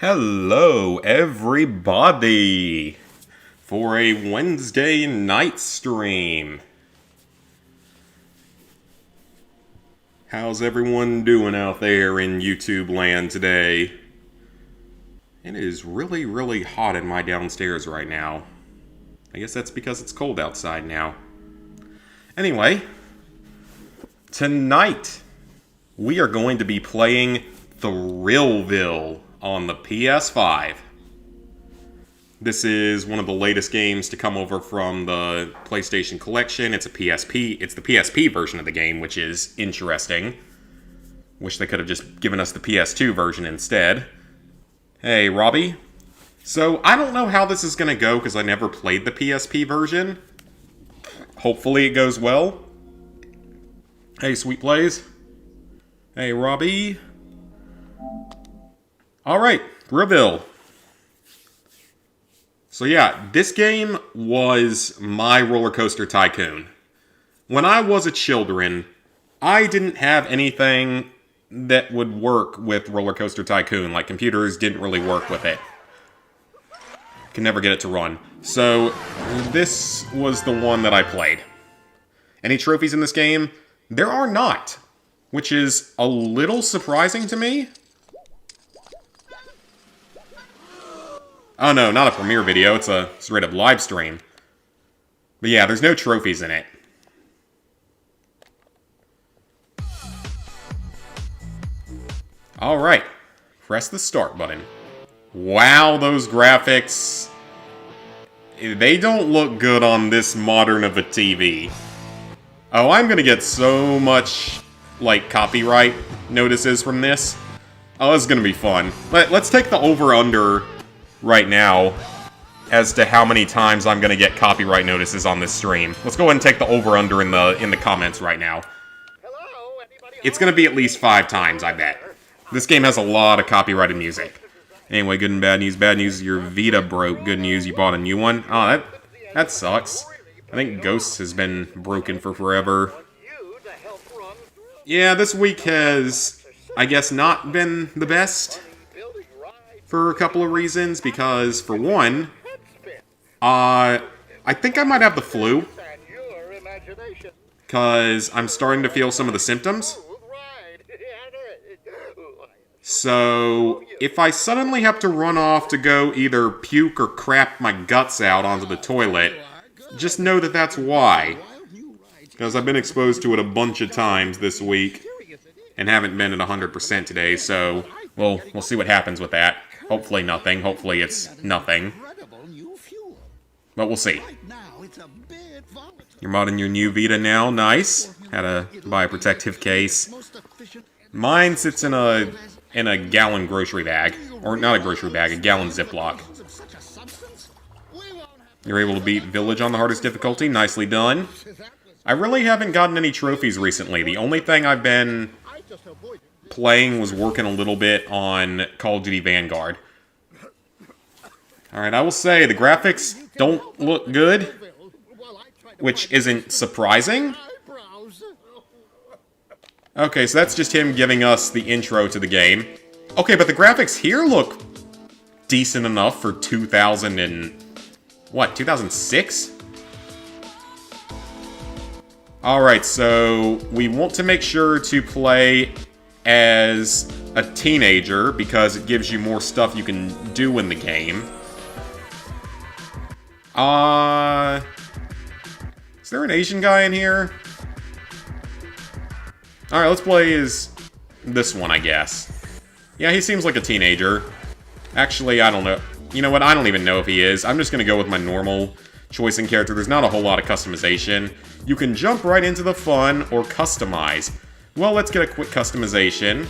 Hello, everybody, for a Wednesday night stream. How's everyone doing out there in YouTube land today? It is really, really hot in my downstairs right now. I guess that's because it's cold outside now. Anyway, tonight we are going to be playing Thrillville on the PS5. This is one of the latest games to come over from the PlayStation Collection. It's a PSP. It's the PSP version of the game, which is interesting. Wish they could have just given us the PS2 version instead. Hey, Robbie. So, I don't know how this is going to go because I never played the PSP version. Hopefully it goes well. Hey, Sweet Plays. Hey, Robbie. Alright, Thrillville. So yeah, this game was my roller coaster tycoon. When I was a children, I didn't have anything that would work with Roller Coaster Tycoon. Like, computers didn't really work with it. Could never get it to run. So, this was the one that I played. Any trophies in this game? There are not. Which is a little surprising to me. Oh no, not a premiere video, it's a straight-up live stream. But yeah, there's no trophies in it. Alright, press the start button. Wow, those graphics... They don't look good on this modern of a TV. Oh, I'm gonna get so much, like, copyright notices from this. Oh, this is gonna be fun. Let's take the over-under right now as to how many times I'm gonna get copyright notices on this stream. Let's go ahead and take the over-under in the comments right now. It's gonna be at least 5 times, I bet. This game has a lot of copyrighted music. Anyway, good and bad news. Bad news, your Vita broke. Good news, you bought a new one. Oh, that sucks. I think Ghosts has been broken for forever. Yeah, this week has, I guess, not been the best. For a couple of reasons, because, for one, I think I might have the flu. Because I'm starting to feel some of the symptoms. So, if I suddenly have to run off to go either puke or crap my guts out onto the toilet, just know that that's why. Because I've been exposed to it a bunch of times this week, and haven't been at 100% today, so, well, we'll see what happens with that. Hopefully nothing. Hopefully it's nothing. But we'll see. You're modding your new Vita now. Nice. Had to buy a protective case. Mine sits in a gallon grocery bag. Or not a grocery bag, a gallon Ziploc. You're able to beat Village on the hardest difficulty. Nicely done. I really haven't gotten any trophies recently. The only thing I've been playing was working a little bit on Call of Duty Vanguard. Alright, I will say, the graphics don't look good, which isn't surprising. Okay, so that's just him giving us the intro to the game. Okay, but the graphics here look decent enough for 2000 and... what, 2006? Alright, so we want to make sure to play as a teenager, because it gives you more stuff you can do in the game. Is there an Asian guy in here? Alright, let's play as this one, I guess. Yeah, he seems like a teenager. Actually, I don't know. You know what? I don't even know if he is. I'm just gonna go with my normal choice in character. There's not a whole lot of customization. You can jump right into the fun or customize. Well, let's get a quick customization.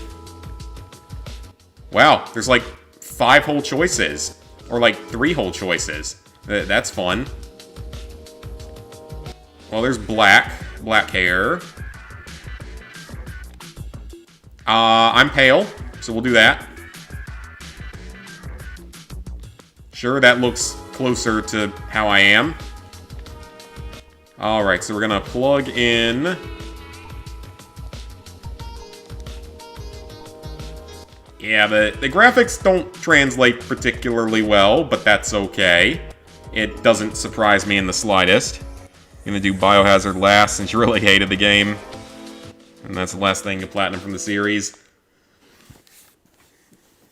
Wow, there's like 5 whole choices. Or like 3 whole choices. That's fun. Well, there's black hair. I'm pale, so we'll do that. Sure, that looks closer to how I am. Alright, so we're gonna plug in Yeah, the graphics don't translate particularly well, but that's okay. It doesn't surprise me in the slightest. I'm gonna do Biohazard last since you really hated the game. And that's the last thing to platinum from the series.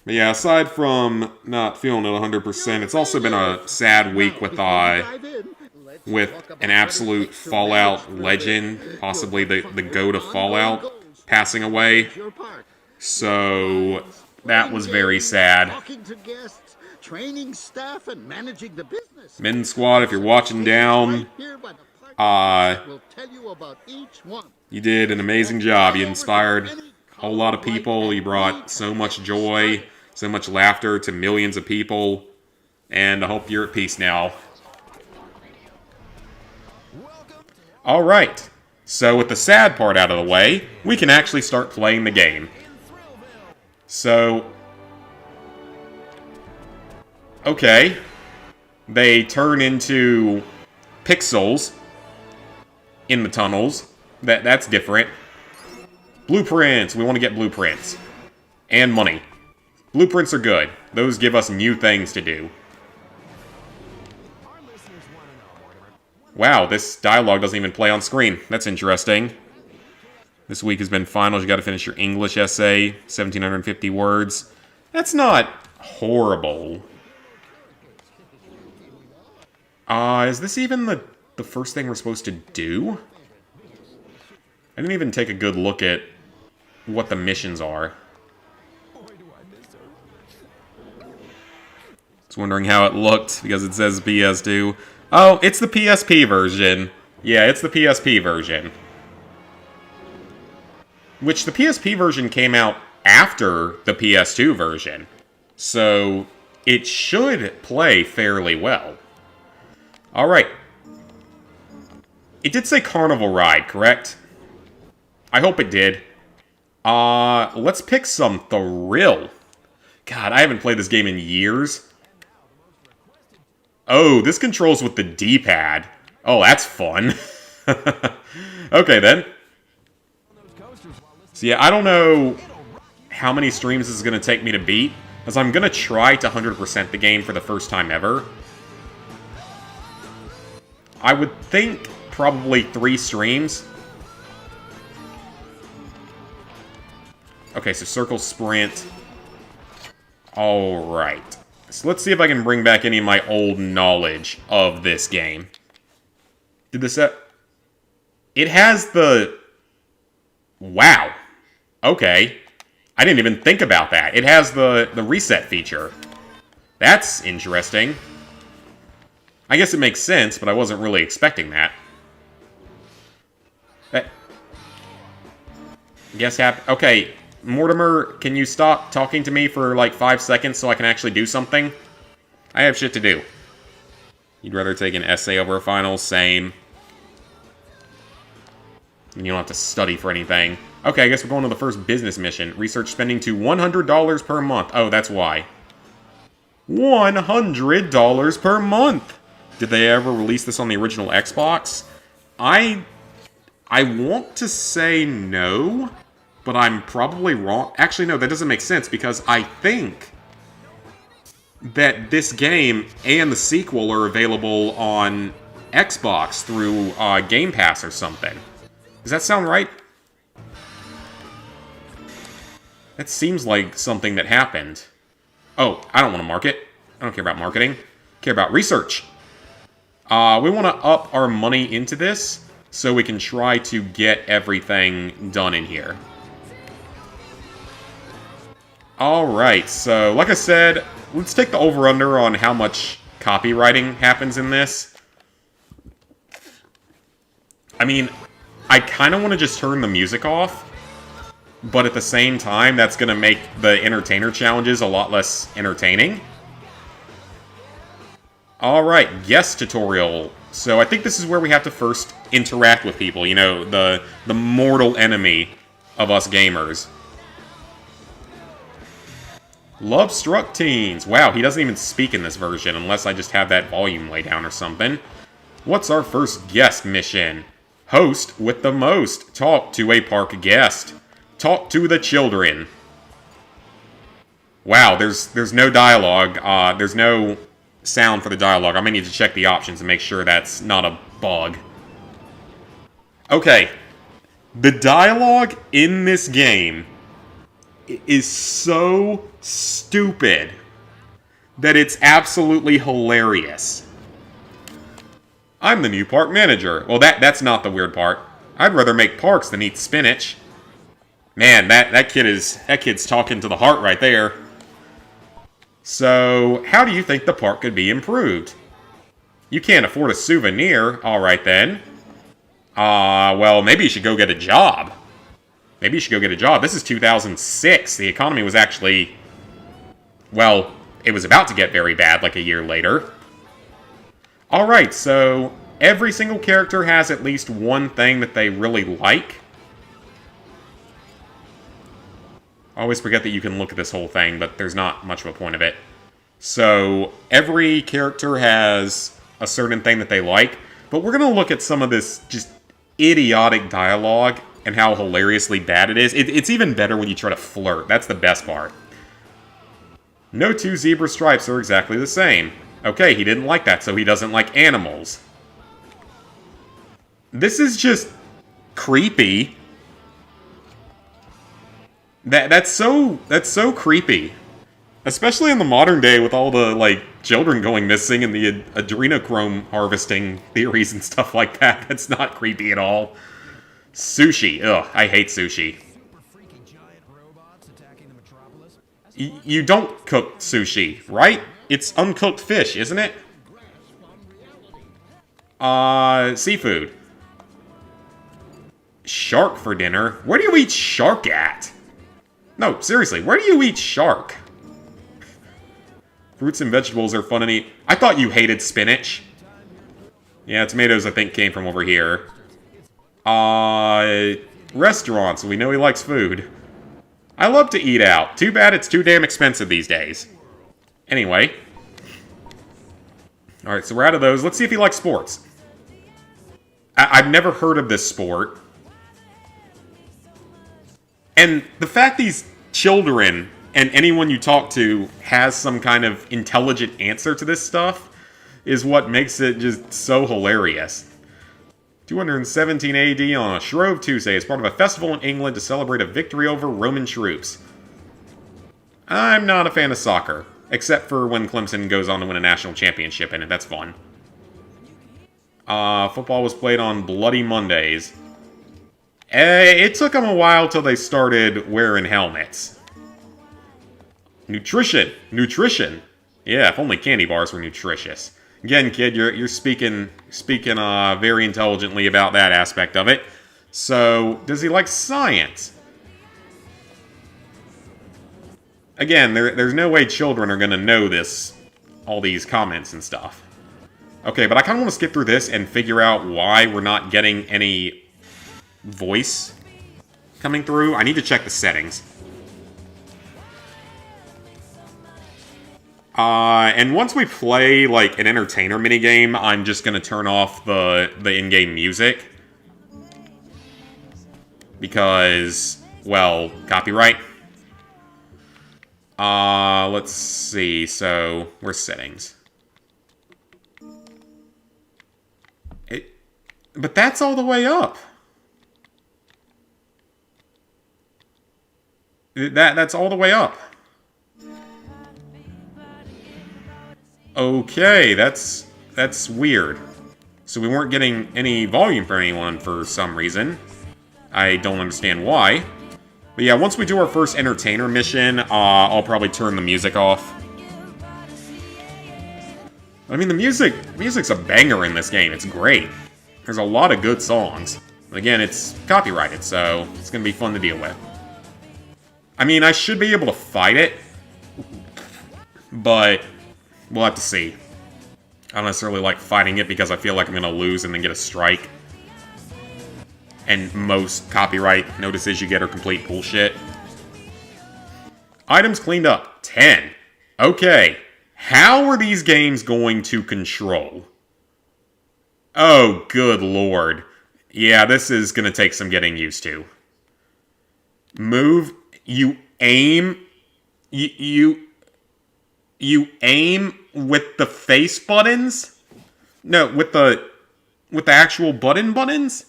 But yeah, aside from not feeling it 100%, it's also been a sad week with an absolute Fallout legend, possibly the GOAT of Fallout, passing away. So that was very sad. Min Squad, if you're watching down, you did an amazing job. You inspired a whole lot of people. You brought so much joy, so much laughter to millions of people. And I hope you're at peace now. Alright, so with the sad part out of the way, we can actually start playing the game. So, okay, they turn into pixels in the tunnels. That's different. Blueprints, we want to get blueprints. And money. Blueprints are good. Those give us new things to do. Wow, this dialogue doesn't even play on screen. That's interesting. This week has been finals. You gotta finish your English essay. 1,750 words. That's not horrible. Is this even the first thing we're supposed to do? I didn't even take a good look at what the missions are. Just wondering how it looked, because it says PS2. Oh, it's the PSP version. Yeah, it's the PSP version. Which the PSP version came out after the PS2 version. So, it should play fairly well. Alright. It did say Carnival Ride, correct? I hope it did. Let's pick some Thrill. God, I haven't played this game in years. Oh, this controls with the D-pad. Oh, that's fun. Okay, then. So yeah, I don't know how many streams this is going to take me to beat, as I'm going to try to 100% the game for the first time ever. I would think probably 3 streams. Okay, so circle sprint. Alright. So let's see if I can bring back any of my old knowledge of this game. Did this... It has the... Wow. Okay. I didn't even think about that. It has the reset feature. That's interesting. I guess it makes sense, but I wasn't really expecting that. Okay, Mortimer, can you stop talking to me for like 5 seconds so I can actually do something? I have shit to do. You'd rather take an essay over a final? Same. You don't have to study for anything. Okay, I guess we're going to the first business mission. Research spending to $100 per month. Oh, that's why. $100 per month! Did they ever release this on the original Xbox? I want to say no, but I'm probably wrong. Actually, no, that doesn't make sense, because I think that this game and the sequel are available on Xbox through Game Pass or something. Does that sound right? That seems like something that happened. Oh, I don't want to market. I don't care about marketing. I care about research. We want to up our money into this so we can try to get everything done in here. Alright, so like I said, let's take the over-under on how much copywriting happens in this. I mean, I kind of want to just turn the music off, but at the same time, that's going to make the entertainer challenges a lot less entertaining. Alright, guest tutorial. So I think this is where we have to first interact with people, you know, the mortal enemy of us gamers. Love-struck teens. Wow, he doesn't even speak in this version unless I just have that volume way down or something. What's our first guest mission? Host with the most. Talk to a park guest. Talk to the children. Wow, there's no dialogue. There's no sound for the dialogue. I may need to check the options and make sure that's not a bug. Okay. The dialogue in this game is so stupid that it's absolutely hilarious. I'm the new park manager. Well, that's not the weird part. I'd rather make parks than eat spinach. Man, that kid's talking to the heart right there. So, how do you think the park could be improved? You can't afford a souvenir. Alright then. Well, maybe you should go get a job. Maybe you should go get a job. This is 2006. The economy was actually... Well, it was about to get very bad like a year later. Alright, so every single character has at least one thing that they really like. I always forget that you can look at this whole thing, but there's not much of a point of it. So, every character has a certain thing that they like, but we're going to look at some of this just idiotic dialogue and how hilariously bad it is. It's even better when you try to flirt. That's the best part. No two zebra stripes are exactly the same. Okay, he didn't like that, so he doesn't like animals. This is just creepy. That's so creepy. Especially in the modern day with all the, like, children going missing and the adrenochrome harvesting theories and stuff like that. That's not creepy at all. Sushi. Ugh, I hate sushi. You don't cook sushi, right? It's uncooked fish, isn't it? Seafood. Shark for dinner? Where do you eat shark at? No, seriously, where do you eat shark? Fruits and vegetables are fun to eat. I thought you hated spinach. Yeah, tomatoes, I think, came from over here. Restaurants. We know he likes food. I love to eat out. Too bad it's too damn expensive these days. Anyway. Alright, so we're out of those. Let's see if he likes sports. I've never heard of this sport. And the fact these children and anyone you talk to has some kind of intelligent answer to this stuff is what makes it just so hilarious. 217 AD on a Shrove Tuesday as part of a festival in England to celebrate a victory over Roman troops. I'm not a fan of soccer, except for when Clemson goes on to win a national championship in it. That's fun. Football was played on Bloody Mondays. It took them a while till they started wearing helmets. Nutrition. Nutrition. Yeah, if only candy bars were nutritious. Again, kid, you're speaking very intelligently about that aspect of it. So, does he like science? Again, there's no way children are going to know this, all these comments and stuff. Okay, but I kind of want to skip through this and figure out why we're not getting any voice coming through. I need to check the settings. And once we play, like, an entertainer minigame, I'm just gonna turn off the in-game music. Because, well, copyright. Let's see, so, where's settings? But that's all the way up. That's all the way up. Okay, that's weird. So we weren't getting any volume for anyone for some reason. I don't understand why. But yeah, once we do our first entertainer mission, I'll probably turn the music off. I mean, the music's a banger in this game. It's great. There's a lot of good songs. Again, it's copyrighted, so it's gonna be fun to deal with. I mean, I should be able to fight it, but we'll have to see. I don't necessarily like fighting it because I feel like I'm gonna lose and then get a strike. And most copyright notices you get are complete bullshit. Items cleaned up. 10. Okay. How are these games going to control? Oh, good lord. Yeah, this is gonna take some getting used to. Move. You aim You aim with the face buttons? No, with the actual buttons?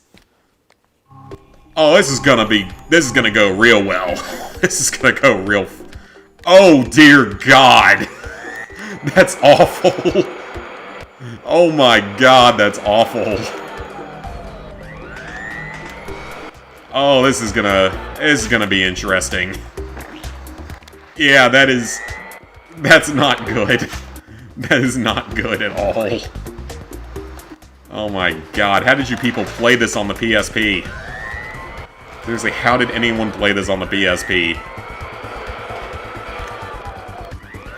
Oh, this is gonna go real well. This is gonna go real... Oh, dear God. That's awful. Oh my God, that's awful. Oh, this is gonna be interesting. Yeah, that's not good. That is not good at all. Oh my God, how did you people play this on the PSP? Seriously, how did anyone play this on the PSP?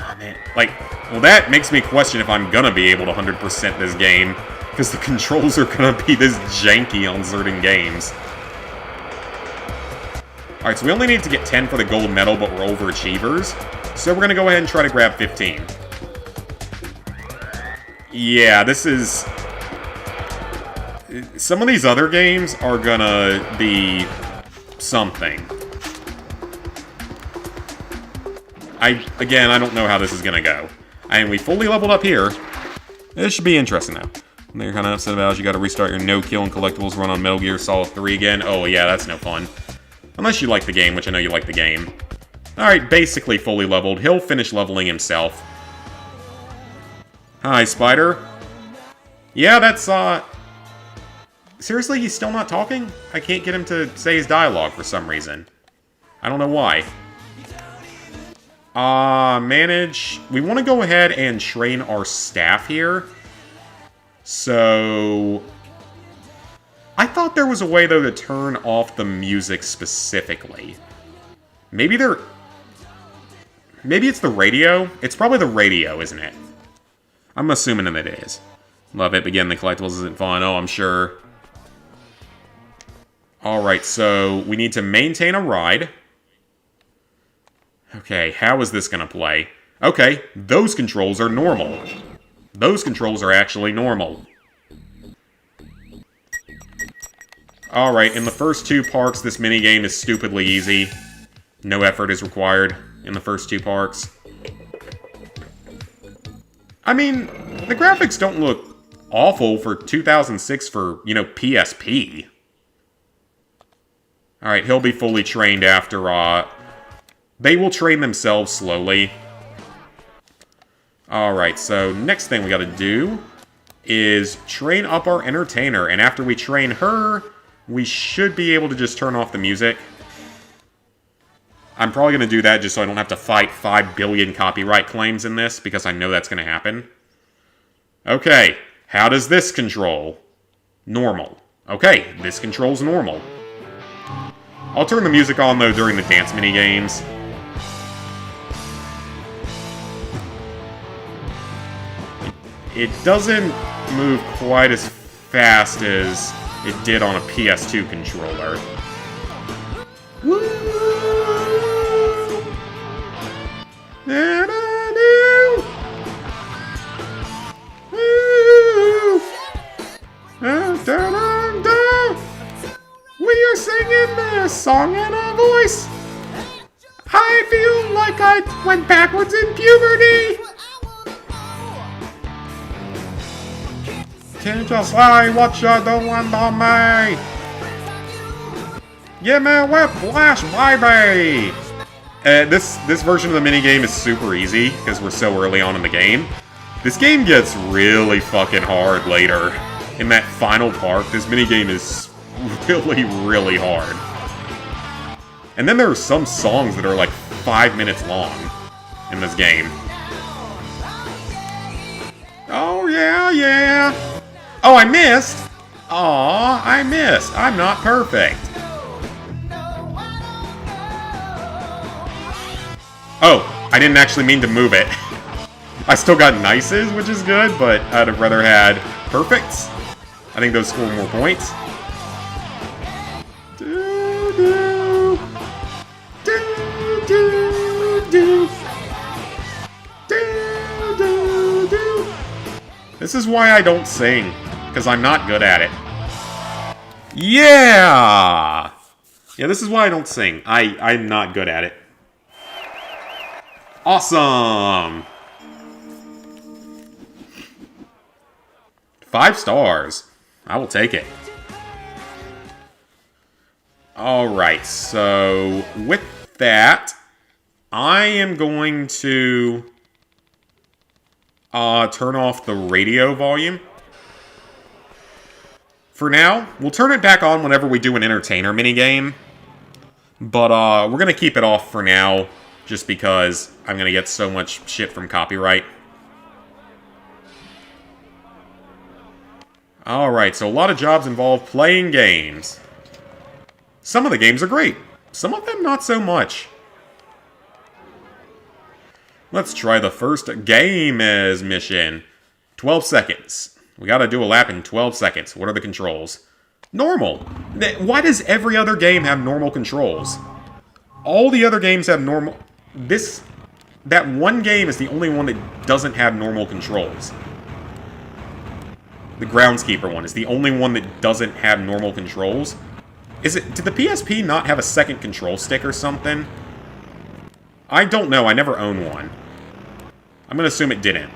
Oh, man. Like, well, that makes me question if I'm gonna be able to 100% this game, because the controls are gonna be this janky on certain games. Alright, so we only need to get 10 for the gold medal, but we're overachievers. So we're gonna go ahead and try to grab 15. Yeah, this is... Some of these other games are gonna be something. Again, I don't know how this is gonna go. And we fully leveled up here. This should be interesting, though. And you're kind of upset about it. You gotta restart your no-kill and collectibles run on Metal Gear Solid 3 again. Oh, yeah, that's no fun. Unless you like the game, which I know you like the game. Alright, basically fully leveled. He'll finish leveling himself. Hi, Spider. Yeah, that's, Seriously, he's still not talking? I can't get him to say his dialogue for some reason. I don't know why. Manage... We want to go ahead and train our staff here. So... I thought there was a way, though, to turn off the music specifically. Maybe it's the radio? It's probably the radio, isn't it? I'm assuming that it is. Love it. Begin the collectibles isn't fun. Oh, I'm sure. Alright, so we need to maintain a ride. Okay, how is this gonna play? Okay, those controls are normal. Those controls are actually normal. Alright, in the first two parks, this minigame is stupidly easy. No effort is required in the first two parks. I mean, the graphics don't look awful for 2006 for, you know, PSP. Alright, he'll be fully trained after, They will train themselves slowly. Alright, so next thing we gotta do is train up our entertainer. And after we train her, we should be able to just turn off the music. I'm probably going to do that just so I don't have to fight 5 billion copyright claims in this, because I know that's going to happen. Okay, how does this control? Normal. Okay, this controls normal. I'll turn the music on, though, during the dance minigames. It doesn't move quite as fast as it did on a PS2 controller. Woo! We are singing this song in a voice. I feel like I went backwards in puberty. Can't you say what you're doing to me? Give me whiplash, baby! This version of the minigame is super easy, because we're so early on in the game. This game gets really fucking hard later. In that final part, this minigame is really, really hard. And then there are some songs that are like 5 minutes long in this game. Oh, yeah, yeah. Oh, I missed! Aw, I missed. I'm not perfect. Oh, I didn't actually mean to move it. I still got nices, which is good, but I'd have rather had perfects. I think those score more points. Do-do. Do-do-do. Do-do-do. This is why I don't sing, because I'm not good at it. Yeah! Yeah, this is why I don't sing. I'm not good at it. Awesome! 5 stars. I will take it. Alright, so with that, I am going to turn off the radio volume. For now, we'll turn it back on whenever we do an entertainer minigame. But we're going to keep it off for now, just because I'm going to get so much shit from copyright. Alright, so a lot of jobs involve playing games. Some of the games are great. Some of them not so much. Let's try the first game as mission. 12 seconds. We gotta do a lap in 12 seconds. What are the controls? Normal. Why does every other game have normal controls? All the other games have normal... That one game is the only one that doesn't have normal controls. The Groundskeeper one is the only one that doesn't have normal controls. Did the PSP not have a second control stick or something? I don't know, I never owned one. I'm gonna assume it didn't.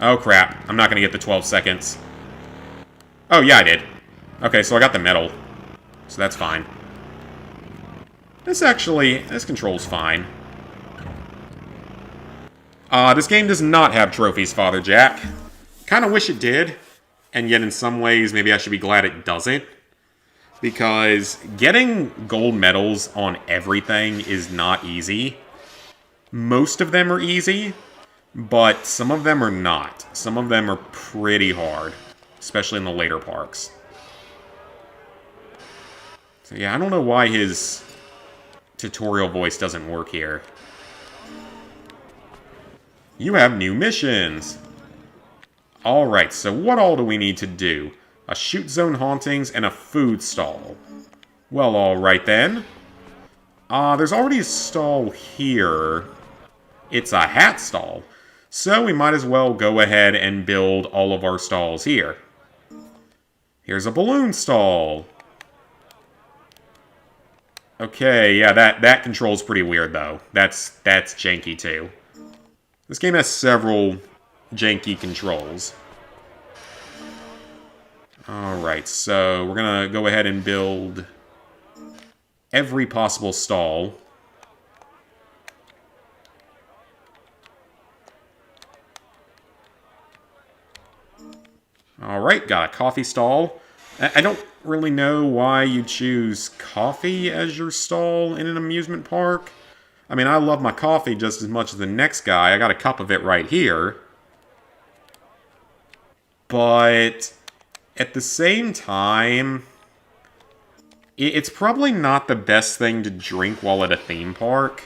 Oh crap, I'm not gonna get the 12 seconds. Oh yeah, I did. Okay, so I got the medal. So that's fine. This control's fine. This game does not have trophies, Father Jack. Kinda wish it did. And yet in some ways, maybe I should be glad it doesn't. Because getting gold medals on everything is not easy. Most of them are easy, but some of them are not. Some of them are pretty hard, especially in the later parks. So yeah, I don't know why his tutorial voice doesn't work here. You have new missions! Alright, so what all do we need to do? A shoot zone hauntings and a food stall. Well, alright then. There's already a stall here. It's a hat stall. So we might as well go ahead and build all of our stalls here. Here's a balloon stall. Okay, yeah, that control's pretty weird though. That's janky too. This game has several janky controls. Alright, so we're gonna go ahead and build every possible stall. Alright, got a coffee stall. I don't really know why you choose coffee as your stall in an amusement park. I mean, I love my coffee just as much as the next guy. I got a cup of it right here. But at the same time, it's probably not the best thing to drink while at a theme park.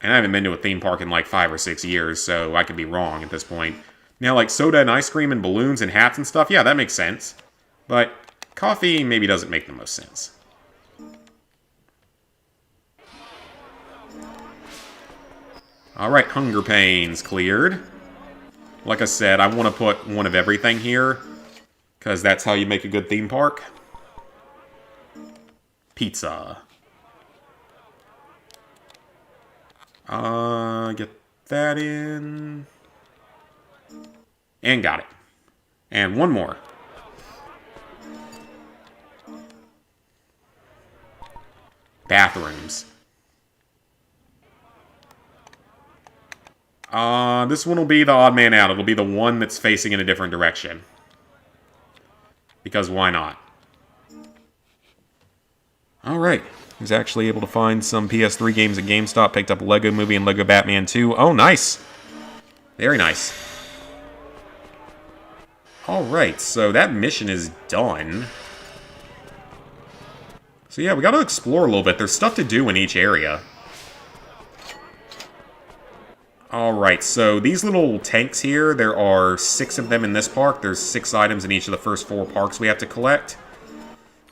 And I haven't been to a theme park in like 5 or 6 years, so I could be wrong at this point. Now, like soda and ice cream and balloons and hats and stuff, yeah, that makes sense. But coffee maybe doesn't make the most sense. Alright, hunger pains cleared. Like I said, I want to put one of everything here, because that's how you make a good theme park. Pizza. Get that in. And got it. And one more. Bathrooms. This one will be the odd man out. It'll be the one that's facing in a different direction. Because why not? Alright. I was actually able to find some PS3 games at GameStop. Picked up Lego Movie and Lego Batman 2. Oh, nice. Very nice. Alright, so that mission is done. So yeah, we gotta explore a little bit. There's stuff to do in each area. Alright, so these little tanks here, there are 6 of them in this park. There's 6 items in each of the first 4 parks we have to collect.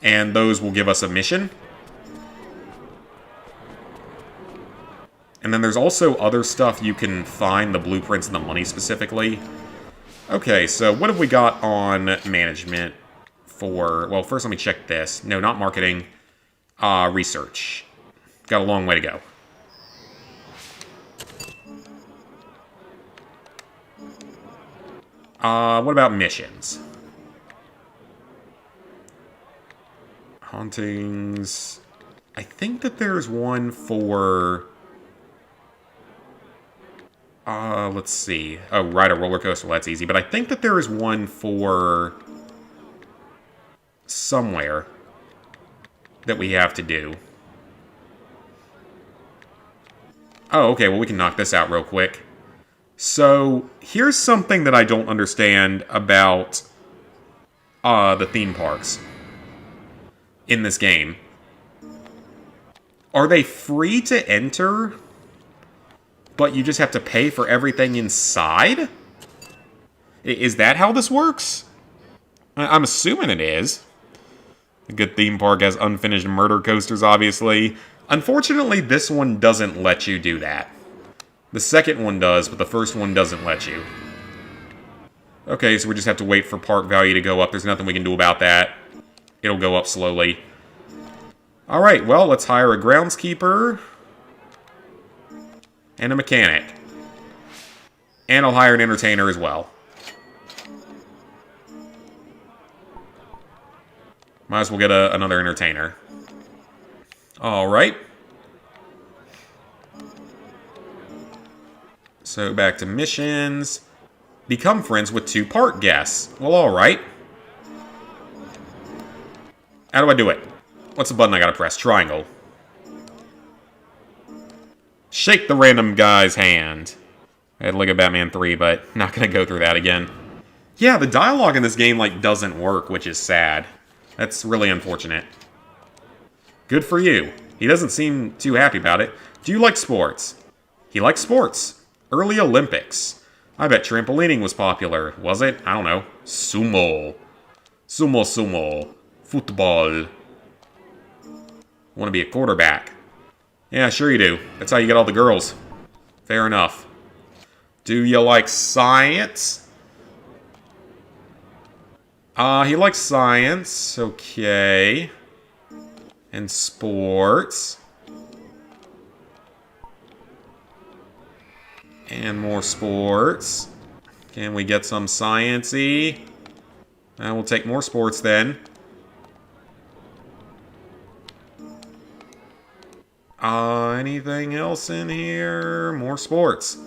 And those will give us a mission. And then there's also other stuff you can find, the blueprints and the money specifically. Okay, so what have we got on management for... Well, first let me check this. No, not marketing. Research. Got a long way to go. What about missions? Hauntings. I think that there's one for... let's see. Oh, ride a roller coaster. Well, that's easy. But I think that there is one for... somewhere that we have to do. Oh, okay. Well, we can knock this out real quick. So, here's something that I don't understand about the theme parks in this game. Are they free to enter, but you just have to pay for everything inside? Is that how this works? I'm assuming it is. A good theme park has unfinished murder coasters, obviously. Unfortunately, this one doesn't let you do that. The second one does, but the first one doesn't let you. Okay, so we just have to wait for park value to go up. There's nothing we can do about that. It'll go up slowly. Alright, well, let's hire a groundskeeper. And a mechanic. And I'll hire an entertainer as well. Might as well get another entertainer. Alright. So, back to missions. Become friends with 2 park guests. Well, alright. How do I do it? What's the button I gotta press? Triangle. Shake the random guy's hand. I had to look at Batman 3, but not gonna go through that again. Yeah, the dialogue in this game, like, doesn't work, which is sad. That's really unfortunate. Good for you. He doesn't seem too happy about it. Do you like sports? He likes sports. Early Olympics. I bet trampolining was popular. Was it? I don't know. Sumo. Sumo. Football. Want to be a quarterback. Yeah, sure you do. That's how you get all the girls. Fair enough. Do you like science? He likes science. Okay. And sports. And more sports. Can we get some science-y? We'll take more sports then. Anything else in here? More sports.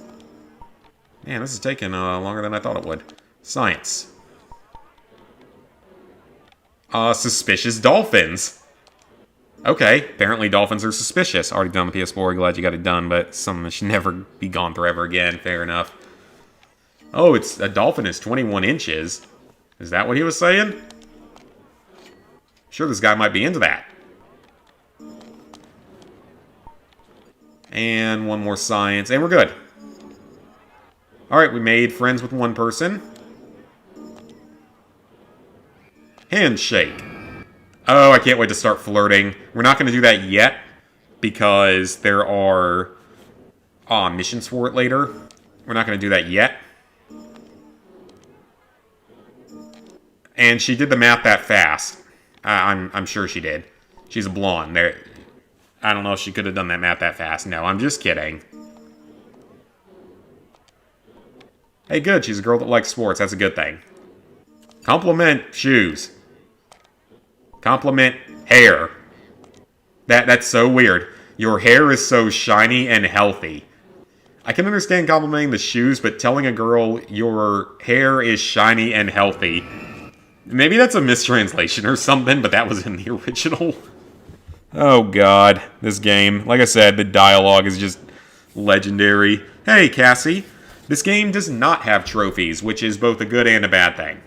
Man, this is taking longer than I thought it would. Science. Suspicious dolphins. Okay, apparently dolphins are suspicious. Already done the PS4, glad you got it done, but some should never be gone through ever again, fair enough. Oh, it's a dolphin is 21 inches. Is that what he was saying? Sure, this guy might be into that. And one more science, and we're good. Alright, we made friends with one person. Handshake. Oh, I can't wait to start flirting. We're not going to do that yet, because there are missions for it later. We're not going to do that yet. And she did the math that fast. I'm sure she did. She's a blonde. I don't know if she could have done that math that fast. No, I'm just kidding. Hey, good. She's a girl that likes sports. That's a good thing. Compliment shoes. Compliment hair. That's so weird. Your hair is so shiny and healthy. I can understand complimenting the shoes, but telling a girl your hair is shiny and healthy... Maybe that's a mistranslation or something, but that was in the original. Oh god, this game. Like I said, the dialogue is just legendary. Hey, Cassie. This game does not have trophies, which is both a good and a bad thing.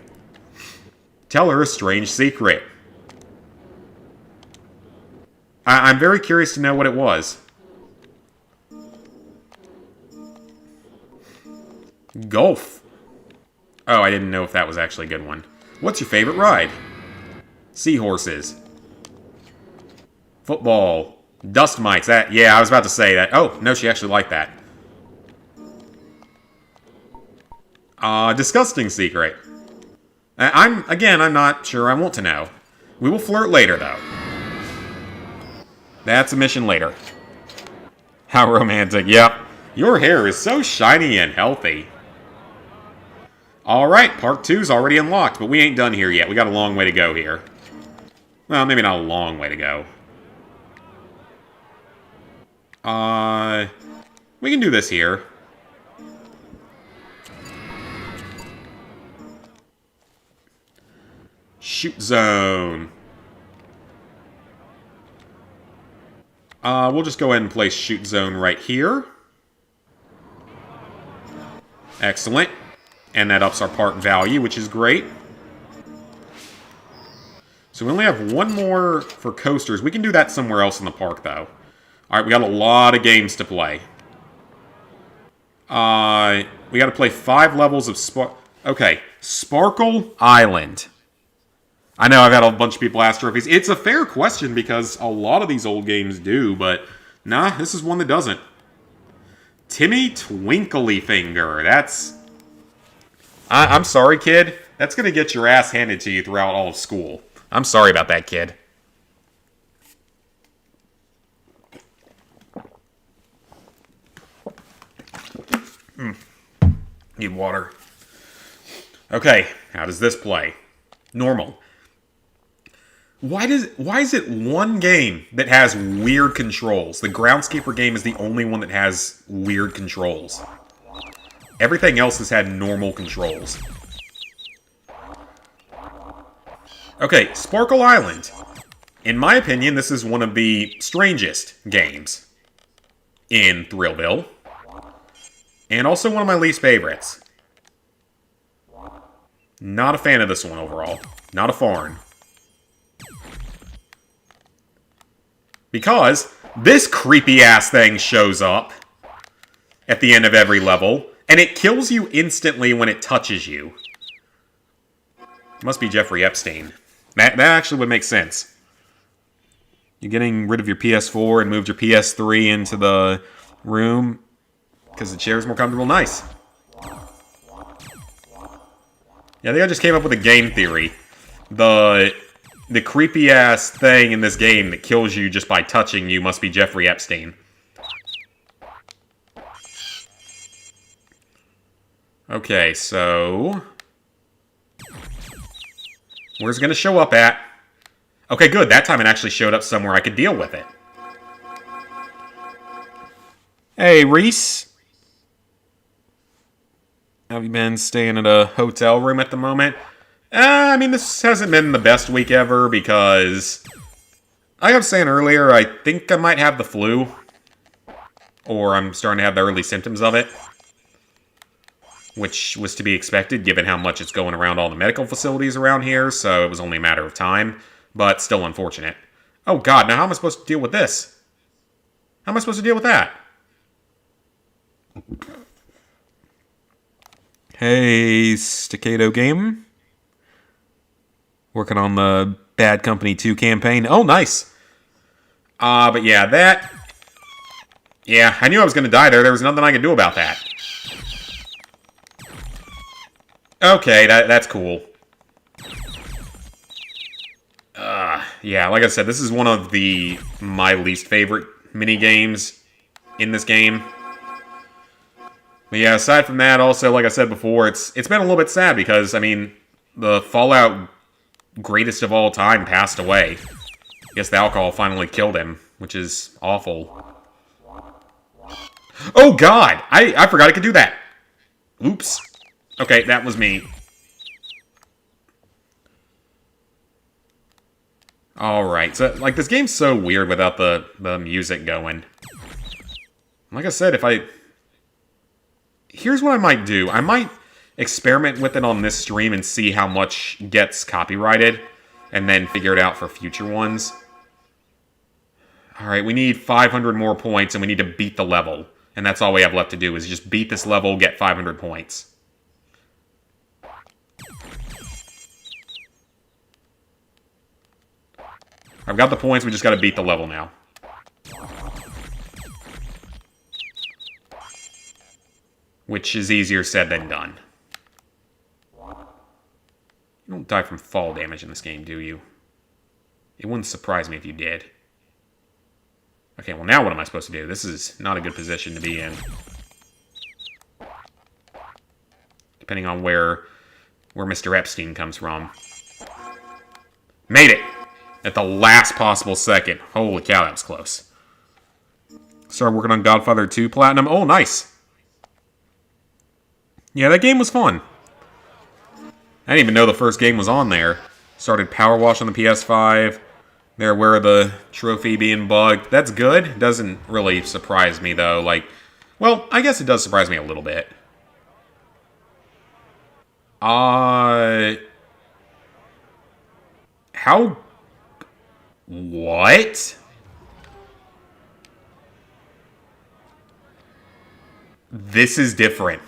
Tell her a strange secret. I'm very curious to know what it was. Golf. Oh, I didn't know if that was actually a good one. What's your favorite ride? Seahorses. Football. Dust mites. Yeah, I was about to say that. Oh, no, she actually liked that. Disgusting secret. I'm not sure I want to know. We will flirt later, though. That's a mission later. How romantic. Yep. Your hair is so shiny and healthy. Alright, part 2's already unlocked, but we ain't done here yet. We got a long way to go here. Well, maybe not a long way to go. We can do this here. Shoot zone. We'll just go ahead and place shoot zone right here. Excellent. And that ups our park value, which is great. So we only have one more for coasters. We can do that somewhere else in the park, though. Alright, we got a lot of games to play. We got to play 5 levels of Okay, Sparkle Island. I know I've had a bunch of people ask trophies. It's a fair question because a lot of these old games do, but nah, this is one that doesn't. Timmy Twinkly Finger. That's... I'm sorry, kid. That's going to get your ass handed to you throughout all of school. I'm sorry about that, kid. Need water. Okay, how does this play? Normal. Why is it one game that has weird controls? The Groundskeeper game is the only one that has weird controls. Everything else has had normal controls. Okay, Sparkle Island. In my opinion, this is one of the strangest games in Thrillville. And also one of my least favorites. Not a fan of this one overall. Not a fan. Because this creepy-ass thing shows up at the end of every level, and it kills you instantly when it touches you. It must be Jeffrey Epstein. That actually would make sense. You're getting rid of your PS4 and moved your PS3 into the room because the chair's more comfortable. Nice. Yeah, I think I just came up with a game theory. The creepy-ass thing in this game that kills you just by touching you must be Jeffrey Epstein. Okay, so... where's it going to show up at? Okay, good. That time it actually showed up somewhere I could deal with it. Hey, Reese. Have you been staying at a hotel room at the moment? I mean, this hasn't been the best week ever because... like I was saying earlier, I think I might have the flu. Or I'm starting to have the early symptoms of it. Which was to be expected, given how much it's going around all the medical facilities around here, so it was only a matter of time. But still unfortunate. Oh god, now how am I supposed to deal with this? How am I supposed to deal with that? Hey, Staccato Game. Working on the Bad Company 2 campaign. Oh, nice. But yeah, that... yeah, I knew I was going to die there. There was nothing I could do about that. Okay, that's cool. Yeah, like I said, this is one of my least favorite mini-games in this game. But yeah, aside from that, also, like I said before, it's been a little bit sad because, I mean, the Fallout greatest of all time passed away. I guess the alcohol finally killed him, which is awful. Oh god! I forgot I could do that! Oops. Okay, that was me. Alright, so, like, this game's so weird without the music going. Like I said, here's what I might do. I might experiment with it on this stream and see how much gets copyrighted, and then figure it out for future ones. Alright, we need 500 more points, and we need to beat the level. And that's all we have left to do, is just beat this level, get 500 points. I've got the points, we just gotta beat the level now. Which is easier said than done. You don't die from fall damage in this game, do you? It wouldn't surprise me if you did. Okay, well now what am I supposed to do? This is not a good position to be in. Depending on where Mr. Epstein comes from. Made it! At the last possible second. Holy cow, that was close. Started working on Godfather 2 Platinum. Oh, nice. Yeah, that game was fun. I didn't even know the first game was on there. Started Power Wash on the PS5. They're aware of the trophy being bugged. That's good. Doesn't really surprise me, though. Like, well, I guess it does surprise me a little bit. How... What? This is different.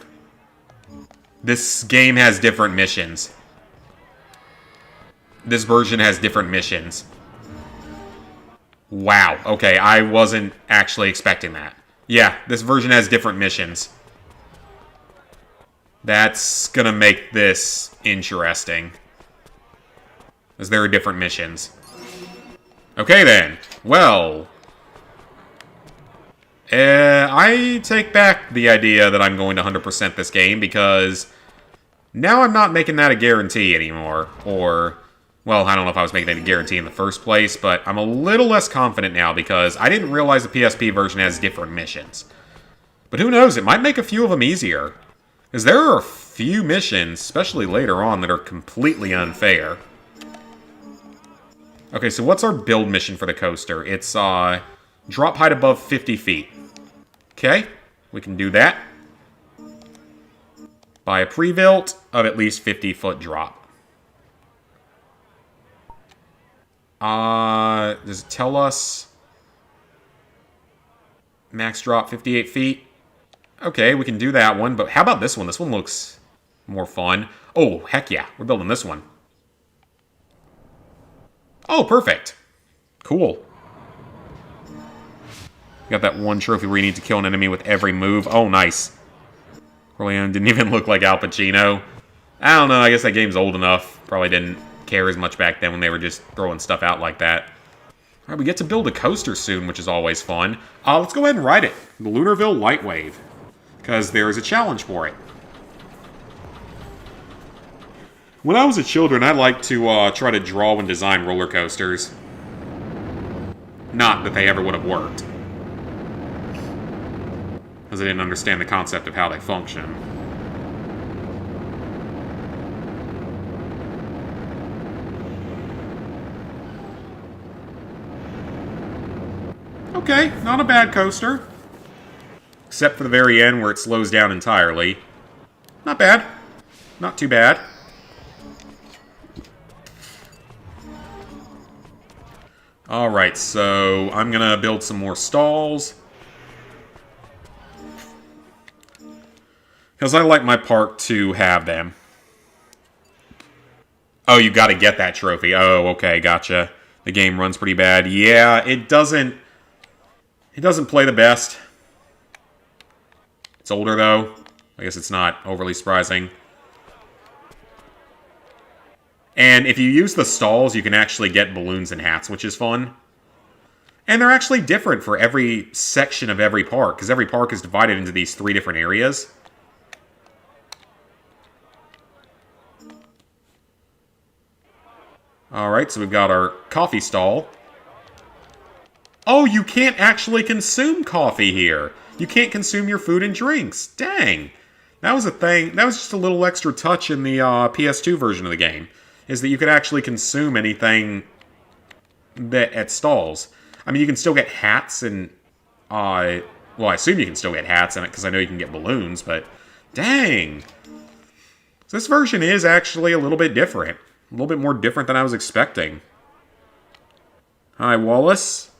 This game has different missions. This version has different missions. Wow. Okay, I wasn't actually expecting that. Yeah, this version has different missions. That's gonna make this interesting. As there are different missions. Okay then. Well... I take back the idea that I'm going to 100% this game, because now I'm not making that a guarantee anymore. Or, well, I don't know if I was making that a guarantee in the first place, but I'm a little less confident now because I didn't realize the PSP version has different missions. But who knows, it might make a few of them easier. Because there are a few missions, especially later on, that are completely unfair. Okay, so what's our build mission for the coaster? It's, drop height above 50 feet. Okay, we can do that. Buy a pre-built of at least 50-foot drop. Does it tell us? Max drop 58 feet. Okay, we can do that one, but how about this one? This one looks more fun. Oh, heck yeah, we're building this one. Oh, perfect. Cool. Got that one trophy where you need to kill an enemy with every move. Oh, nice. Corleone didn't even look like Al Pacino. I don't know, I guess that game's old enough. Probably didn't care as much back then when they were just throwing stuff out like that. Alright, we get to build a coaster soon, which is always fun. Let's go ahead and ride it. The Lunarville Lightwave. Because there is a challenge for it. When I was a children, I liked to try to draw and design roller coasters. Not that they ever would have worked. Because I didn't understand the concept of how they function. Okay, not a bad coaster. Except for the very end where it slows down entirely. Not bad. Not too bad. Alright, so I'm gonna build some more stalls. Because I like my park to have them. Oh, you gotta get that trophy. Oh, okay, gotcha. The game runs pretty bad. Yeah, it doesn't play the best. It's older, though. I guess it's not overly surprising. And if you use the stalls, you can actually get balloons and hats, which is fun. And they're actually different for every section of every park, because every park is divided into these 3 different areas. Alright, so we've got our coffee stall. Oh, you can't actually consume coffee here. You can't consume your food and drinks. Dang. That was a thing. That was just a little extra touch in the PS2 version of the game. Is that you could actually consume anything that at stalls. I mean, you can still get hats and... well, I assume you can still get hats in it, because I know you can get balloons, but... Dang. So this version is actually a little bit different. A little bit more different than I was expecting. Hi, Wallace.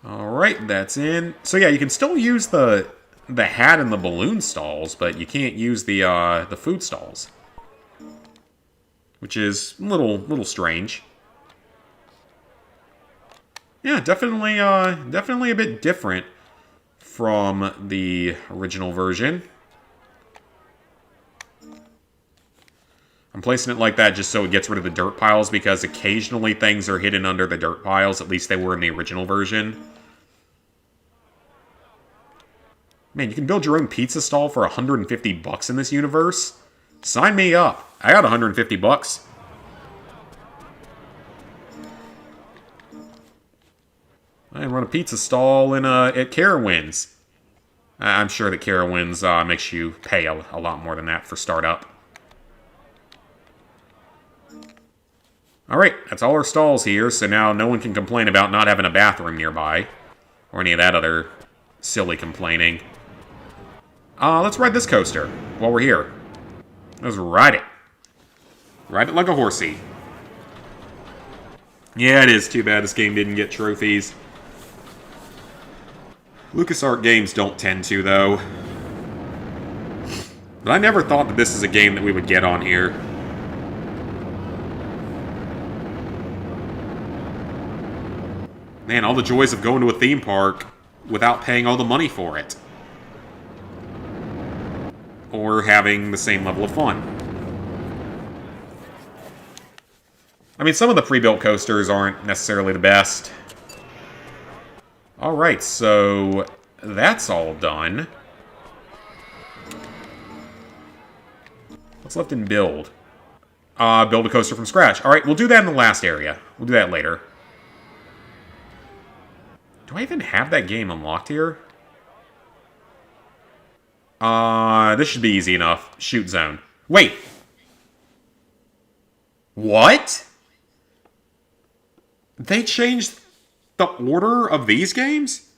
Alright, that's in. So yeah, you can still use the hat and the balloon stalls, but you can't use the food stalls. Which is a little strange. Yeah, definitely a bit different from the original version. I'm placing it like that just so it gets rid of the dirt piles, because occasionally things are hidden under the dirt piles. At least they were in the original version. Man, you can build your own pizza stall for 150 bucks in this universe? Sign me up. I got 150 bucks. I run a pizza stall at Carowinds. I'm sure that Carowinds makes you pay a lot more than that for startup. Alright, that's all our stalls here, so now no one can complain about not having a bathroom nearby. Or any of that other silly complaining. Let's ride this coaster while we're here. Let's ride it. Ride it like a horsey. Yeah, it is too bad this game didn't get trophies. LucasArts games don't tend to, though. But I never thought that this is a game that we would get on here. Man, all the joys of going to a theme park without paying all the money for it. Or having the same level of fun. I mean, some of the pre-built coasters aren't necessarily the best. Alright, so that's all done. What's left in build? Build a coaster from scratch. Alright, we'll do that in the last area. We'll do that later. Do I even have that game unlocked here? This should be easy enough. Shoot zone. Wait! What? They changed the order of these games?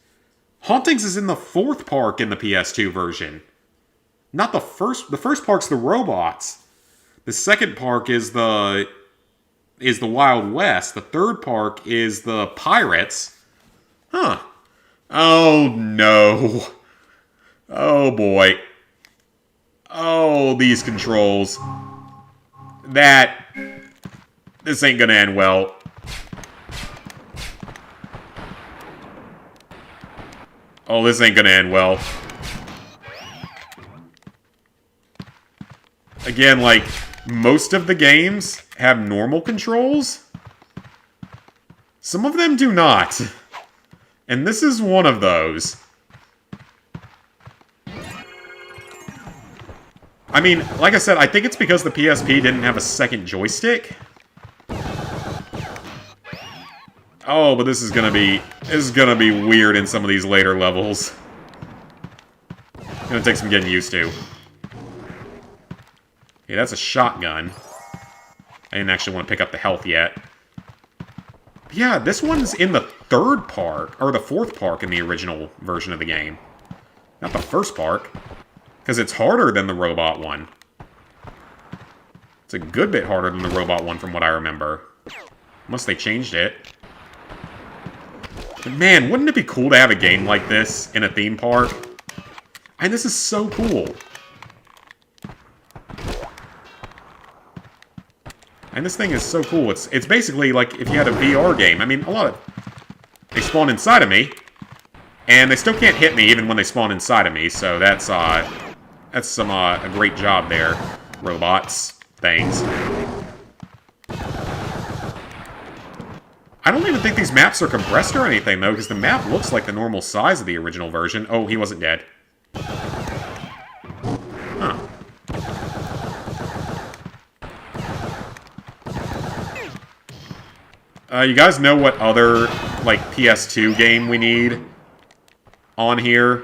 Hauntings is in the 4th park in the PS2 version. Not the first. The first park's the robots. The second park is the Wild West. The third park is the pirates. Huh. Oh, no. Oh, boy. Oh, these controls. This ain't gonna end well. Oh, this ain't gonna end well. Again, like, most of the games have normal controls. Some of them do not. And this is one of those. I mean, like I said, I think it's because the PSP didn't have a second joystick. Oh, but this is gonna be weird in some of these later levels. Gonna take some getting used to. Okay, that's a shotgun. I didn't actually want to pick up the health yet. But yeah, this one's in the 3rd park, or the 4th park in the original version of the game. Not the 1st park. Because it's harder than the robot one. It's a good bit harder than the robot one from what I remember. Unless they changed it. But man, wouldn't it be cool to have a game like this in a theme park? And this is so cool. And this thing is so cool. It's basically like if you had a VR game. I mean, they spawn inside of me. And they still can't hit me even when they spawn inside of me. So that's a great job there, robots, things. I don't even think these maps are compressed or anything, though, because the map looks like the normal size of the original version. Oh, he wasn't dead. Huh. You guys know what other, like, PS2 game we need on here?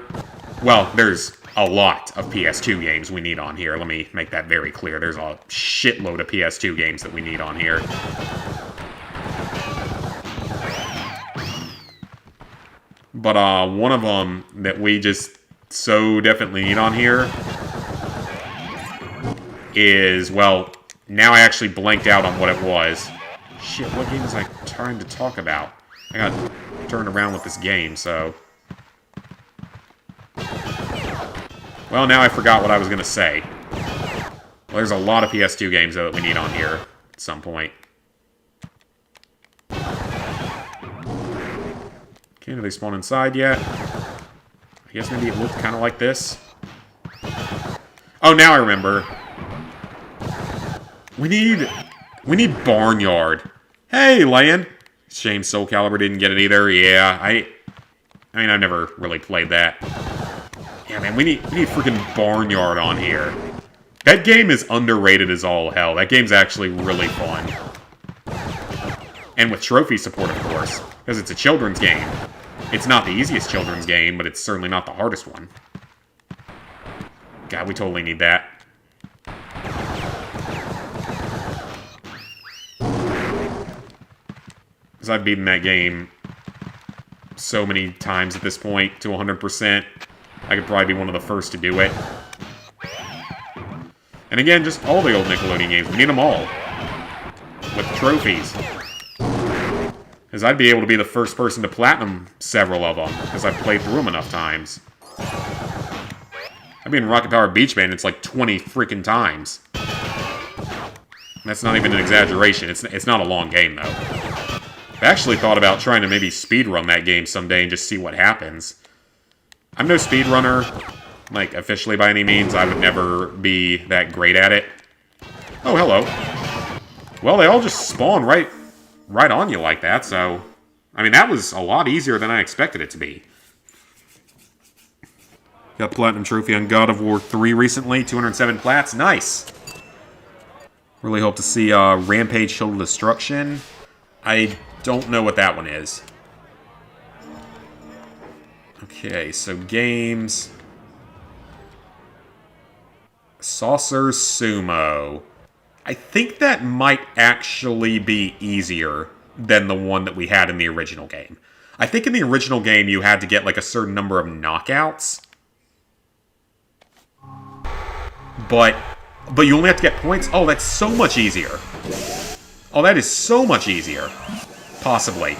Well, there's a lot of PS2 games we need on here. Let me make that very clear. There's a shitload of PS2 games that we need on here. But one of them that we just so definitely need on here is, well, now I actually blanked out on what it was. Shit, what game was I trying to talk about? I got turned around with this game, so... Well, now I forgot what I was going to say. Well, there's a lot of PS2 games, though, that we need on here at some point. Okay, do they spawn inside yet? I guess maybe it looked kind of like this. Oh, now I remember. We need Barnyard. Hey, Land. Shame Soul Calibur didn't get it either. Yeah, I mean, I've never really played that. Yeah, man, we need freaking Barnyard on here. That game is underrated as all hell. That game's actually really fun. And with trophy support, of course, because it's a children's game. It's not the easiest children's game, but it's certainly not the hardest one. God, we totally need that. Because I've beaten that game so many times at this point to 100%. I could probably be one of the first to do it. And again, just all the old Nickelodeon games. We need them all. With trophies. Because I'd be able to be the first person to platinum several of them. Because I've played through them enough times. I've been in Rocket Power Beach Band, it's like 20 freaking times. That's not even an exaggeration. It's not a long game, though. I actually thought about trying to maybe speedrun that game someday and just see what happens. I'm no speedrunner, like, officially by any means. I would never be that great at it. Oh, hello. Well, they all just spawn right on you like that, so... I mean, that was a lot easier than I expected it to be. Got Platinum Trophy on God of War 3 recently, 207 plats, nice! Really hope to see Rampage Shield of Destruction. I don't know what that one is. Okay, so games. Saucer Sumo. I think that might actually be easier than the one that we had in the original game. I think in the original game you had to get like a certain number of knockouts. But you only have to get points? Oh, that's so much easier. Oh, that is so much easier. Possibly.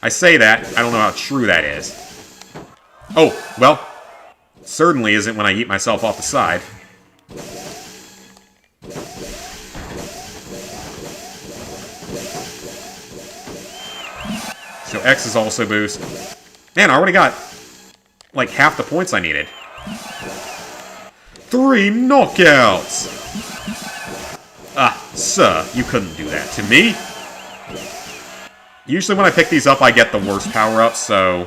I say that, I don't know how true that is. Oh, well, certainly isn't when I eat myself off the side. So X is also boost. Man, I already got, like, half the points I needed. 3 knockouts! Ah, sir, you couldn't do that to me. Usually when I pick these up, I get the worst power-ups, so...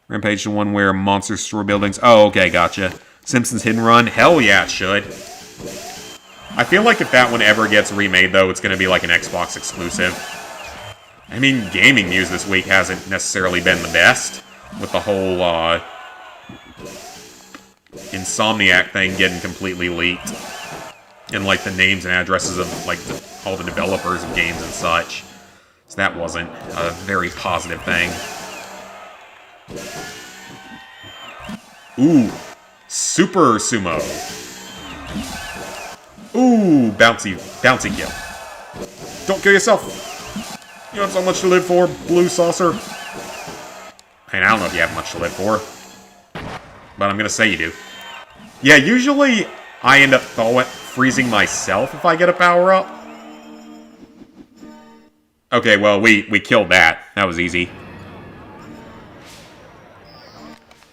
Rampage, the one where monsters destroy buildings. Oh, okay, gotcha. Simpsons Hidden Run? Hell yeah, it should. I feel like if that one ever gets remade, though, it's going to be like an Xbox exclusive. I mean, gaming news this week hasn't necessarily been the best. With the whole, Insomniac thing getting completely leaked. And, like, the names and addresses of, like, all the developers of games and such. So that wasn't a very positive thing. Ooh. Super Sumo. Ooh, bouncy kill. Don't kill yourself. You have so much to live for, Blue Saucer. I mean, I don't know if you have much to live for. But I'm gonna say you do. Yeah, usually I end up freezing myself if I get a power-up. Okay, well, we killed that. That was easy.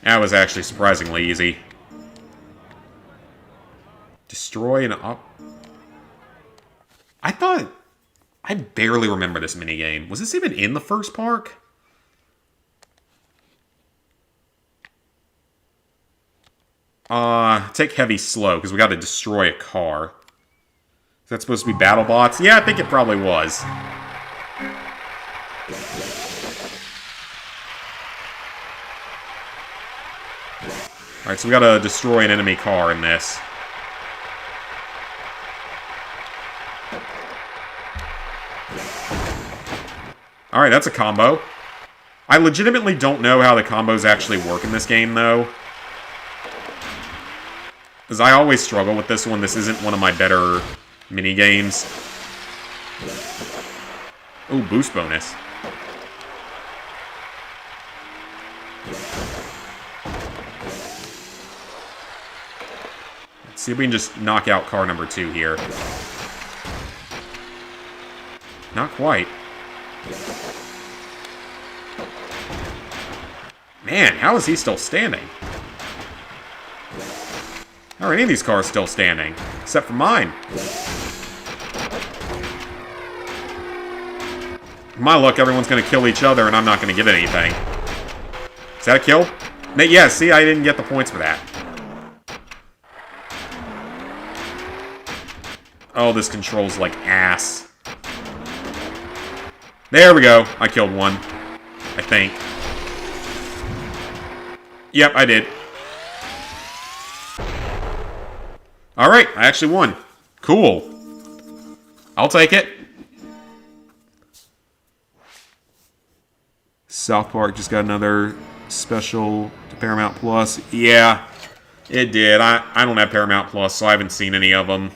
That was actually surprisingly easy. Destroy an op... I barely remember this minigame. Was this even in the first park? Take heavy slow, because we gotta destroy a car. Is that supposed to be battle bots? Yeah, I think it probably was. Alright, so we gotta destroy an enemy car in this. Alright, that's a combo. I legitimately don't know how the combos actually work in this game, though. Because I always struggle with this one. This isn't one of my better minigames. Ooh, boost bonus. Let's see if we can just knock out car number 2 here. Not quite. Man, how is he still standing? How are any of these cars still standing? Except for mine. My luck, everyone's gonna kill each other and I'm not gonna get anything. Is that a kill? Yeah, see, I didn't get the points for that. Oh, this controls like ass. There we go. I killed one. I think. Yep, I did. Alright, I actually won. Cool. I'll take it. South Park just got another special to Paramount Plus. Yeah, it did. I don't have Paramount Plus, so I haven't seen any of them.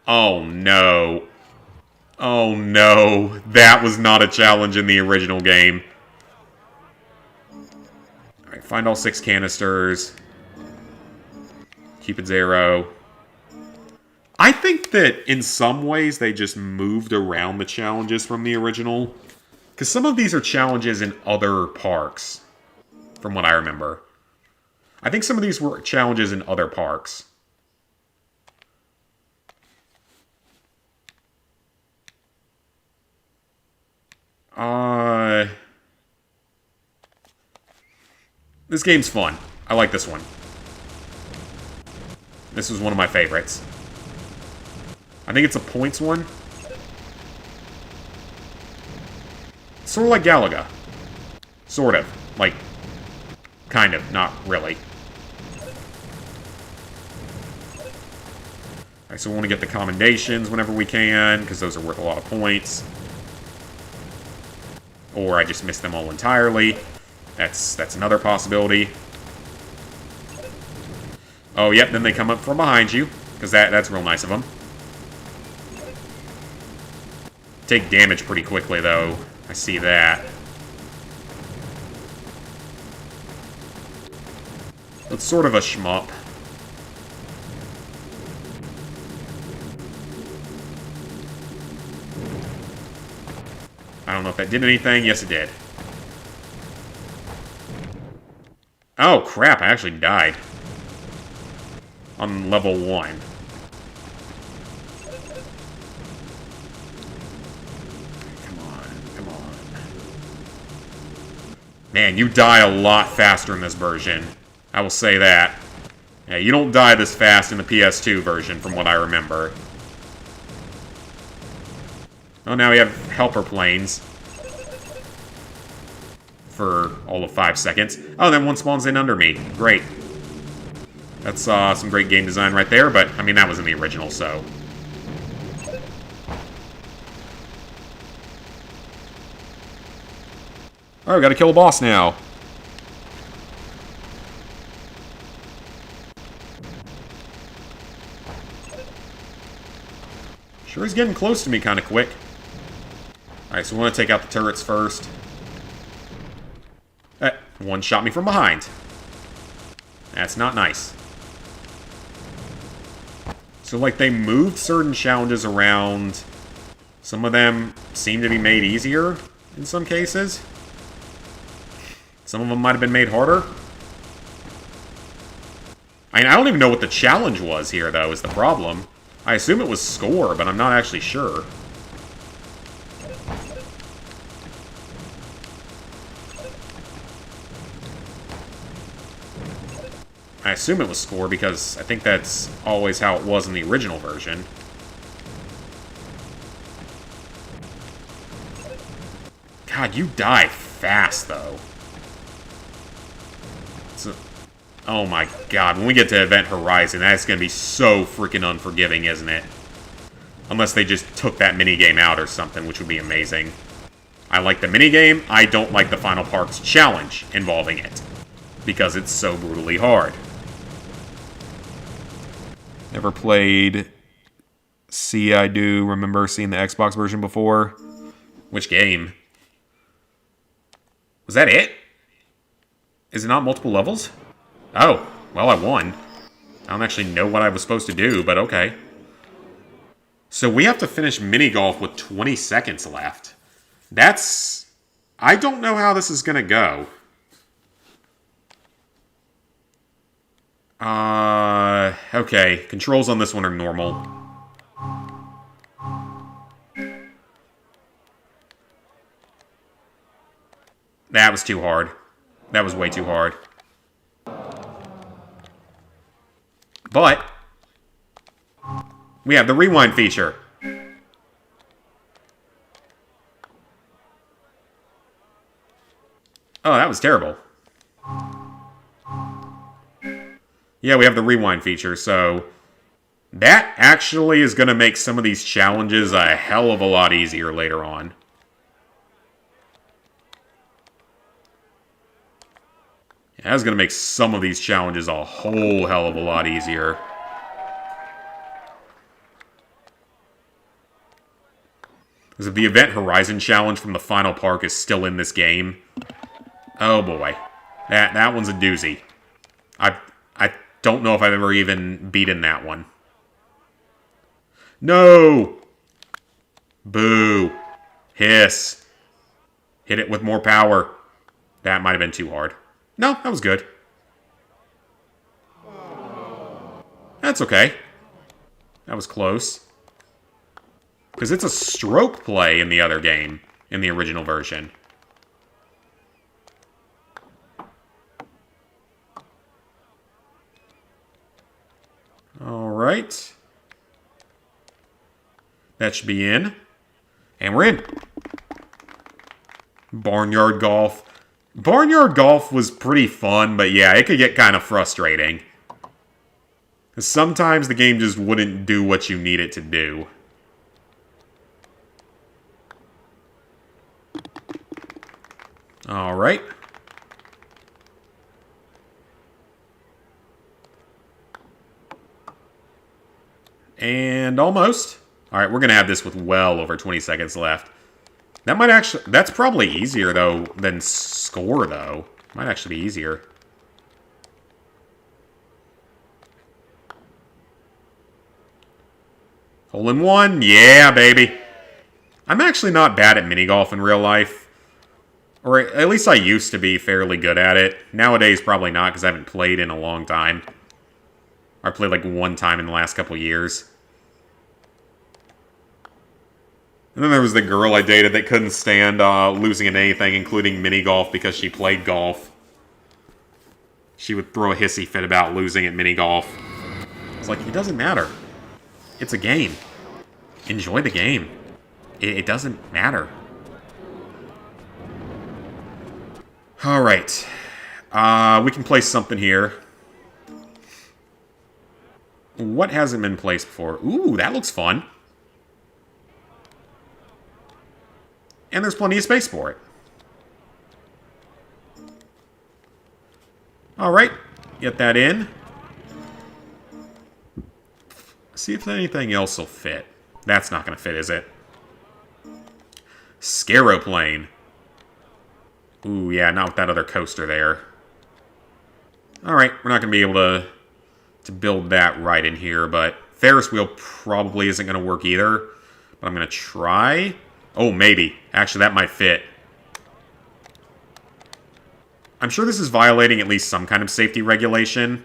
Oh, no. Oh, no. That was not a challenge in the original game. Alright, find all 6 canisters. Keep it 0. I think that in some ways they just moved around the challenges from the original. Because some of these are challenges in other parks, from what I remember. I think some of these were challenges in other parks. This game's fun. I like this one. This was one of my favorites. I think it's a points one. Sort of like Galaga. Sort of. Like, kind of. Not really. Alright, so we want to get the commendations whenever we can, because those are worth a lot of points. Or I just missed them all entirely. That's another possibility. Oh, yep, then they come up from behind you, because that's real nice of them. Take damage pretty quickly, though. I see that. It's sort of a shmup. I don't know if that did anything. Yes, it did. Oh, crap. I actually died. On level 1. Come on. Come on. Man, you die a lot faster in this version. I will say that. Yeah, you don't die this fast in the PS2 version, from what I remember. Oh, now we have helper planes. For all of 5 seconds. Oh, then one spawns in under me. Great. That's some great game design right there, but, I mean, that was in the original, so... Alright, we gotta kill a boss now. Sure he's getting close to me kind of quick. Alright, so we want to take out the turrets first. One shot me from behind. That's not nice. So, like, they moved certain challenges around. Some of them seem to be made easier in some cases. Some of them might have been made harder. I don't even know what the challenge was here, though, is the problem. I assume it was score, but I'm not actually sure. I assume it was score because I think that's always how it was in the original version. God, you die fast, though. Oh my god, when we get to Event Horizon, that's going to be so freaking unforgiving, isn't it? Unless they just took that minigame out or something, which would be amazing. I like the minigame, I don't like the Final Parks challenge involving it. Because it's so brutally hard. Never played See I Do remember seeing the Xbox version before. Which game? Was that it? Is it not multiple levels? Oh, well, I won. I don't actually know what I was supposed to do, but okay. So we have to finish mini golf with 20 seconds left. That's... I don't know how this is going to go. Okay. Controls on this one are normal. That was too hard. That was way too hard. But we have the rewind feature. Oh, that was terrible. Yeah, we have the rewind feature, so that actually is going to make some of these challenges a hell of a lot easier later on. Yeah, that's going to make some of these challenges a whole hell of a lot easier. Because the Event Horizon challenge from the final park is still in this game. Oh boy. That one's a doozy. I don't know if I've ever even beaten that one. No! Boo. Hiss. Hit it with more power. That might have been too hard. No, that was good. That's okay. That was close. Because it's a stroke play in the other game, in the original version. Alright. That should be in. And we're in. Barnyard Golf. Barnyard Golf was pretty fun, but yeah, it could get kind of frustrating. Sometimes the game just wouldn't do what you need it to do. Alright. And almost. Alright, we're going to have this with well over 20 seconds left. That might actually... That's probably easier, though, than score, though. Might actually be easier. Hole in one. Yeah, baby. I'm actually not bad at mini golf in real life. Or at least I used to be fairly good at it. Nowadays, probably not, because I haven't played in a long time. I played like one time in the last couple years. And then there was the girl I dated that couldn't stand losing in anything, including mini golf, because she played golf. She would throw a hissy fit about losing at mini golf. It's like, it doesn't matter. It's a game. Enjoy the game. It doesn't matter. Alright. We can place something here. What hasn't been placed before? Ooh, that looks fun. And there's plenty of space for it. Alright. Get that in. See if anything else will fit. That's not going to fit, is it? Scaroplane. Ooh, yeah, not with that other coaster there. Alright, we're not going to be able to build that right in here, but Ferris wheel probably isn't going to work either. But I'm going to try. Oh, maybe. Actually, that might fit. I'm sure this is violating at least some kind of safety regulation.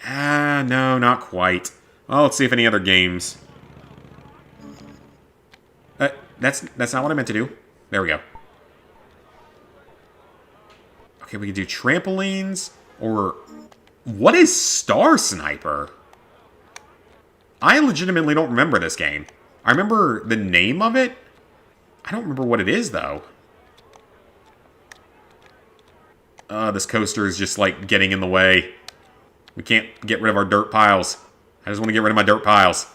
No, not quite. Well, let's see if any other games... That's not what I meant to do. There we go. Okay, we can do trampolines, or... What is Star Sniper? I legitimately don't remember this game. I remember the name of it. I don't remember what it is, though. This coaster is just, like, getting in the way. We can't get rid of our dirt piles. I just want to get rid of my dirt piles.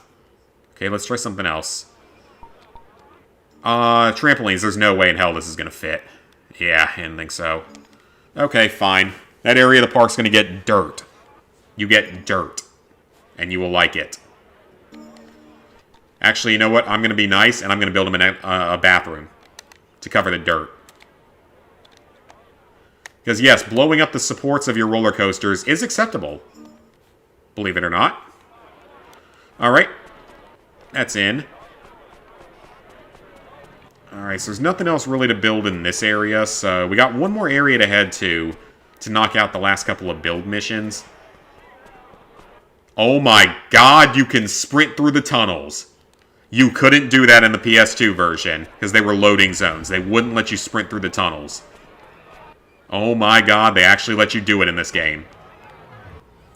Okay, let's try something else. Trampolines. There's no way in hell this is going to fit. Yeah, I didn't think so. Okay, fine. That area of the park's going to get dirt. You get dirt. And you will like it. Actually, you know what? I'm going to be nice, and I'm going to build them a bathroom to cover the dirt. Because, yes, blowing up the supports of your roller coasters is acceptable. Believe it or not. Alright. That's in. Alright, so there's nothing else really to build in this area, so we got one more area to head to knock out the last couple of build missions. Oh my god, you can sprint through the tunnels. You couldn't do that in the PS2 version, because they were loading zones. They wouldn't let you sprint through the tunnels. Oh my god, they actually let you do it in this game.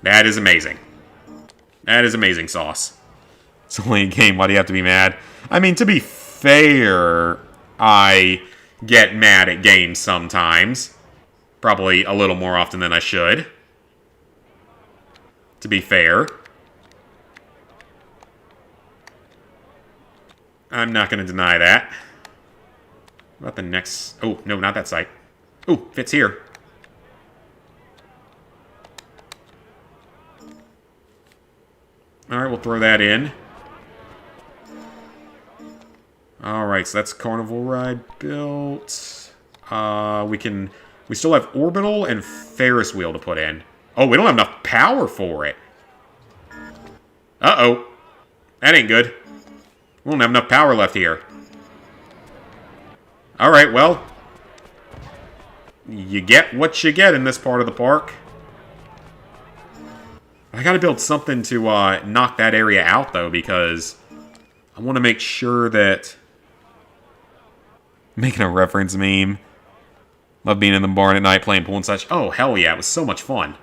That is amazing. That is amazing sauce. It's only a game, why do you have to be mad? I mean, to be fair, I get mad at games sometimes. Probably a little more often than I should. To be fair. I'm not going to deny that. What about the next... Oh, no, not that site. Oh, fits here. Alright, we'll throw that in. Alright, so that's Carnival Ride built. We still have Orbital and Ferris Wheel to put in. Oh, we don't have enough power for it. Uh-oh. That ain't good. We don't have enough power left here. Alright, well. You get what you get in this part of the park. I gotta build something to knock that area out, though, because I want to make sure that... Making a reference meme. Love being in the barn at night playing pool and such. Oh, hell yeah, it was so much fun.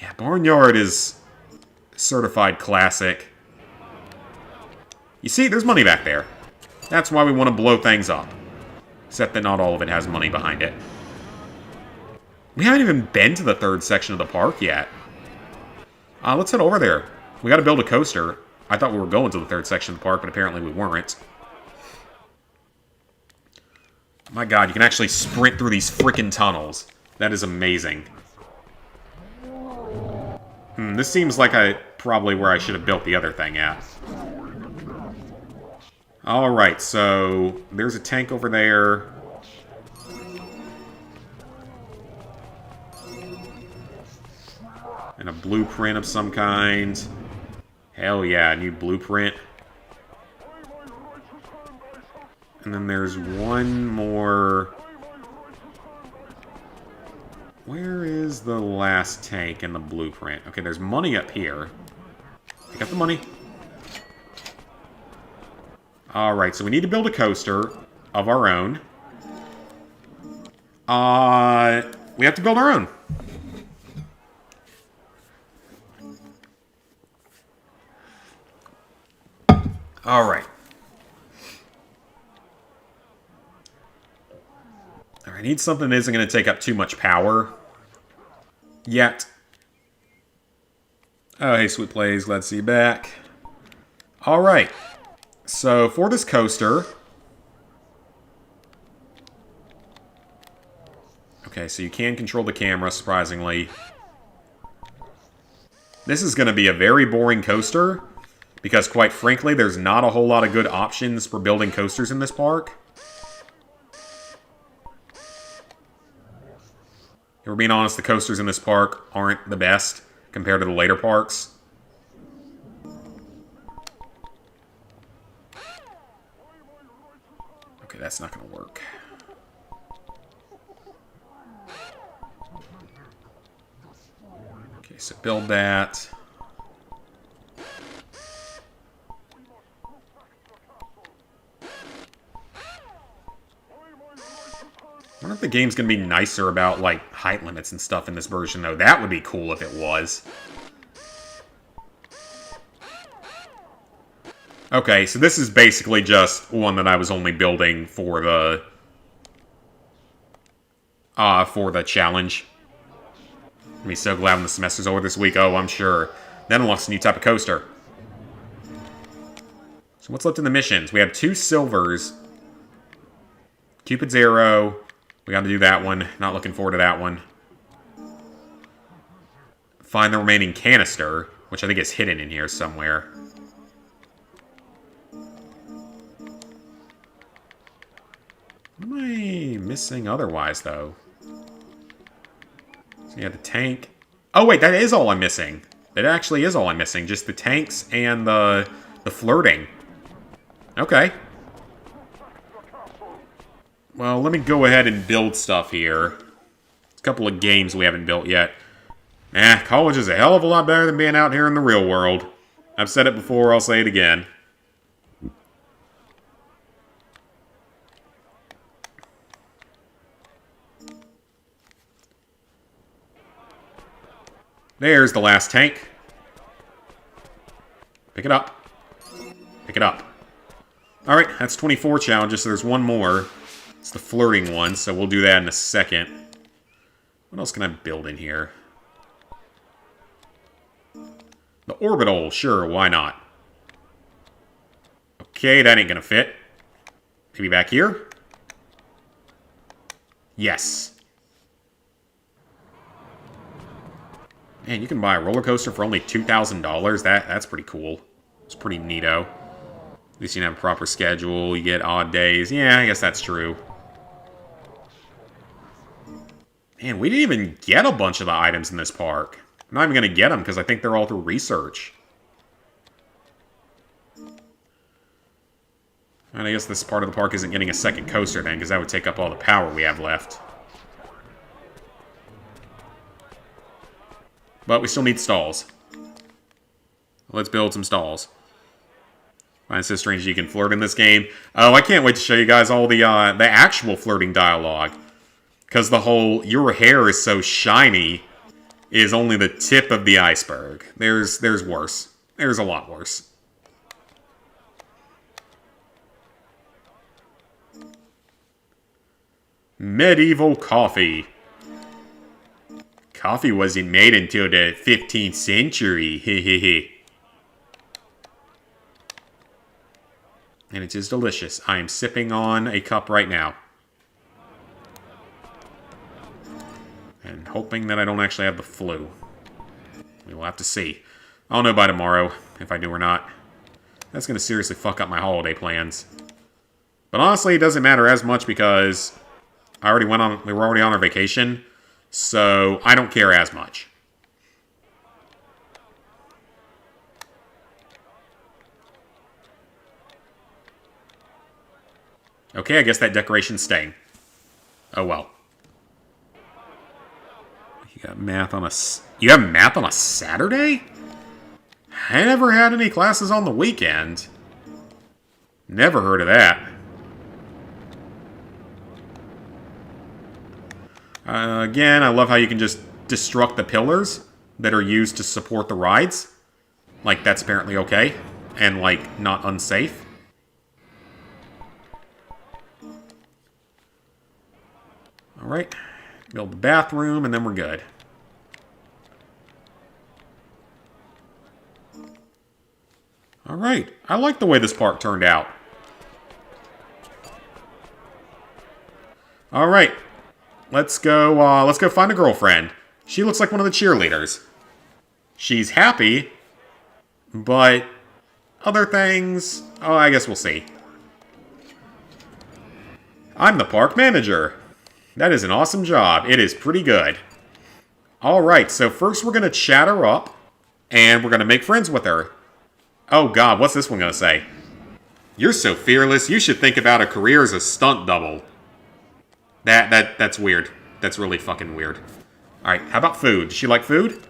Yeah, Barnyard is certified classic. You see, there's money back there. That's why we want to blow things up. Except that not all of it has money behind it. We haven't even been to the third section of the park yet. Let's head over there. We got to build a coaster. I thought we were going to the third section of the park, but apparently we weren't. My god, you can actually sprint through these freaking tunnels. That is amazing. This seems like probably where I should have built the other thing at. Alright, so there's a tank over there. And a blueprint of some kind. Hell yeah, a new blueprint. And then there's one more... Where is the last tank in the blueprint? Okay, there's money up here. I got the money. Alright, so we need to build a coaster of our own. We have to build our own. Alright. I need something that isn't going to take up too much power. Yet. Oh, hey, Sweet Plays. Glad to see you back. Alright. So, for this coaster... Okay, so you can control the camera, surprisingly. This is going to be a very boring coaster. Because, quite frankly, there's not a whole lot of good options for building coasters in this park. If we're being honest, the coasters in this park aren't the best compared to the later parks. Okay, that's not going to work. Okay, so build that. I wonder if the game's going to be nicer about, like, height limits and stuff in this version, though. That would be cool if it was. Okay, so this is basically just one that I was only building for the challenge. I'll be so glad when the semester's over this week. Oh, I'm sure. Then unlocks a new type of coaster. So what's left in the missions? We have 2 silvers. Cupid's Arrow. We got to do that one. Not looking forward to that one. Find the remaining canister, which I think is hidden in here somewhere. What am I missing otherwise, though? So you have the tank. Oh, wait, that is all I'm missing. That actually is all I'm missing. Just the tanks and the flirting. Okay. Well, let me go ahead and build stuff here. A couple of games we haven't built yet. College is a hell of a lot better than being out here in the real world. I've said it before, I'll say it again. There's the last tank. Pick it up. Pick it up. Alright, that's 24 challenges, so there's one more. It's the flirting one, so we'll do that in a second. What else can I build in here? The orbital, sure, why not? Okay, that ain't gonna fit. Maybe back here? Yes. Man, you can buy a roller coaster for only $2,000. That's pretty cool. It's pretty neato. At least you can have a proper schedule. You get odd days. Yeah, I guess that's true. Man, we didn't even get a bunch of the items in this park. I'm not even going to get them because I think they're all through research. And I guess this part of the park isn't getting a second coaster then, because that would take up all the power we have left. But we still need stalls. Let's build some stalls. Find it so strange you can flirt in this game. Oh, I can't wait to show you guys all the actual flirting dialogue. Because the whole, your hair is so shiny, is only the tip of the iceberg. There's worse. There's a lot worse. Medieval coffee. Coffee wasn't made until the 15th century. Hehehe. And it is delicious. I am sipping on a cup right now. And hoping that I don't actually have the flu. We will have to see. I'll know by tomorrow if I do or not. That's going to seriously fuck up my holiday plans. But honestly, it doesn't matter as much because we were already on our vacation, so I don't care as much. Okay, I guess that decoration's staying. Oh well. You got math on you have math on a Saturday? I never had any classes on the weekend. Never heard of that. Again, I love how you can just destruct the pillars that are used to support the rides. Like, that's apparently okay. And, like, not unsafe. Alright. Build the bathroom, and then we're good. Alright. I like the way this park turned out. Alright. Let's go find a girlfriend. She looks like one of the cheerleaders. She's happy, but other things, oh, I guess we'll see. I'm the park manager. That is an awesome job. It is pretty good. Alright, so first we're going to chat her up, and we're going to make friends with her. Oh god, what's this one going to say? You're so fearless, you should think about a career as a stunt double. That's weird. That's really fucking weird. Alright, how about food? Does she like food?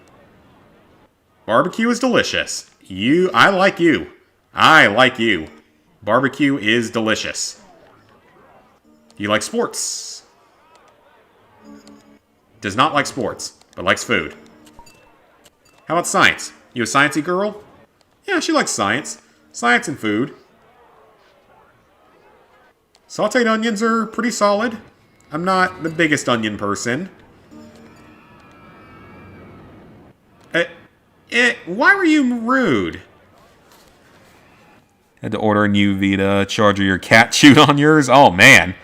Barbecue is delicious. I like you. I like you. Barbecue is delicious. You like sports? Does not like sports, but likes food. How about science? You a sciencey girl? Yeah, she likes science. Science and food. Sauteed onions are pretty solid. I'm not the biggest onion person. Why were you rude? Had to order a new Vita charger. Your cat chewed on yours? Oh, man.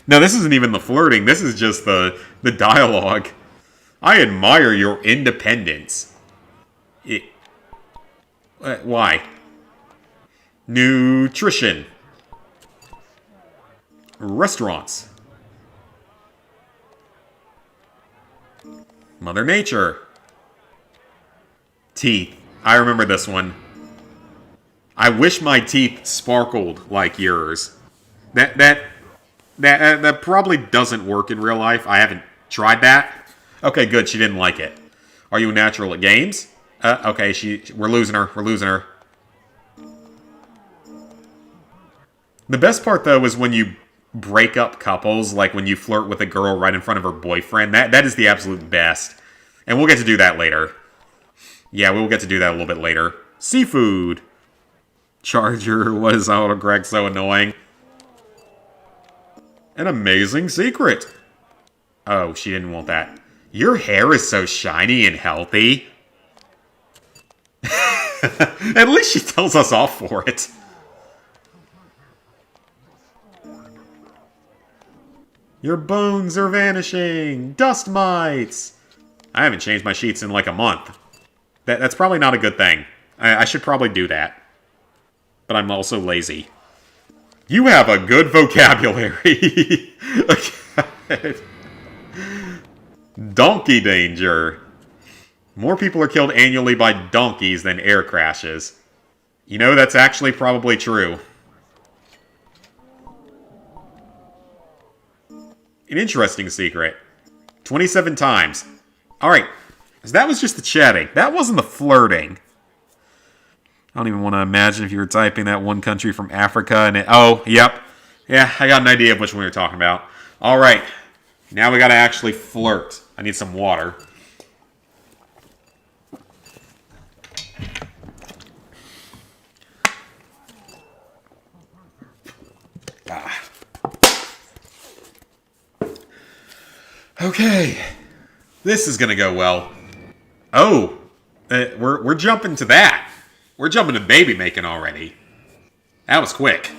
No, this isn't even the flirting. This is just the dialogue. I admire your independence. Why? Nutrition. Restaurants. Mother Nature. Teeth. I remember this one. I wish my teeth sparkled like yours. That probably doesn't work in real life. I haven't tried that. Okay, good. She didn't like it. Are you a natural at games? Okay, we're losing her. We're losing her. The best part, though, is when you break up couples, like when you flirt with a girl right in front of her boyfriend. That is the absolute best. And we'll get to do that later. Yeah, we'll get to do that a little bit later. Seafood. Charger was autocorrect so annoying. An amazing secret. Oh, she didn't want that. Your hair is so shiny and healthy. At least she tells us off for it. Your bones are vanishing. Dust mites. I haven't changed my sheets in like a month. That's probably not a good thing. I should probably do that. But I'm also lazy. You have a good vocabulary. Donkey danger. More people are killed annually by donkeys than air crashes. You know, that's actually probably true. An interesting secret. 27 times. Alright, so that was just the chatting. That wasn't the flirting. I don't even want to imagine if you were typing that one country from Africa and it... Oh, yep. Yeah, I got an idea of which one we were talking about. Alright, now we gotta actually flirt. I need some water. Okay, this is gonna go well. Oh, we're jumping to that. We're jumping to baby making already. That was quick.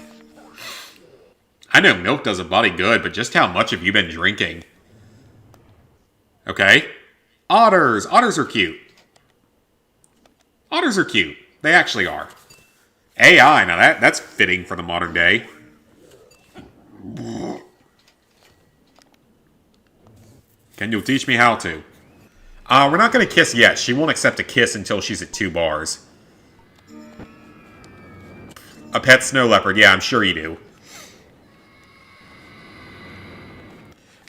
I know milk does a body good, but just how much have you been drinking? Okay. Otters. Otters are cute. Otters are cute. They actually are. AI, now that's fitting for the modern day. Can you teach me how to? We're not going to kiss yet. She won't accept a kiss until she's at 2 bars. A pet snow leopard. Yeah, I'm sure you do.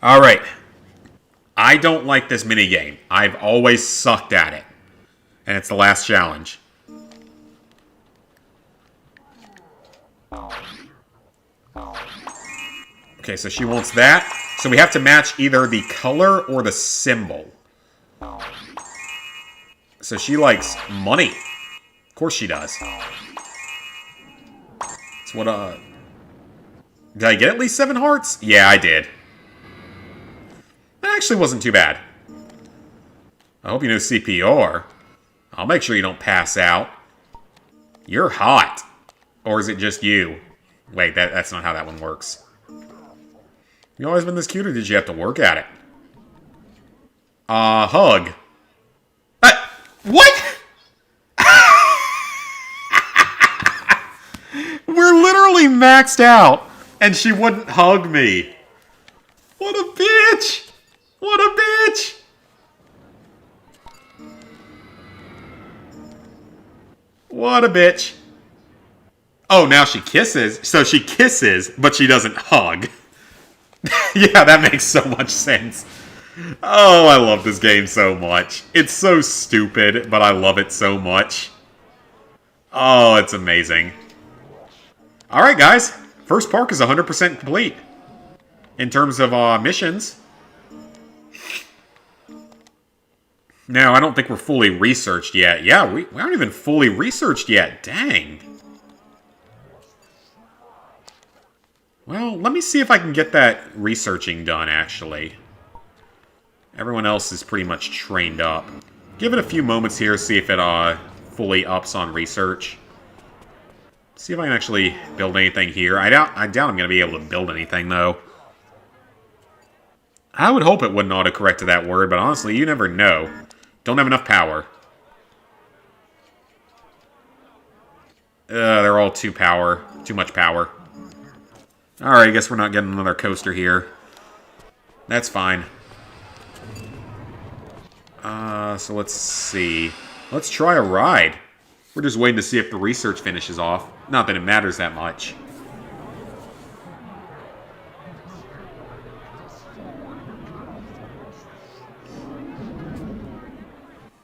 Alright. I don't like this minigame. I've always sucked at it. And it's the last challenge. Okay, so she wants that. So we have to match either the color or the symbol. So she likes money. Of course she does. It's what, Did I get at least 7 hearts? Yeah, I did. That actually wasn't too bad. I hope you know CPR. I'll make sure you don't pass out. You're hot. Or is it just you? Wait, that's not how that one works. You always been this cute, or did you have to work at it? Hug. What? We're literally maxed out, and she wouldn't hug me. What a bitch! What a bitch! What a bitch. Oh, now she kisses. So she kisses, but she doesn't hug. Yeah, that makes so much sense. Oh, I love this game so much. It's so stupid, but I love it so much. Oh, it's amazing. Alright, guys. First park is 100% complete. In terms of missions. Now, I don't think we're fully researched yet. Yeah, we aren't even fully researched yet. Dang. Well, let me see if I can get that researching done, actually. Everyone else is pretty much trained up. Give it a few moments here, see if it fully ups on research. See if I can actually build anything here. I doubt I'm going to be able to build anything, though. I would hope it wouldn't autocorrect to that word, but honestly, you never know. Don't have enough power. They're all too much power. Alright, I guess we're not getting another coaster here. That's fine. So let's see. Let's try a ride. We're just waiting to see if the research finishes off. Not that it matters that much.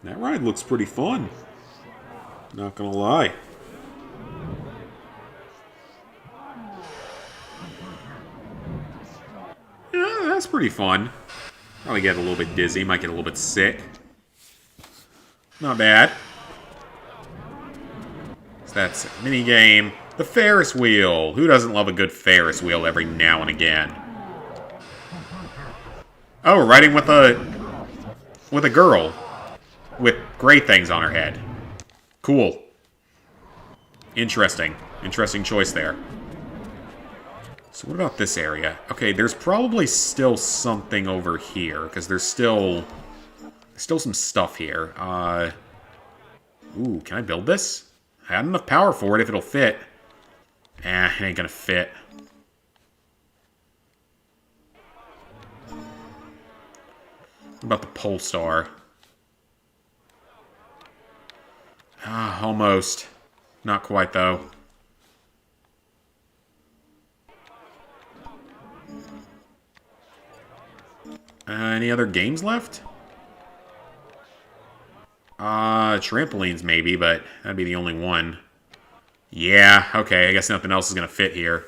That ride looks pretty fun. Not gonna lie. Yeah, that's pretty fun. Probably get a little bit dizzy, might get a little bit sick. Not bad. That's a mini game. The Ferris wheel. Who doesn't love a good Ferris wheel every now and again? Oh, we're riding with a girl with gray things on her head. Cool. Interesting. Interesting choice there. So what about this area? Okay, there's probably still something over here, because there's still some stuff here. Ooh, can I build this? I have enough power for it if it'll fit. It ain't gonna fit. What about the pole star? Almost. Not quite, though. Any other games left? Trampolines maybe, but that'd be the only one. Yeah, okay, I guess nothing else is gonna fit here.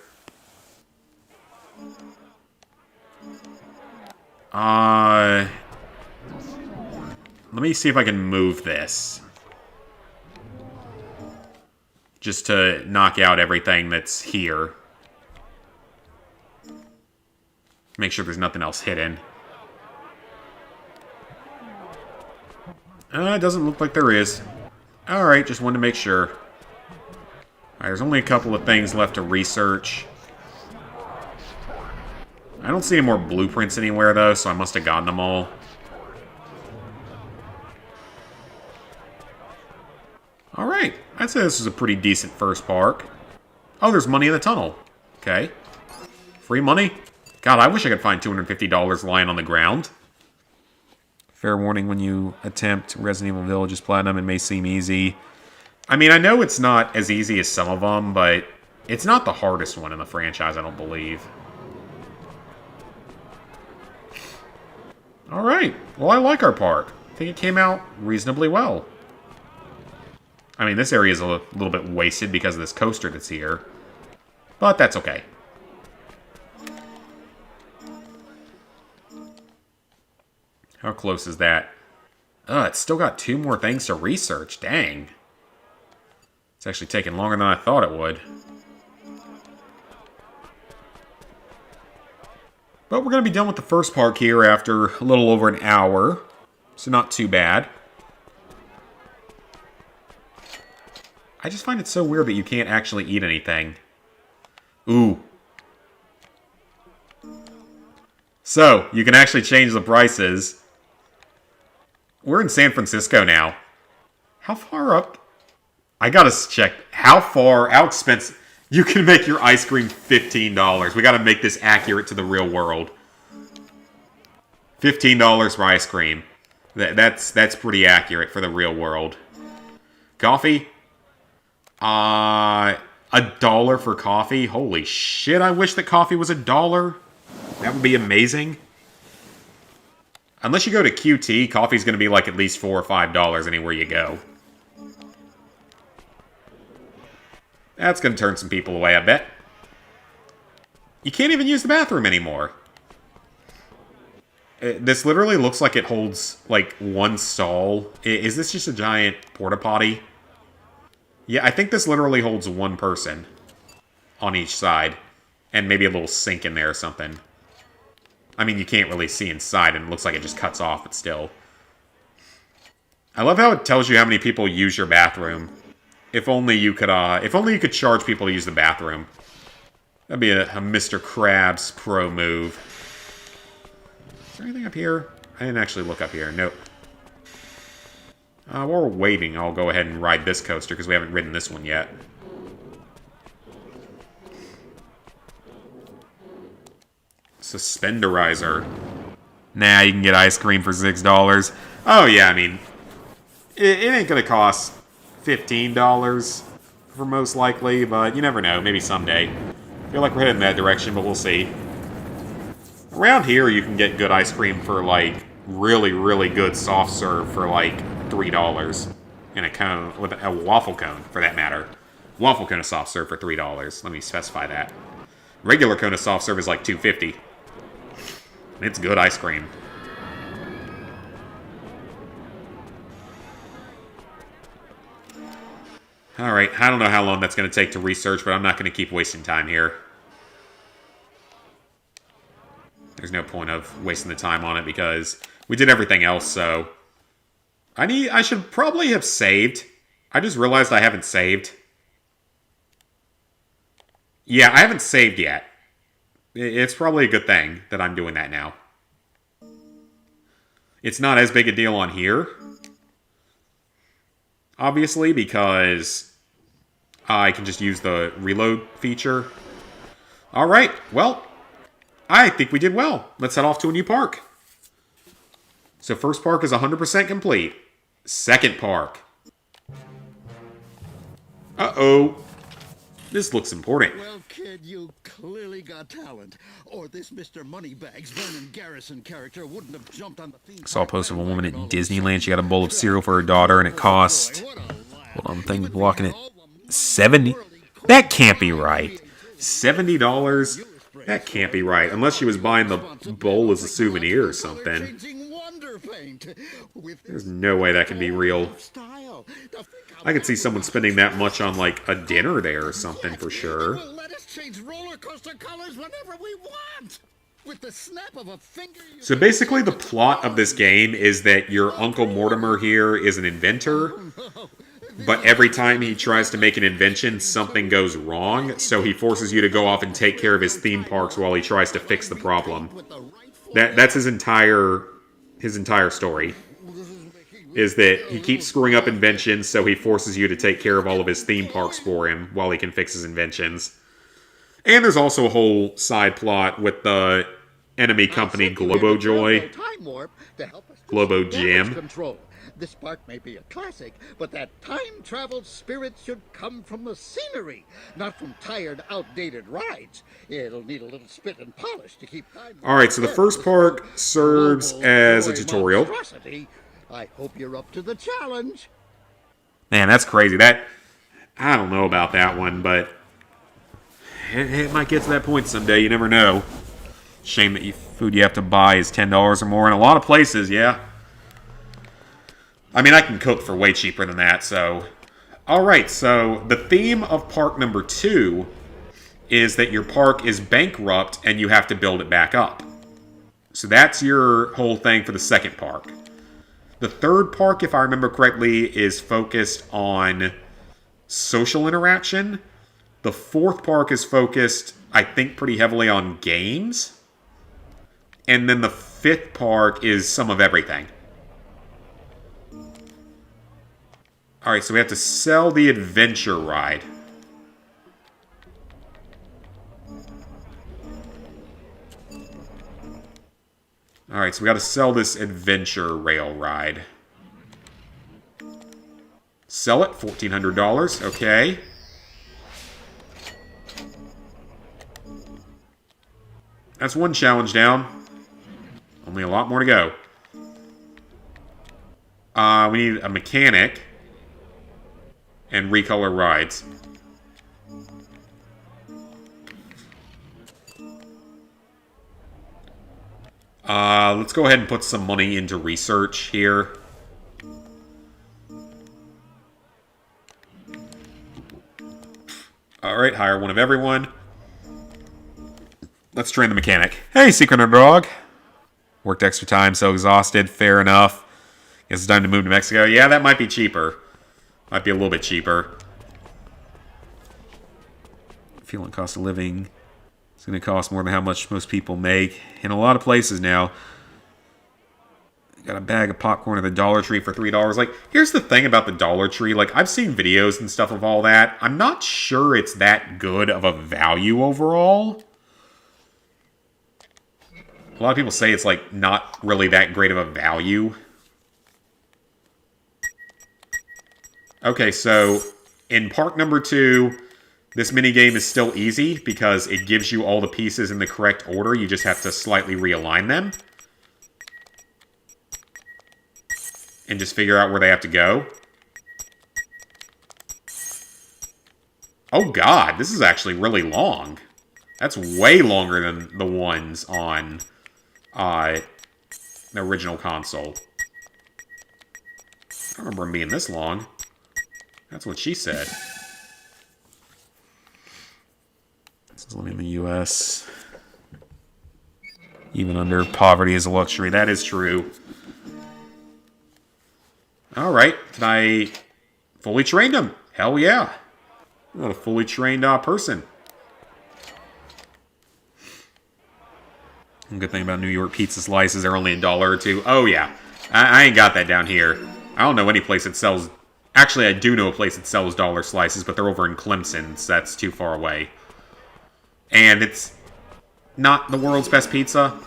Let me see if I can move this. Just to knock out everything that's here. Make sure there's nothing else hidden. It doesn't look like there is. Alright, just wanted to make sure. Alright, there's only a couple of things left to research. I don't see any more blueprints anywhere, though, so I must have gotten them all. Alright, I'd say this is a pretty decent first park. Oh, there's money in the tunnel. Okay. Free money? God, I wish I could find $250 lying on the ground. Fair warning, when you attempt Resident Evil Village's Platinum, it may seem easy. I mean, I know it's not as easy as some of them, but it's not the hardest one in the franchise, I don't believe. Alright, well, I like our park. I think it came out reasonably well. I mean, this area is a little bit wasted because of this coaster that's here. But that's okay. How close is that? It's still got 2 more things to research. Dang. It's actually taking longer than I thought it would. But we're going to be done with the first park here after a little over an hour. So not too bad. I just find it so weird that you can't actually eat anything. Ooh. So, you can actually change the prices. We're in San Francisco now. How far up? I gotta check. How expensive? You can make your ice cream $15. We gotta make this accurate to the real world. $15 for ice cream. That's pretty accurate for the real world. Coffee? $1 for coffee? Holy shit, I wish that coffee was $1. That would be amazing. Unless you go to QT, coffee's going to be like at least $4 or $5 anywhere you go. That's going to turn some people away, I bet. You can't even use the bathroom anymore. This literally looks like it holds, like, one stall. Is this just a giant porta potty? Yeah, I think this literally holds one person on each side. And maybe a little sink in there or something. I mean, you can't really see inside, and it looks like it just cuts off, but still. I love how it tells you how many people use your bathroom. If only you could charge people to use the bathroom. That'd be a Mr. Krabs pro move. Is there anything up here? I didn't actually look up here. Nope. While we're waiting, I'll go ahead and ride this coaster, because we haven't ridden this one yet. Suspenderizer. Nah, you can get ice cream for $6. Oh, yeah, I mean, it ain't gonna cost $15 for most likely, but you never know. Maybe someday. I feel like we're heading in that direction, but we'll see. Around here, you can get good ice cream for, like, really, really good soft serve for, like, $3. In a cone, with a waffle cone, for that matter. Waffle cone of soft serve for $3. Let me specify that. Regular cone of soft serve is like $2.50. It's good ice cream. Alright, I don't know how long that's going to take to research, but I'm not going to keep wasting time here. There's no point of wasting the time on it because we did everything else, so... I should probably have saved. I just realized I haven't saved. Yeah, I haven't saved yet. It's probably a good thing that I'm doing that now. It's not as big a deal on here. Obviously, because I can just use the reload feature. Alright, well, I think we did well. Let's head off to a new park. So first park is 100% complete. Second park. Uh-oh. This looks important. Well, kid, you clearly got talent. Or this Mr. Moneybags Vernon Garrison character wouldn't have jumped on the theme. Saw a post of a woman at Disneyland. She got a bowl of cereal for her daughter, and it cost... Hold on, thing's blocking it. 70? That can't be right. $70? That can't be right. Unless she was buying the bowl as a souvenir or something. There's no way that can be real. I could see someone spending that much on, like, a dinner there or something for sure. So basically the plot of this game is that your Uncle Mortimer here is an inventor, but every time he tries to make an invention, something goes wrong, so he forces you to go off and take care of his theme parks while he tries to fix the problem. That's his entire story. Is that he keeps screwing up inventions, so he forces you to take care of all of his theme parks for him while he can fix his inventions. And there's also a whole side plot with the enemy company Globojoy. Globo Gym. This park may be a classic, but that time-traveled spirit should come from the scenery, not from tired, outdated rides. It'll need a little spit and polish to keep time. Alright, so the first park serves as a tutorial. I hope you're up to the challenge. Man, that's crazy. I don't know about that one, but it might get to that point someday. You never know. Shame that food you have to buy is $10 or more in a lot of places, yeah. I mean, I can cook for way cheaper than that, so... Alright, so the theme of park number 2 is that your park is bankrupt and you have to build it back up. So that's your whole thing for the second park. The third park, if I remember correctly, is focused on social interaction. The fourth park is focused, I think, pretty heavily on games. And then the fifth park is some of everything. Alright, so we have to sell the adventure ride. Alright, so we gotta sell this adventure rail ride. Sell it, $1,400, okay. That's one challenge down. Only a lot more to go. We need a mechanic. And recolor rides. Let's go ahead and put some money into research here. Alright, hire one of everyone. Let's train the mechanic. Hey, secret underdog. Worked extra time, so exhausted. Fair enough. Guess it's time to move to Mexico. Yeah, that might be cheaper. Might be a little bit cheaper. Feeling cost of living. It's going to cost more than how much most people make. In a lot of places now. Got a bag of popcorn at the Dollar Tree for $3. Like, here's the thing about the Dollar Tree. Like, I've seen videos and stuff of all that. I'm not sure it's that good of a value overall. A lot of people say it's, like, not really that great of a value. Okay, so in park number 2, this minigame is still easy because it gives you all the pieces in the correct order. You just have to slightly realign them. And just figure out where they have to go. Oh god, this is actually really long. That's way longer than the ones on the original console. I don't remember them being this long. That's what she said. Living in the U.S. Even under poverty is a luxury. That is true. Alright. Can I fully train him? Hell yeah. I'm not a fully trained person. Good thing about New York pizza slices, they're only $1 or $2. Oh yeah. I ain't got that down here. I don't know any place that sells... Actually, I do know a place that sells dollar slices, but they're over in Clemson, so that's too far away. And it's not the world's best pizza,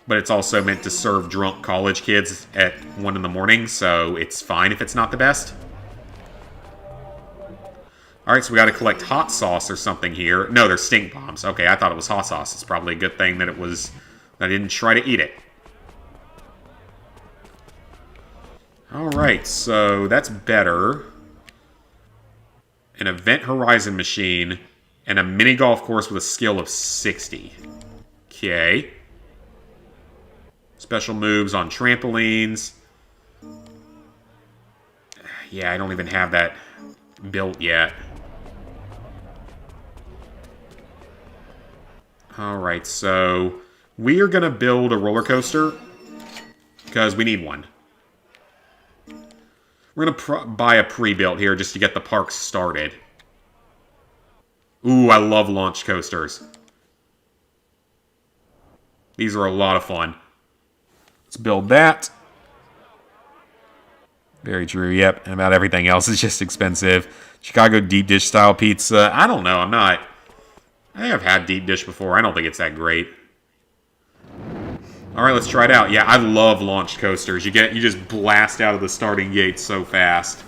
but it's also meant to serve drunk college kids at 1 in the morning, so it's fine if it's not the best. Alright, so we gotta collect hot sauce or something here. No, they're stink bombs. Okay, I thought it was hot sauce. It's probably a good thing that it was... I didn't try to eat it. Alright, so that's better. An event horizon machine and a mini golf course with a skill of 60. Okay. Special moves on trampolines. Yeah, I don't even have that built yet. Alright, so we are going to build a roller coaster because we need one. We're going to buy a pre-built here just to get the park started. Ooh, I love launch coasters. These are a lot of fun. Let's build that. Very true, yep. And about everything else is just expensive. Chicago deep dish style pizza. I don't know, I think I've had deep dish before. I don't think it's that great. Alright, let's try it out. Yeah, I love launched coasters. You just blast out of the starting gate so fast.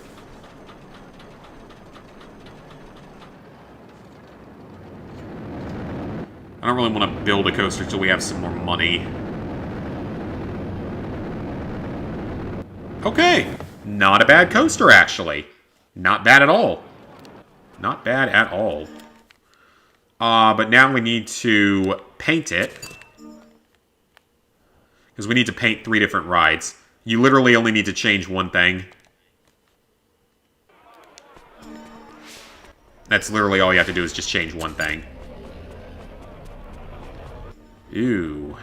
I don't really want to build a coaster until we have some more money. Okay. Not a bad coaster, actually. Not bad at all. Not bad at all. But now we need to paint it. Because we need to paint 3 different rides. You literally only need to change one thing. That's literally all you have to do is just change one thing. Ew.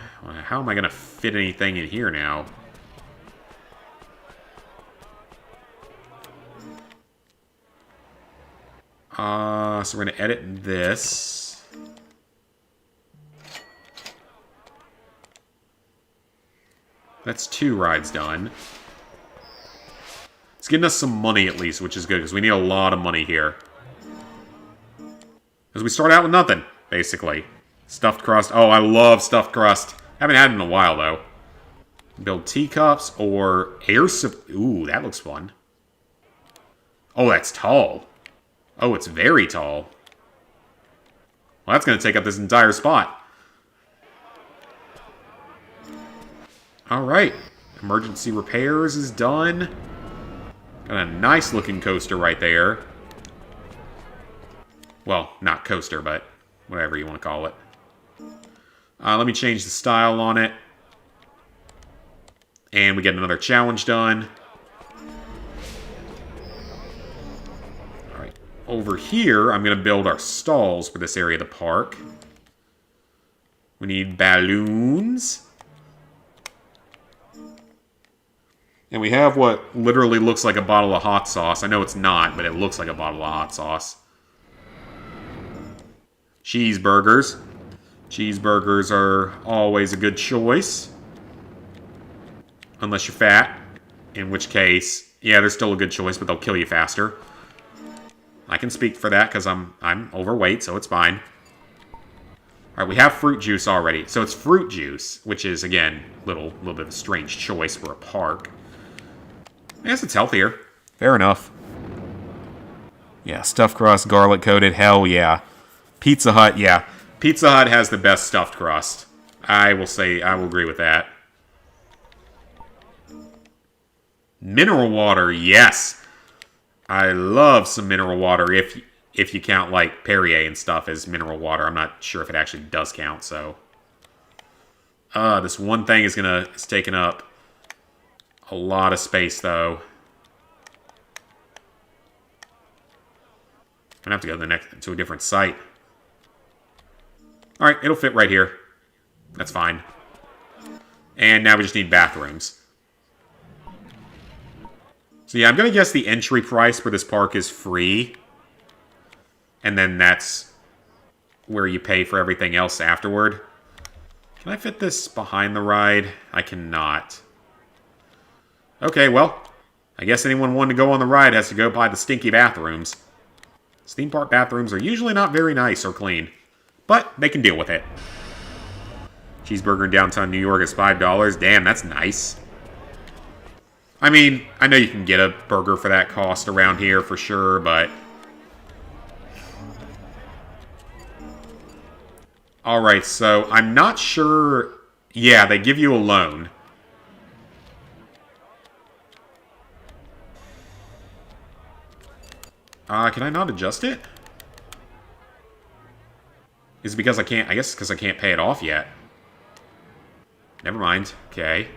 How am I going to fit anything in here now? So we're going to edit this. That's 2 rides done. It's getting us some money at least, which is good, because we need a lot of money here. Because we start out with nothing, basically. Stuffed crust. Oh, I love stuffed crust. Haven't had it in a while, though. Build teacups or air... Ooh, that looks fun. Oh, that's tall. Oh, it's very tall. Well, that's going to take up this entire spot. Alright. Emergency repairs is done. Got a nice looking coaster right there. Well, not coaster, but whatever you want to call it. Let me change the style on it. And we get another challenge done. Alright. Over here, I'm going to build our stalls for this area of the park. We need balloons. And we have what literally looks like a bottle of hot sauce. I know it's not, but it looks like a bottle of hot sauce. Cheeseburgers. Cheeseburgers are always a good choice. Unless you're fat. In which case, yeah, they're still a good choice, but they'll kill you faster. I can speak for that because I'm overweight, so it's fine. Alright, we have fruit juice already. So it's fruit juice, which is, again, a little bit of a strange choice for a park. I guess it's healthier. Fair enough. Yeah, stuffed crust, garlic coated, hell yeah. Pizza Hut, yeah. Pizza Hut has the best stuffed crust. I will agree with that. Mineral water, yes. I love some mineral water if you count like Perrier and stuff as mineral water. I'm not sure if it actually does count, so. This one thing is taking up a lot of space, though. I'm gonna have to go to a different site. Alright, it'll fit right here. That's fine. And now we just need bathrooms. So yeah, I'm going to guess the entry price for this park is free. And then that's where you pay for everything else afterward. Can I fit this behind the ride? I cannot. Okay, well, I guess anyone wanting to go on the ride has to go by the stinky bathrooms. Theme park bathrooms are usually not very nice or clean, but they can deal with it. Cheeseburger in downtown New York is $5. Damn, that's nice. I mean, I know you can get a burger for that cost around here for sure, but... Alright, so I'm not sure... Yeah, they give you a loan. Can I not adjust it? Is it because I can't... I guess because I can't pay it off yet. Never mind. Okay.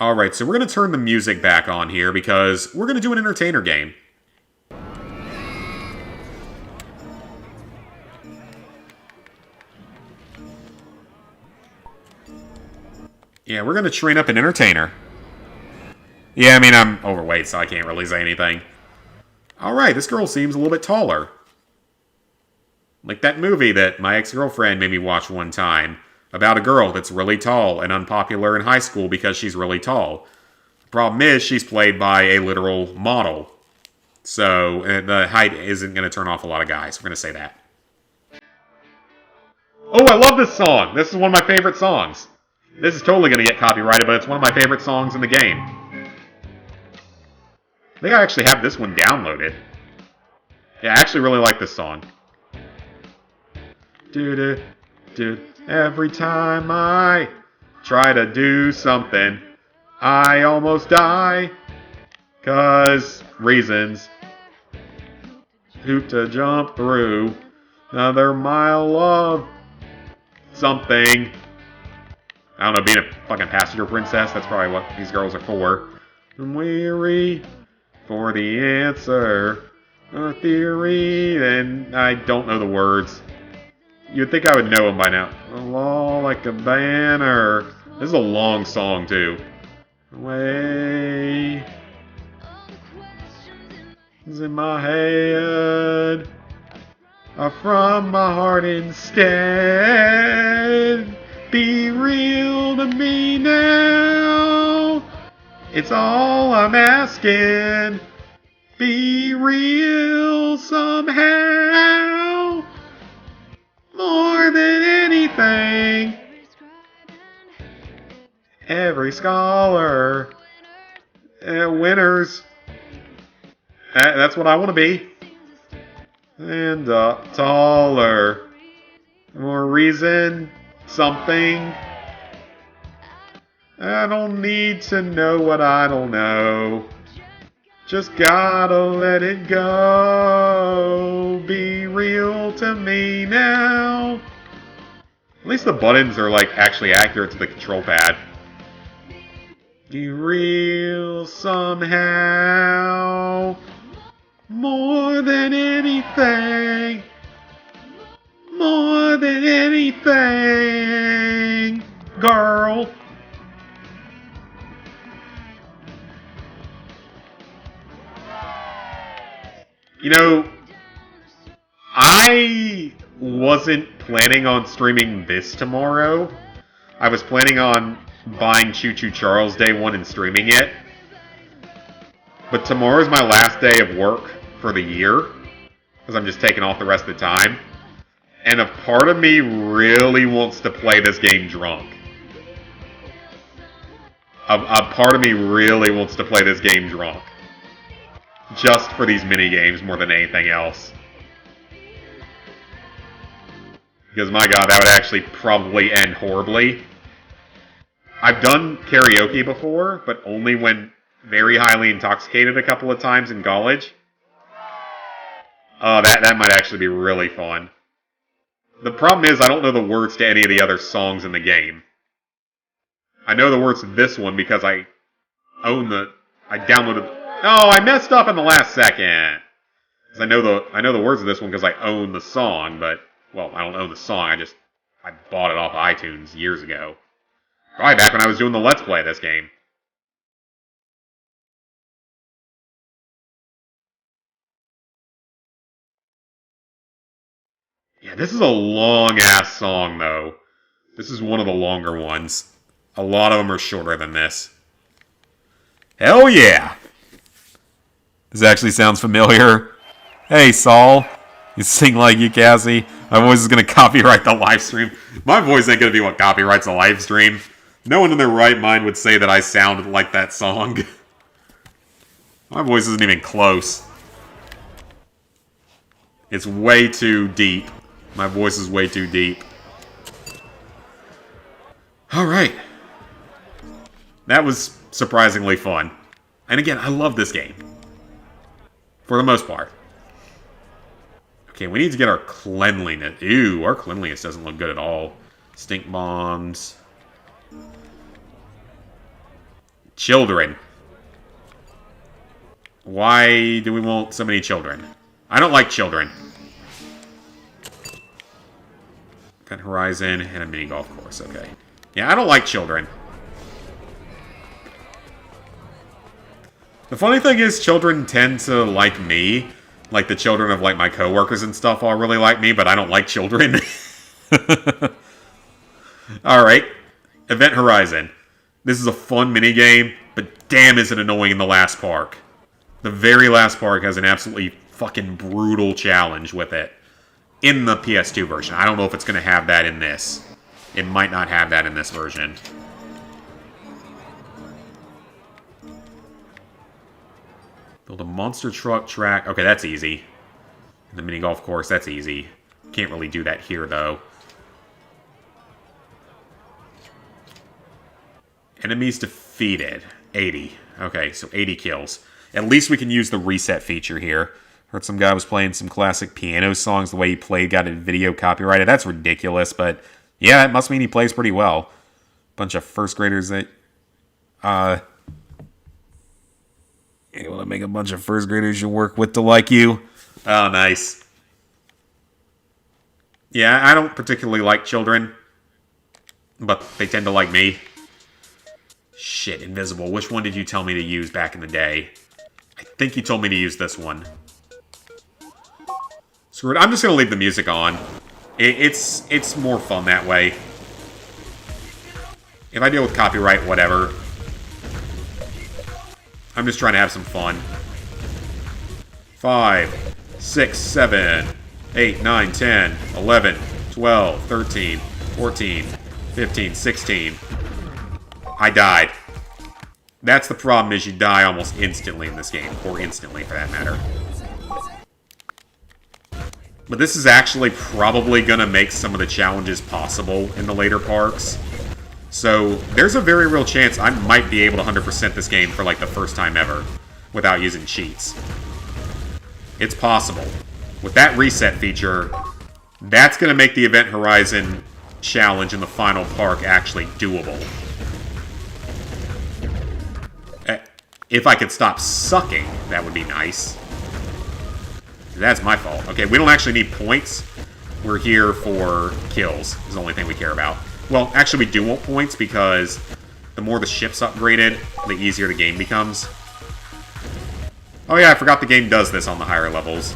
Alright, so we're going to turn the music back on here because we're going to do an entertainer game. Yeah, we're going to train up an entertainer. Yeah, I mean, I'm overweight, so I can't really say anything. Alright, this girl seems a little bit taller. Like that movie that my ex-girlfriend made me watch one time. About a girl that's really tall and unpopular in high school because she's really tall. The problem is, she's played by a literal model. So, the height isn't going to turn off a lot of guys. We're going to say that. Oh, I love this song! This is one of my favorite songs. This is totally going to get copyrighted, but it's one of my favorite songs in the game. I think I actually have this one downloaded. Yeah, I actually really like this song. Every time I try to do something, I almost die. 'Cause reasons. Hoop to jump through another mile of something. I don't know, being a fucking passenger princess, that's probably what these girls are for. I'm weary for the answer. A theory, and I don't know the words. You'd think I would know them by now. A law like a banner. This is a long song, too. Away is in my head. Are from my heart instead. Be real to me now. It's all I'm asking. Be real somehow. More than anything. Every scholar. Winners. That's what I want to be. And taller. More reason. Something. I don't need to know what I don't know. Just gotta let it go. Be real to me now. At least the buttons are like actually accurate to the control pad. Be real somehow. More than anything. More than anything, girl. You know, I wasn't planning on streaming this tomorrow. I was planning on buying Choo Choo Charles Day 1 and streaming it. But tomorrow's my last day of work for the year, because I'm just taking off the rest of the time. And a part of me really wants to play this game drunk. A part of me really wants to play this game drunk. Just for these mini-games more than anything else. Because my god, that would actually probably end horribly. I've done karaoke before, but only when very highly intoxicated a couple of times in college. That might actually be really fun. The problem is I don't know the words to any of the other songs in the game. I know the words to this one because I downloaded... Oh, I messed up in the last second. 'Cause I know the words of this one because I own the song, but well, I don't own the song. I bought it off of iTunes years ago. Probably back when I was doing the Let's Play of this game. Yeah, this is a long-ass song, though. This is one of the longer ones. A lot of them are shorter than this. Hell yeah! This actually sounds familiar. Hey, Saul. You sing like you, Cassie. My voice is going to copyright the live stream. My voice ain't going to be what copyrights a live stream. No one in their right mind would say that I sounded like that song. My voice isn't even close. It's way too deep. My voice is way too deep. Alright. That was surprisingly fun. And again, I love this game. For the most part. Okay, we need to get our cleanliness. Ew, our cleanliness doesn't look good at all. Stink bombs. Children. Why do we want so many children? I don't like children. Got Horizon and a mini golf course, okay. Yeah, I don't like children. The funny thing is, children tend to like me. Like, the children of, like, my coworkers and stuff all really like me, but I don't like children. Alright. Event Horizon. This is a fun minigame, but damn is it annoying in the last park. The very last park has an absolutely fucking brutal challenge with it. In the PS2 version. I don't know if it's going to have that in this. It might not have that in this version. Build a monster truck track. Okay, that's easy. And the mini golf course, that's easy. Can't really do that here, though. Enemies defeated. 80. Okay, so 80 kills. At least we can use the reset feature here. Heard some guy was playing some classic piano songs. The way he played got a video copyrighted. That's ridiculous, but yeah, that must mean he plays pretty well. Bunch of first graders that... You want to make a bunch of first graders you work with to like you? Oh, nice. Yeah, I don't particularly like children, but they tend to like me. Shit, Invisible. Which one did you tell me to use back in the day? I think you told me to use this one. Screw it. I'm just going to leave the music on. It's more fun that way. If I deal with copyright, whatever. I'm just trying to have some fun. 5, 6, 7, 8, 9, 10, 11, 12, 13, 14, 15, 16. I died. That's the problem, is you die almost instantly in this game. Or instantly, for that matter. But this is actually probably going to make some of the challenges possible in the later parks. So, there's a very real chance I might be able to 100% this game for like the first time ever without using cheats. It's possible. With that reset feature, that's going to make the Event Horizon challenge in the final park actually doable. If I could stop sucking, that would be nice. That's my fault. Okay, we don't actually need points. We're here for kills, is the only thing we care about. Well, actually we do want points because the more the ship's upgraded, the easier the game becomes. Oh yeah, I forgot the game does this on the higher levels.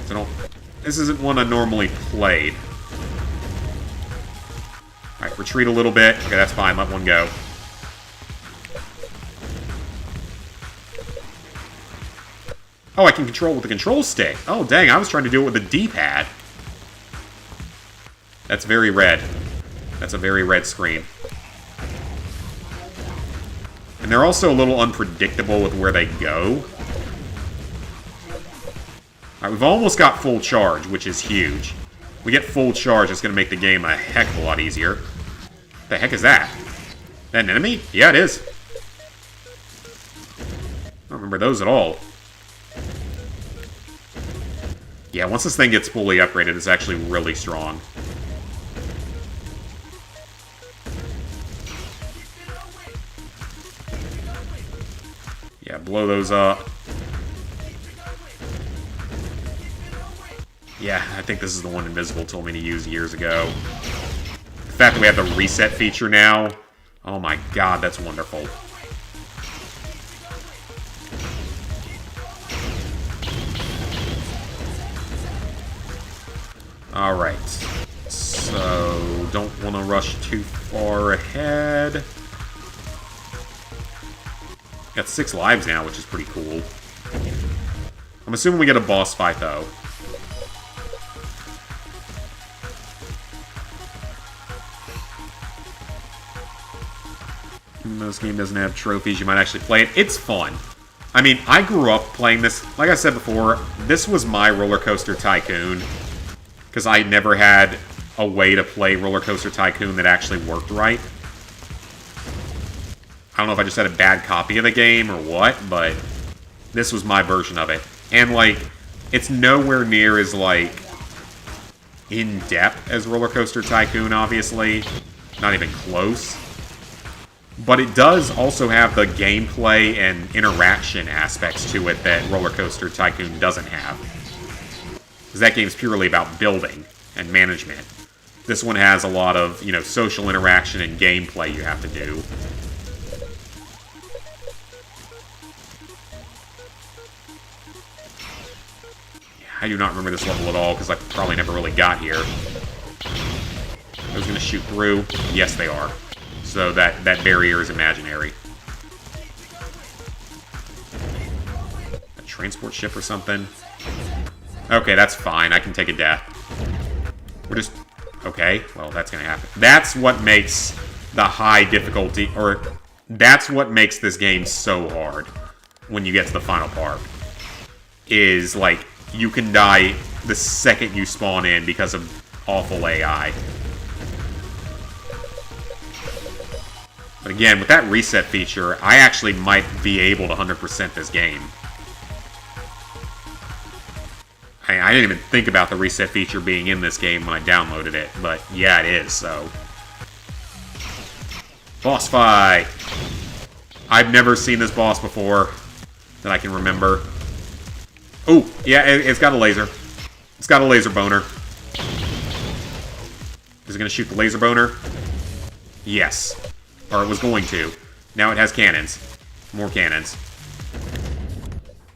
So this isn't one I normally played. Alright, retreat a little bit. Okay, that's fine, let one go. Oh, I can control it with the control stick. Oh, dang, I was trying to do it with the D-pad. That's very red. That's a very red screen. And they're also a little unpredictable with where they go. Alright, we've almost got full charge, which is huge. We get full charge, it's going to make the game a heck of a lot easier. What the heck is that? Is that an enemy? Yeah, it is. I don't remember those at all. Yeah, once this thing gets fully upgraded, it's actually really strong. Yeah, blow those up. Yeah, I think this is the one Invisible told me to use years ago. The fact that we have the reset feature now, oh my god, that's wonderful. Alright, so don't want to rush too far ahead. Got 6 lives now, which is pretty cool. I'm assuming we get a boss fight, though. Even though this game doesn't have trophies, you might actually play it. It's fun. I mean, I grew up playing this. Like I said before, this was my Roller Coaster Tycoon. Because I never had a way to play Roller Coaster Tycoon that actually worked right. I don't know if I just had a bad copy of the game or what, but this was my version of it. And, like, it's nowhere near as, like, in-depth as Roller Coaster Tycoon, obviously. Not even close. But it does also have the gameplay and interaction aspects to it that Roller Coaster Tycoon doesn't have. Because that game's purely about building and management. This one has a lot of, you know, social interaction and gameplay you have to do. I do not remember this level at all, because I probably never really got here. I was going to shoot through. Yes, they are. So that barrier is imaginary. A transport ship or something? Okay, that's fine. I can take a death. We're just... Okay, well, that's going to happen. That's what makes the high difficulty... Or, that's what makes this game so hard when you get to the final part. Is, like, you can die the second you spawn in because of awful AI. But again, with that reset feature, I actually might be able to 100% this game. I didn't even think about the reset feature being in this game when I downloaded it, but yeah, it is, so. Boss fight! I've never seen this boss before that I can remember. Oh, yeah, it's got a laser. It's got a laser boner. Is it going to shoot the laser boner? Yes. Or it was going to. Now it has cannons. More cannons.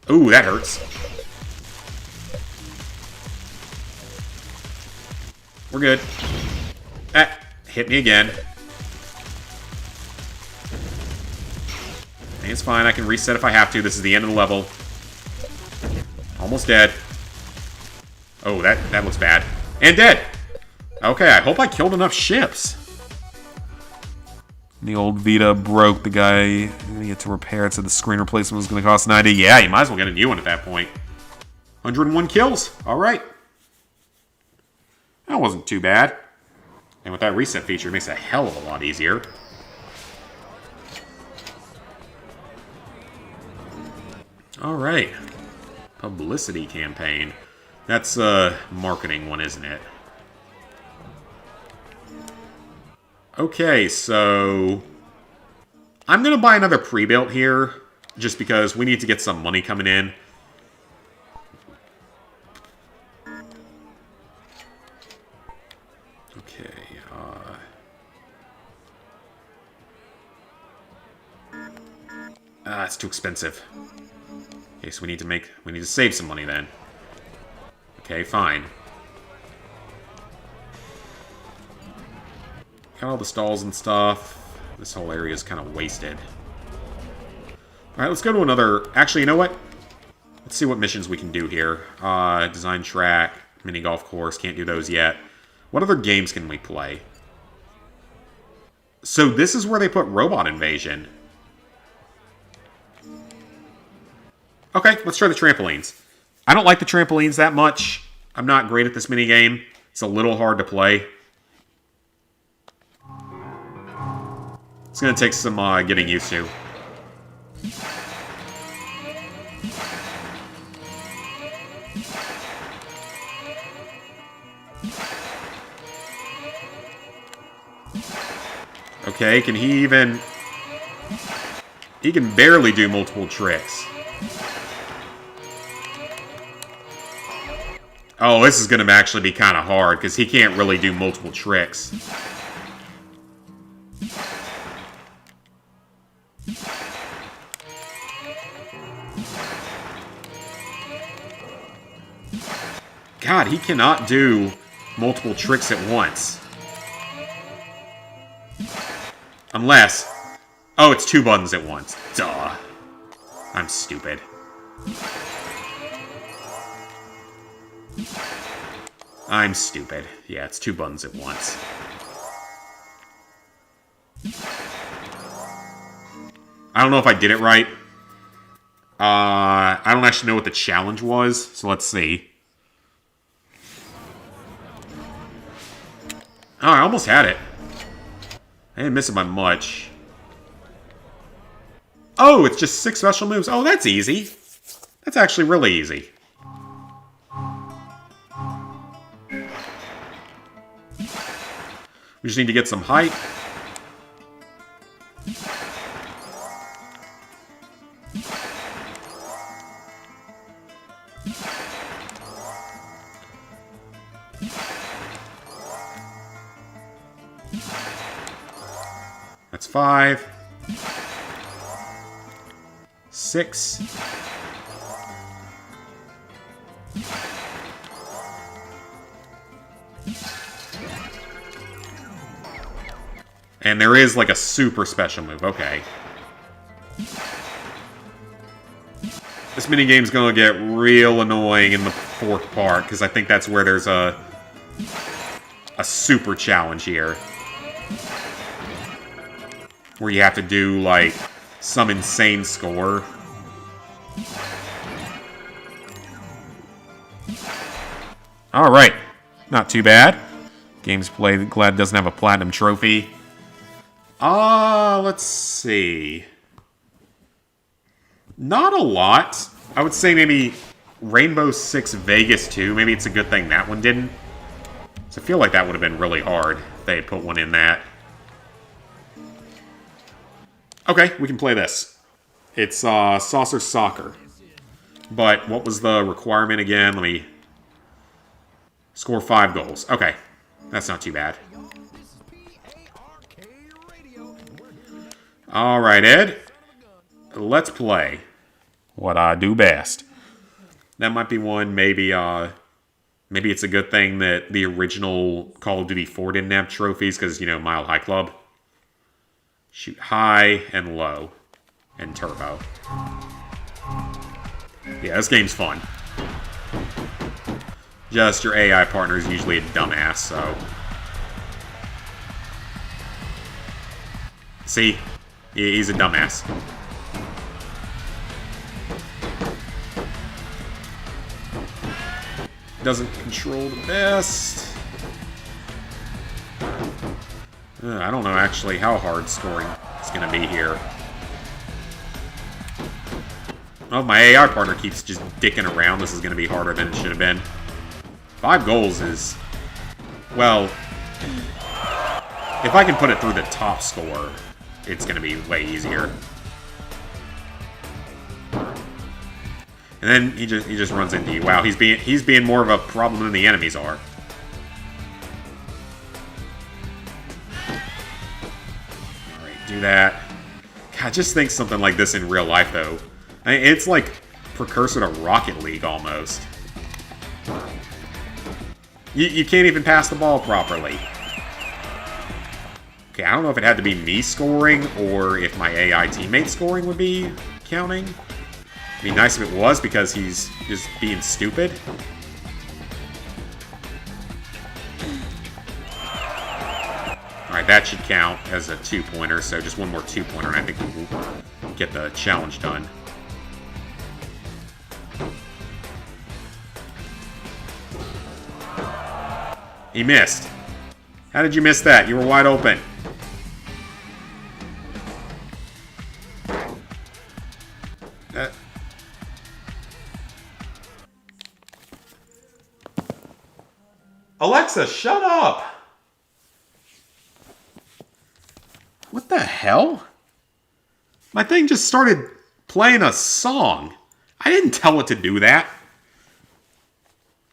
Ooh, that hurts. We're good. Ah, hit me again. It's fine, I can reset if I have to. This is the end of the level. Almost dead. Oh, that looks bad. And dead! Okay, I hope I killed enough ships. The old Vita broke. The guy didn't get to repair it, so the screen replacement was going to cost 90. Yeah, you might as well get a new one at that point. 101 kills. Alright. That wasn't too bad. And with that reset feature, it makes it a hell of a lot easier. Alright. Publicity campaign. That's a marketing one, isn't it? Okay, so I'm going to buy another pre-built here, just because we need to get some money coming in. Okay, it's too expensive. Okay, so we need to save some money then. Okay, fine. Got all the stalls and stuff. This whole area is kind of wasted. Alright, let's go to another... Actually, you know what? Let's see what missions we can do here. Design track, mini golf course. Can't do those yet. What other games can we play? So this is where they put Robot Invasion. Okay, let's try the trampolines. I don't like the trampolines that much. I'm not great at this minigame. It's a little hard to play. It's going to take some getting used to. Okay, can he even... He can barely do multiple tricks. Oh, this is going to actually be kind of hard, because he can't really do multiple tricks. God, he cannot do multiple tricks at once. Unless... Oh, it's 2 buttons at once. Duh. I'm stupid. I'm stupid. Yeah, it's 2 buttons at once. I don't know if I did it right. I don't actually know what the challenge was, so let's see. Oh, I almost had it. I didn't miss it by much. Oh, it's just 6 special moves. Oh, that's easy. That's actually really easy. We just need to get some height. That's 5. 6. And there is like a super special move. Okay. This minigame's gonna get real annoying in the 4th part, because I think that's where there's a super challenge here. Where you have to do, like, some insane score. Alright. Not too bad. Games played. Glad it doesn't have a platinum trophy. Let's see. Not a lot. I would say maybe Rainbow Six Vegas 2. Maybe it's a good thing that one didn't. So I feel like that would have been really hard if they had put one in that. Okay, we can play this. It's Saucer Soccer. But what was the requirement again? Let me... Score 5 goals. Okay, that's not too bad. Alright, Ed. Let's play what I do best. That might be one, maybe it's a good thing that the original Call of Duty 4 didn't have trophies, because, you know, Mile High Club. Shoot high and low. And turbo. Yeah, this game's fun. Just your AI partner is usually a dumbass, so... See? He's a dumbass. Doesn't control the best. I don't know actually how hard scoring is going to be here. Oh, my AI partner keeps just dicking around. This is going to be harder than it should have been. 5 goals is... Well... If I can put it through the top score, it's going to be way easier. And then he just runs into you. Wow, he's being more of a problem than the enemies are. Alright, do that. God, just think something like this in real life, though. I mean, it's like precursor to Rocket League, almost. You can't even pass the ball properly. Okay, I don't know if it had to be me scoring, or if my AI teammate scoring would be counting. It'd be nice if it was, because he's just being stupid. Alright, that should count as a 2-pointer, so just one more 2-pointer, and I think we'll get the challenge done. He missed. How did you miss that? You were wide open. Alexa, shut up! What the hell? My thing just started playing a song. I didn't tell it to do that.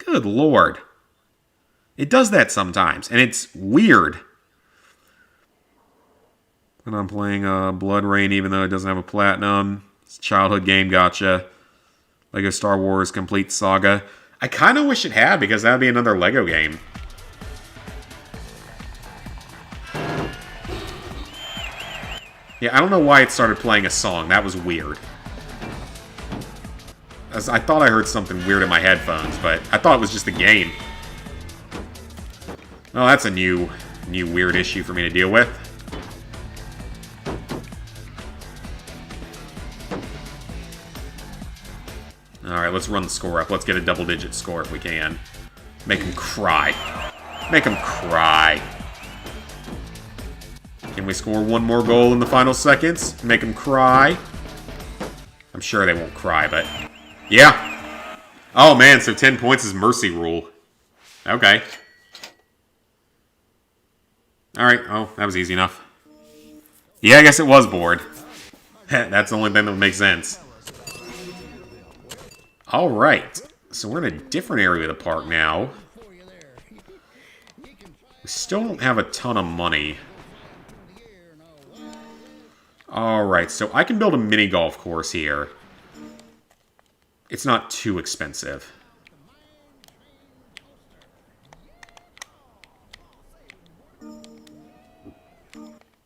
Good lord. It does that sometimes, and it's weird. And I'm playing Blood Rain, even though it doesn't have a platinum. It's a childhood game, gotcha. Lego Star Wars Complete Saga. I kind of wish it had, because that would be another Lego game. Yeah, I don't know why it started playing a song. That was weird. I thought I heard something weird in my headphones, but I thought it was just the game. Well, that's a new weird issue for me to deal with. Alright, let's run the score up. Let's get a double-digit score if we can. Make him cry. Make him cry. Can we score one more goal in the final seconds? Make him cry? I'm sure they won't cry, but... Yeah! Oh man, so 10 points is mercy rule. Okay. Alright, oh, that was easy enough. Yeah, I guess it was bored. That's the only thing that would make sense. Alright, so we're in a different area of the park now. We still don't have a ton of money. Alright, so I can build a mini golf course here. It's not too expensive.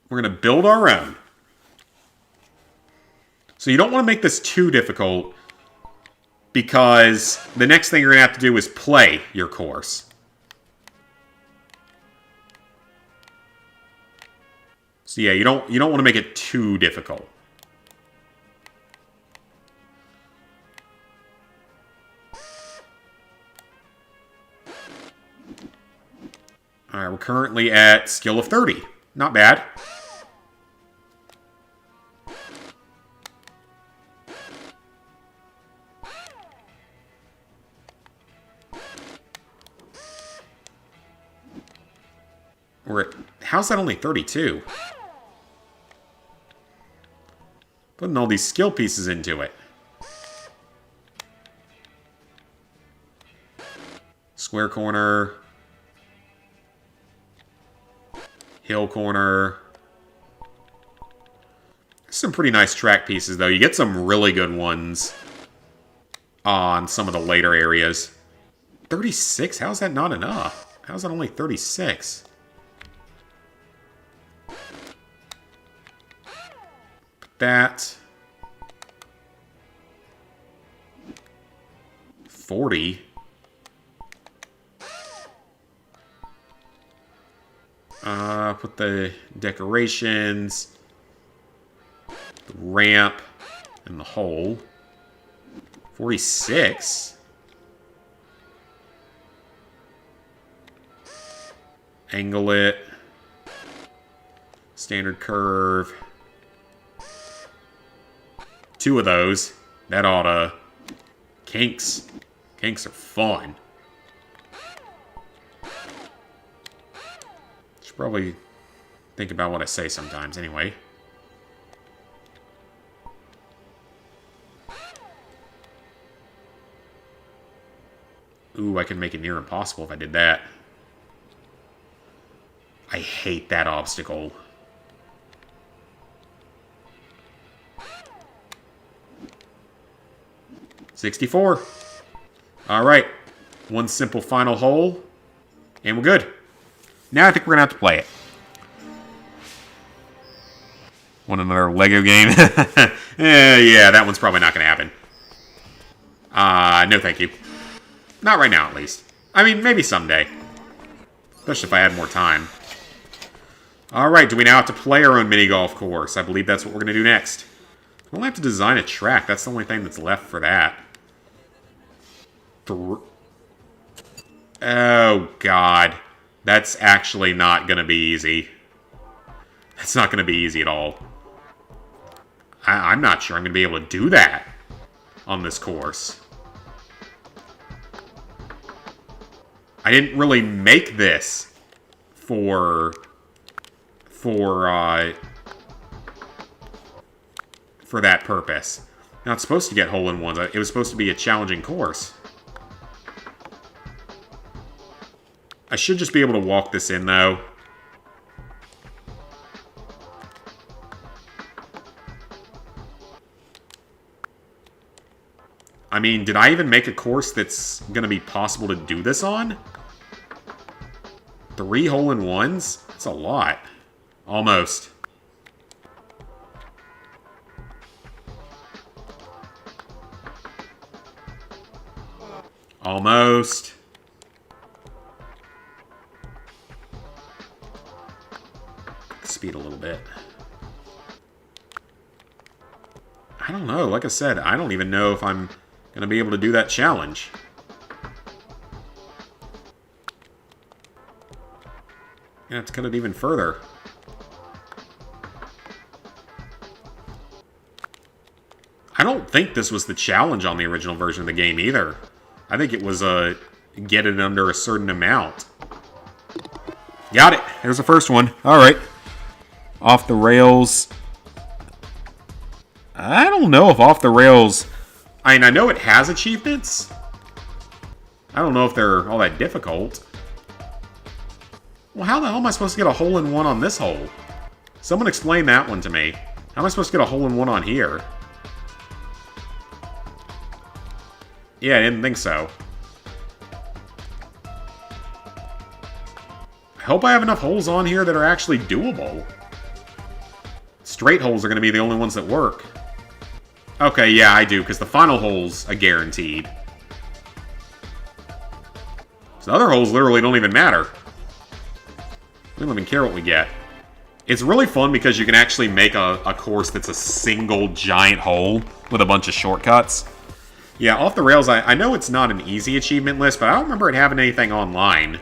We're going to build our own. So you don't want to make this too difficult, because the next thing you're going to have to do is play your course. So yeah, you don't want to make it too difficult. Alright, we're currently at skill of 30. Not bad. We're at... How's that only 32? Putting all these skill pieces into it. Square corner. Hill corner. Some pretty nice track pieces, though. You get some really good ones on some of the later areas. 36? How is that not enough? How is that only 36? That 40. Put the decorations, the ramp, and the hole. 46. Angle it. Standard curve. 2 of those. That oughta... Kinks. Kinks are fun. Should probably think about what I say sometimes, anyway. Ooh, I could make it near impossible if I did that. I hate that obstacle. $64. Alright. One simple final hole. And we're good. Now I think we're going to have to play it. Want another Lego game? Yeah, that one's probably not going to happen. No thank you. Not right now, at least. I mean, maybe someday. Especially if I had more time. Alright, do we now have to play our own mini-golf course? I believe that's what we're going to do next. We only have to design a track. That's the only thing that's left for that. Oh, God. That's actually not going to be easy. That's not going to be easy at all. I'm not sure I'm going to be able to do that on this course. I didn't really make this for that purpose. Not supposed to get hole-in-ones. It was supposed to be a challenging course. I should just be able to walk this in, though. I mean, did I even make a course that's going to be possible to do this on? 3 hole-in-ones? That's a lot. Almost. Almost. Speed a little bit. I don't know. Like I said, I don't even know if I'm going to be able to do that challenge. Yeah, let's cut it even further. I don't think this was the challenge on the original version of the game either. I think it was get it under a certain amount. Got it. There's the first one. All right. Off the rails. I don't know if off the rails... I mean, I know it has achievements. I don't know if they're all that difficult. Well, how the hell am I supposed to get a hole-in-one on this hole? Someone explain that one to me. How am I supposed to get a hole-in-one on here? Yeah, I didn't think so. I hope I have enough holes on here that are actually doable. Straight holes are going to be the only ones that work. Okay, yeah, I do, because the final hole's a guaranteed. So other holes literally don't even matter. We don't even care what we get. It's really fun because you can actually make a course that's a single giant hole with a bunch of shortcuts. Yeah, off the rails, I know it's not an easy achievement list, but I don't remember it having anything online.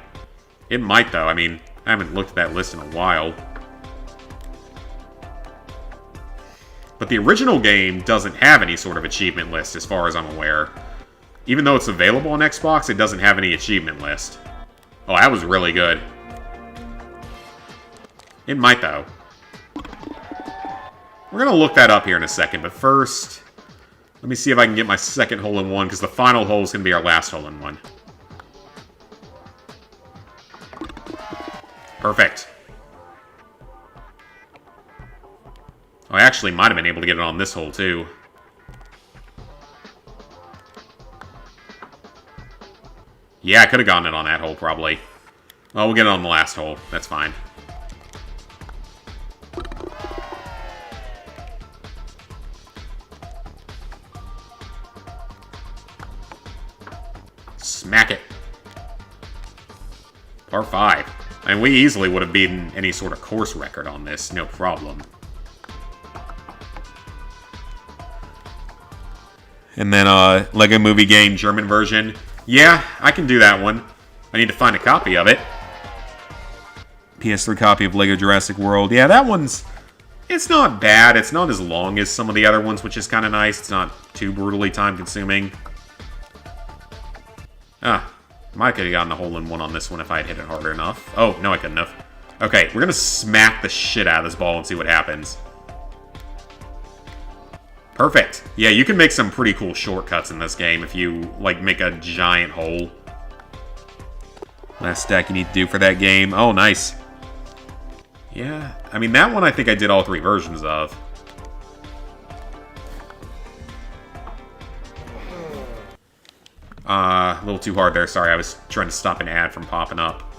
It might, though. I mean, I haven't looked at that list in a while. But the original game doesn't have any sort of achievement list, as far as I'm aware. Even though it's available on Xbox, it doesn't have any achievement list. Oh, that was really good. It might, though. We're going to look that up here in a second, but first... let me see if I can get my second hole-in-one, because the final hole is going to be our last hole-in-one. Perfect. Oh, I actually might have been able to get it on this hole, too. Yeah, I could have gotten it on that hole, probably. Well, we'll get it on the last hole. That's fine. Smack it. Par 5. I mean, we easily would have beaten any sort of course record on this, no problem. And then, Lego Movie Game German version. Yeah, I can do that one. I need to find a copy of it. PS3 copy of Lego Jurassic World. Yeah, that one's... it's not bad. It's not as long as some of the other ones, which is kind of nice. It's not too brutally time-consuming. Ah, might could have gotten a hole-in-one on this one if I had hit it harder enough. Oh, no, I couldn't have. Okay, we're going to smack the shit out of this ball and see what happens. Perfect. Yeah, you can make some pretty cool shortcuts in this game if you, like, make a giant hole. Last stack you need to do for that game. Oh, nice. Yeah, I mean, that one I think I did all 3 versions of. A little too hard there. Sorry, I was trying to stop an ad from popping up.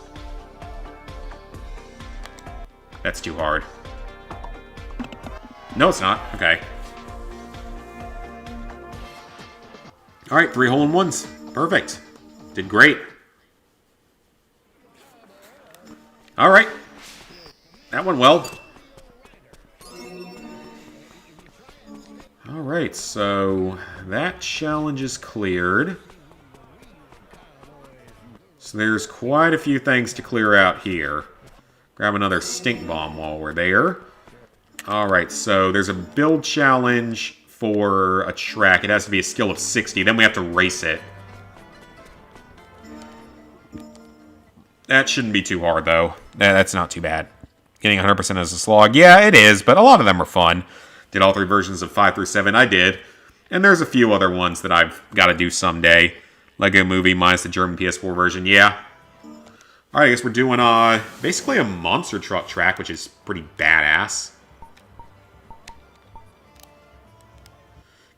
That's too hard. No, it's not. Okay. Alright, 3 hole-in-ones. Perfect. Did great. Alright. That went well. Alright, so that challenge is cleared. So there's quite a few things to clear out here. Grab another stink bomb while we're there. Alright, so there's a build challenge for a track. It has to be a skill of 60. Then we have to race it. That shouldn't be too hard, though. That's not too bad. Getting 100% as a slog. Yeah, it is, but a lot of them are fun. Did all 3 versions of 5 through 7. I did. And there's a few other ones that I've got to do someday. Lego Movie minus the German PS4 version. Yeah. Alright, I guess we're doing, basically a monster truck track, which is pretty badass.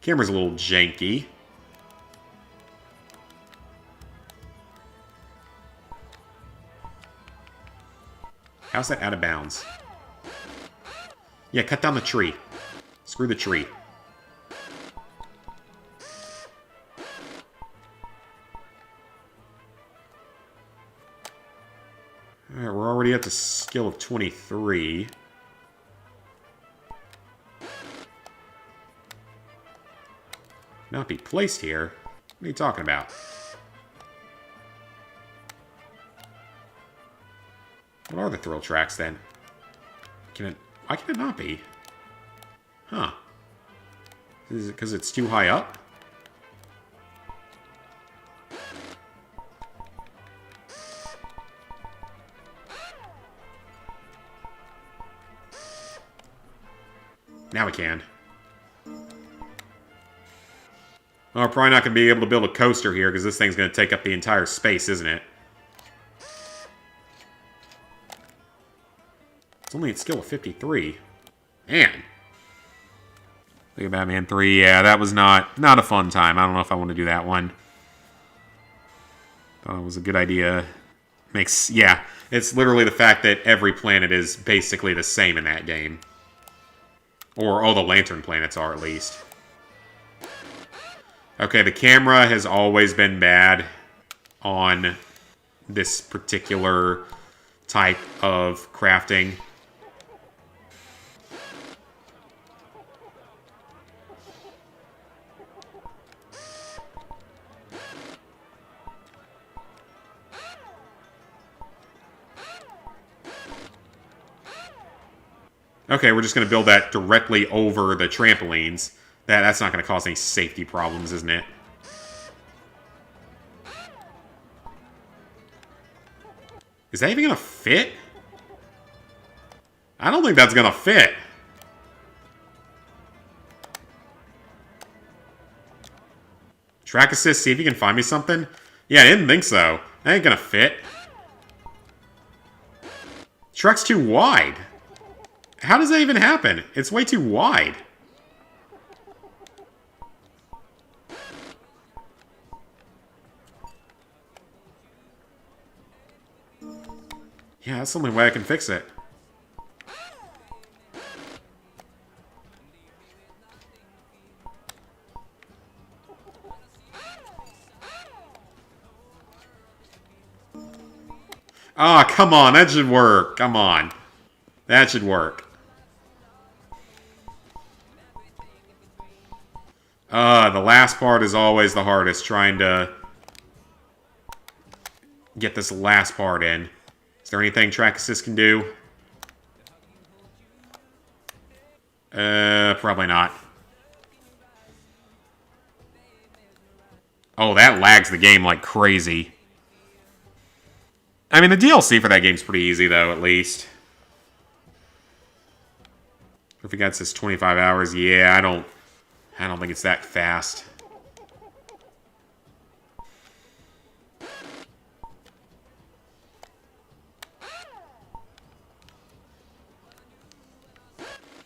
Camera's a little janky. How's that out of bounds? Yeah, cut down the tree. Screw the tree. Alright, we're already at the skill of 23. Not be placed here? What are you talking about? What are the thrill tracks, then? Why can it not be? Huh. Is it because it's too high up? Now we can. Well, we're probably not going to be able to build a coaster here, because this thing's going to take up the entire space, isn't it? It's only at skill of 53. Man. Think of Batman 3. Yeah, that was not a fun time. I don't know if I want to do that one. Thought it was a good idea. Yeah, it's literally the fact that every planet is basically the same in that game. Or all the Lantern planets are, at least. Okay, the camera has always been bad on this particular type of crafting. Okay, we're just going to build that directly over the trampolines. That's not going to cause any safety problems, isn't it? Is that even going to fit? I don't think that's going to fit. Track assist, see if you can find me something? Yeah, I didn't think so. That ain't going to fit. Track's too wide. How does that even happen? It's way too wide. Yeah, that's the only way I can fix it. Ah, oh, come on, that should work. Come on. That should work. The last part is always the hardest, trying to get this last part in. Is there anything track assist can do? Probably not. Oh, that lags the game like crazy. I mean, the DLC for that game's pretty easy, though, at least. If it gets this 25 hours, yeah, I don't think it's that fast.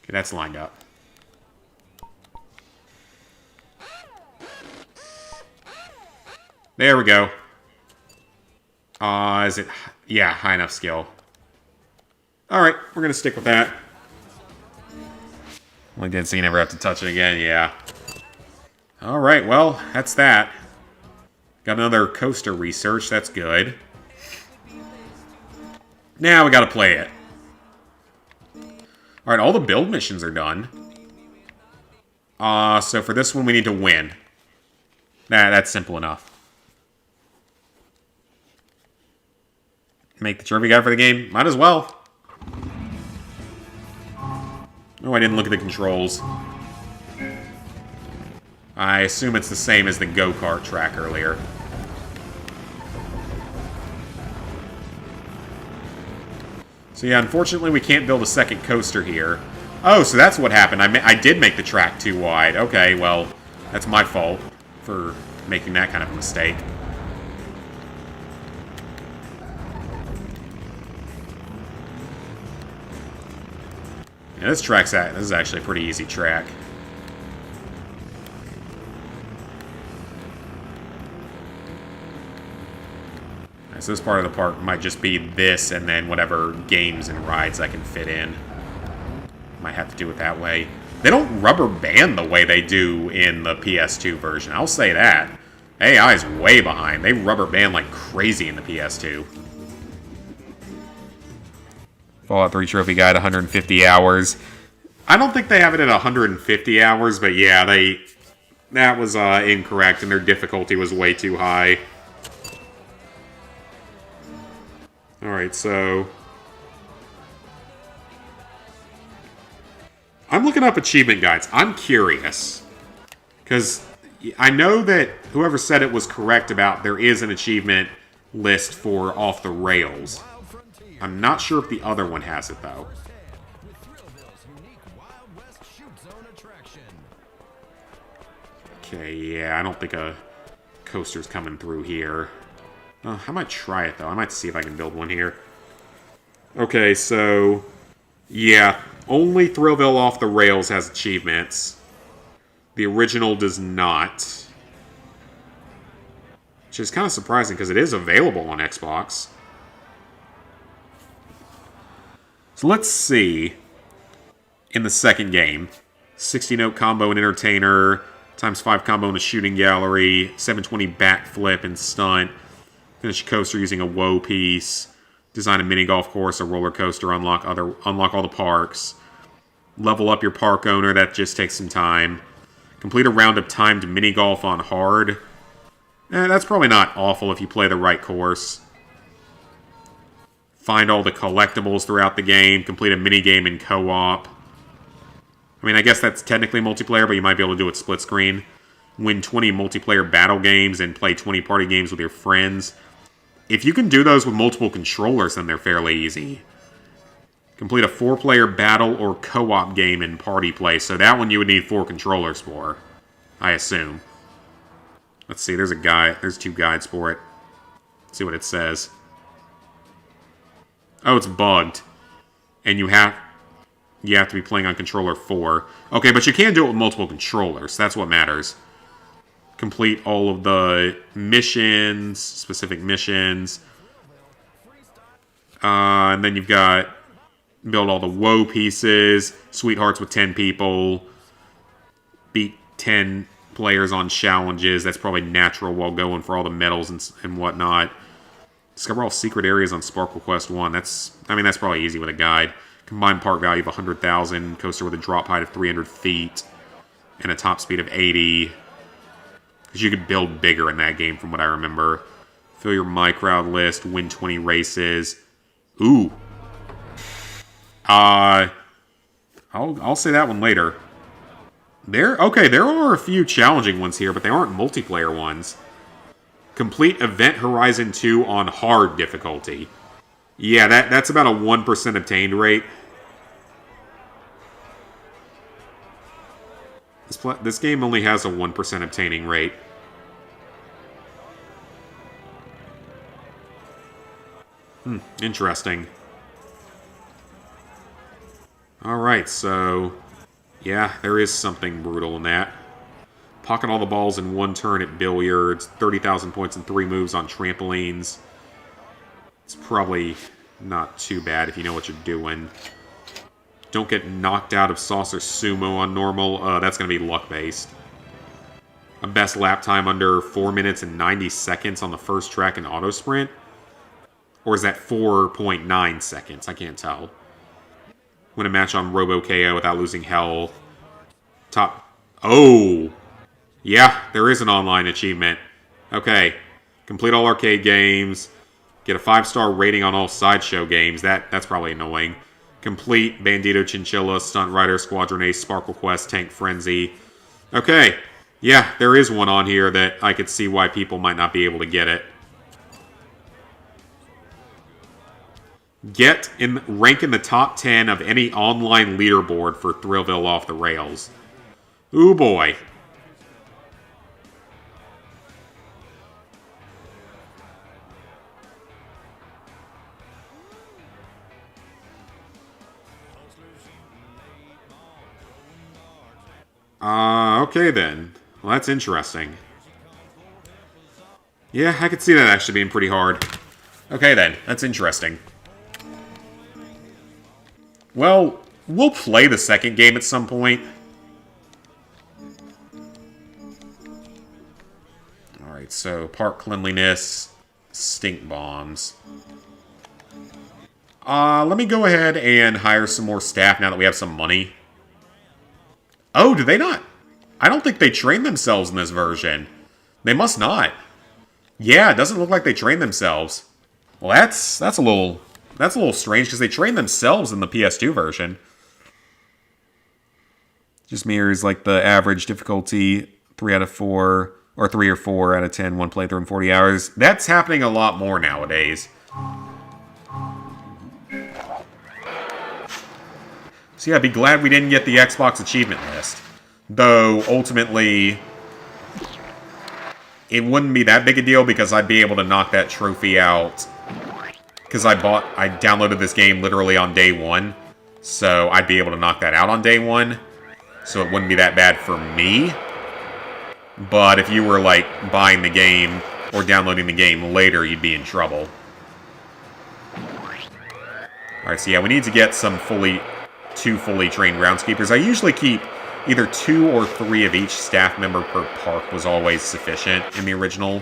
Okay, that's lined up. There we go. Is it... Yeah, high enough skill. Alright, we're gonna stick with that. Only did so you never have to touch it again, yeah. Alright, well, that's that. Got another coaster research, that's good. Now we gotta play it. Alright, all the build missions are done. So for this one we need to win. That's simple enough. Make the trivia guide for the game? Might as well. Oh, I didn't look at the controls. I assume it's the same as the go-kart track earlier. So yeah, unfortunately we can't build a second coaster here. Oh, so that's what happened. I did make the track too wide. Okay, well, that's my fault for making that kind of a mistake. Yeah, this is actually a pretty easy track. So this part of the park might just be this and then whatever games and rides I can fit in. Might have to do it that way. They don't rubber band the way they do in the PS2 version. I'll say that. AI is way behind. They rubber band like crazy in the PS2. Fallout 3 Trophy Guide, 150 hours. I don't think they have it at 150 hours, but yeah, that was incorrect, and their difficulty was way too high. Alright, so... I'm looking up achievement guides. I'm curious. Because I know that whoever said it was correct about there is an achievement list for Off the Rails. I'm not sure if the other one has it, though. Okay, yeah, I don't think a coaster's coming through here. I might try it, though. I might see if I can build one here. Okay, so... yeah, only Thrillville Off the Rails has achievements. The original does not. Which is kind of surprising, because it is available on Xbox. So let's see. In the second game. 60-note combo and entertainer. ×5 combo in the shooting gallery. 720 backflip and stunt. Finish a coaster using a woe piece. Design a mini golf course, a roller coaster, unlock all the parks. Level up your park owner, that just takes some time. Complete a round of timed mini golf on hard. That's probably not awful if you play the right course. Find all the collectibles throughout the game. Complete a mini game in co-op. I mean, I guess that's technically multiplayer, but you might be able to do it split screen. Win 20 multiplayer battle games and play 20 party games with your friends. If you can do those with multiple controllers, then they're fairly easy. Complete a 4-player battle or co-op game in party play. So that one you would need 4 controllers for, I assume. Let's see, there's a guide. There's 2 guides for it. Let's see what it says. Oh, it's bugged. And you have to be playing on controller 4. Okay, but you can do it with multiple controllers. That's what matters. Complete all of the missions, specific missions. And then you've got build all the woe pieces, sweethearts with 10 people, beat 10 players on challenges. That's probably natural while going for all the medals and whatnot. Discover all secret areas on Sparkle Quest 1. That's probably easy with a guide. Combined park value of 100,000, coaster with a drop height of 300 feet, and a top speed of 80. Because you could build bigger in that game from what I remember. Fill your My Crowd list, win 20 races. Ooh. I'll say that one later. There are a few challenging ones here, but they aren't multiplayer ones. Complete Event Horizon 2 on hard difficulty. Yeah, that's about a 1% obtained rate. This game only has a 1% obtaining rate. Interesting. Alright, so... yeah, there is something brutal in that. Pocket all the balls in 1 turn at billiards. 30,000 points in 3 moves on trampolines. It's probably not too bad if you know what you're doing. Don't get knocked out of saucer sumo on normal. That's going to be luck-based. A best lap time under 4 minutes and 90 seconds on the first track in auto sprint? Or is that 4.9 seconds? I can't tell. Win a match on Robo KO without losing health. Oh! Yeah, there is an online achievement. Okay. Complete all arcade games. Get a 5-star rating on all Sideshow games. That's probably annoying. Complete Bandito Chinchilla, Stunt Rider, Squadron Ace, Sparkle Quest, Tank Frenzy. Okay. Yeah, there is one on here that I could see why people might not be able to get it. Rank in the top 10 of any online leaderboard for Thrillville Off the Rails. Ooh boy. Okay then. Well, that's interesting. Yeah, I could see that actually being pretty hard. Okay then, that's interesting. Well, we'll play the second game at some point. Alright, so park cleanliness, stink bombs. Let me go ahead and hire some more staff now that we have some money. Oh, do they not? I don't think they train themselves in this version. They must not. Yeah, it doesn't look like they train themselves. Well, that's a little strange because they train themselves in the PS2 version. Just mirrors like the average difficulty, 3 out of 4, or 3 or 4 out of 10, one playthrough in 40 hours. That's happening a lot more nowadays. So yeah, I'd be glad we didn't get the Xbox achievement list. Though, ultimately, it wouldn't be that big a deal because I'd be able to knock that trophy out. Because I downloaded this game literally on day 1. So I'd be able to knock that out on day 1. So it wouldn't be that bad for me. But if you were, like, buying the game or downloading the game later, you'd be in trouble. Alright, so yeah, we need to get some two fully trained groundskeepers. I usually keep either 2 or 3 of each staff member per park was always sufficient in the original.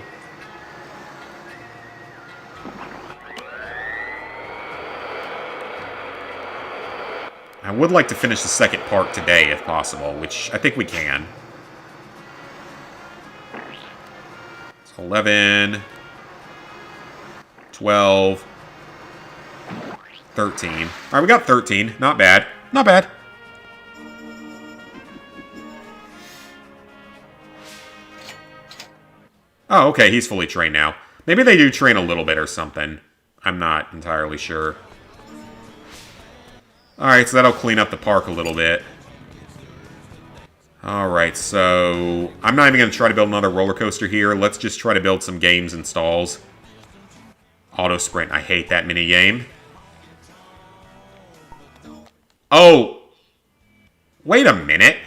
I would like to finish the second park today, if possible, which I think we can. So 11, 12, 13. All right, we got 13. Not bad. Not bad. Oh, okay, he's fully trained now. Maybe they do train a little bit or something. I'm not entirely sure. Alright, so that'll clean up the park a little bit. Alright, so I'm not even going to try to build another roller coaster here. Let's just try to build some games and stalls. Auto Sprint. I hate that minigame. Oh! Wait a minute.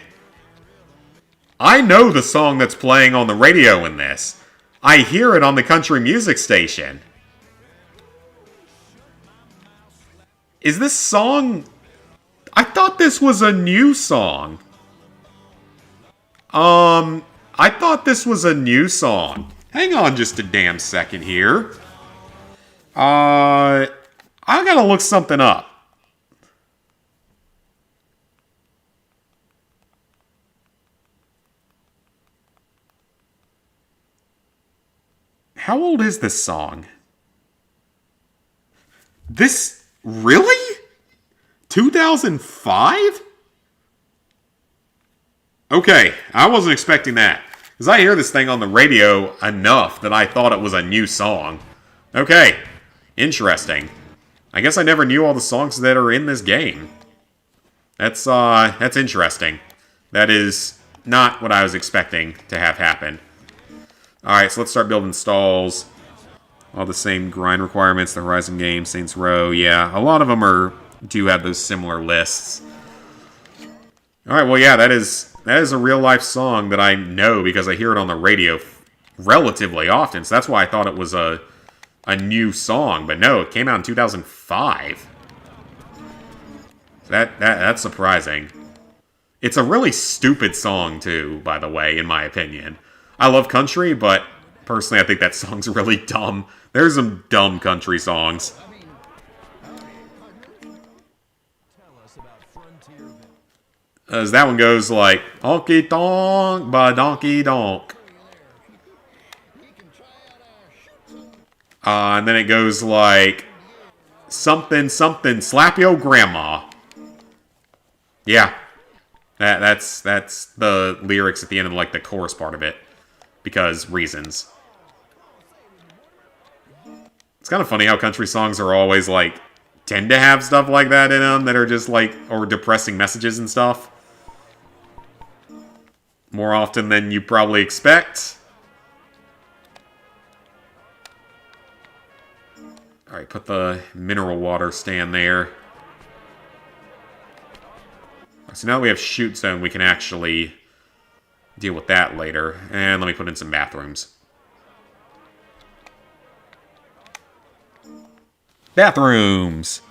I know the song that's playing on the radio in this. I hear it on the country music station. Is this song... I thought this was a new song. I thought this was a new song. Hang on just a damn second here. I gotta look something up. How old is this song? This... Really? 2005? Okay, I wasn't expecting that. Because I hear this thing on the radio enough that I thought it was a new song. Okay, interesting. I guess I never knew all the songs that are in this game. That's interesting. That is not what I was expecting to have happen. Alright, so let's start building stalls. All the same grind requirements, the Horizon game, Saints Row, yeah. A lot of them do have those similar lists. Alright, well yeah, that is a real-life song that I know because I hear it on the radio relatively often. So that's why I thought it was a new song. But no, it came out in 2005. That's surprising. It's a really stupid song, too, by the way, in my opinion. I love country, but personally I think that song's really dumb. There's some dumb country songs. As that one goes like, honky tonk, ba donkey donk. And then it goes like, something, something, slap your grandma. Yeah. That's the lyrics at the end of like the chorus part of it. Because reasons. It's kind of funny how country songs are always like, tend to have stuff like that in them that are just like, or depressing messages and stuff. More often than you probably expect. Alright, put the mineral water stand there. So now that we have shoot zone, we can actually deal with that later. And let me put in some bathrooms. Bathrooms!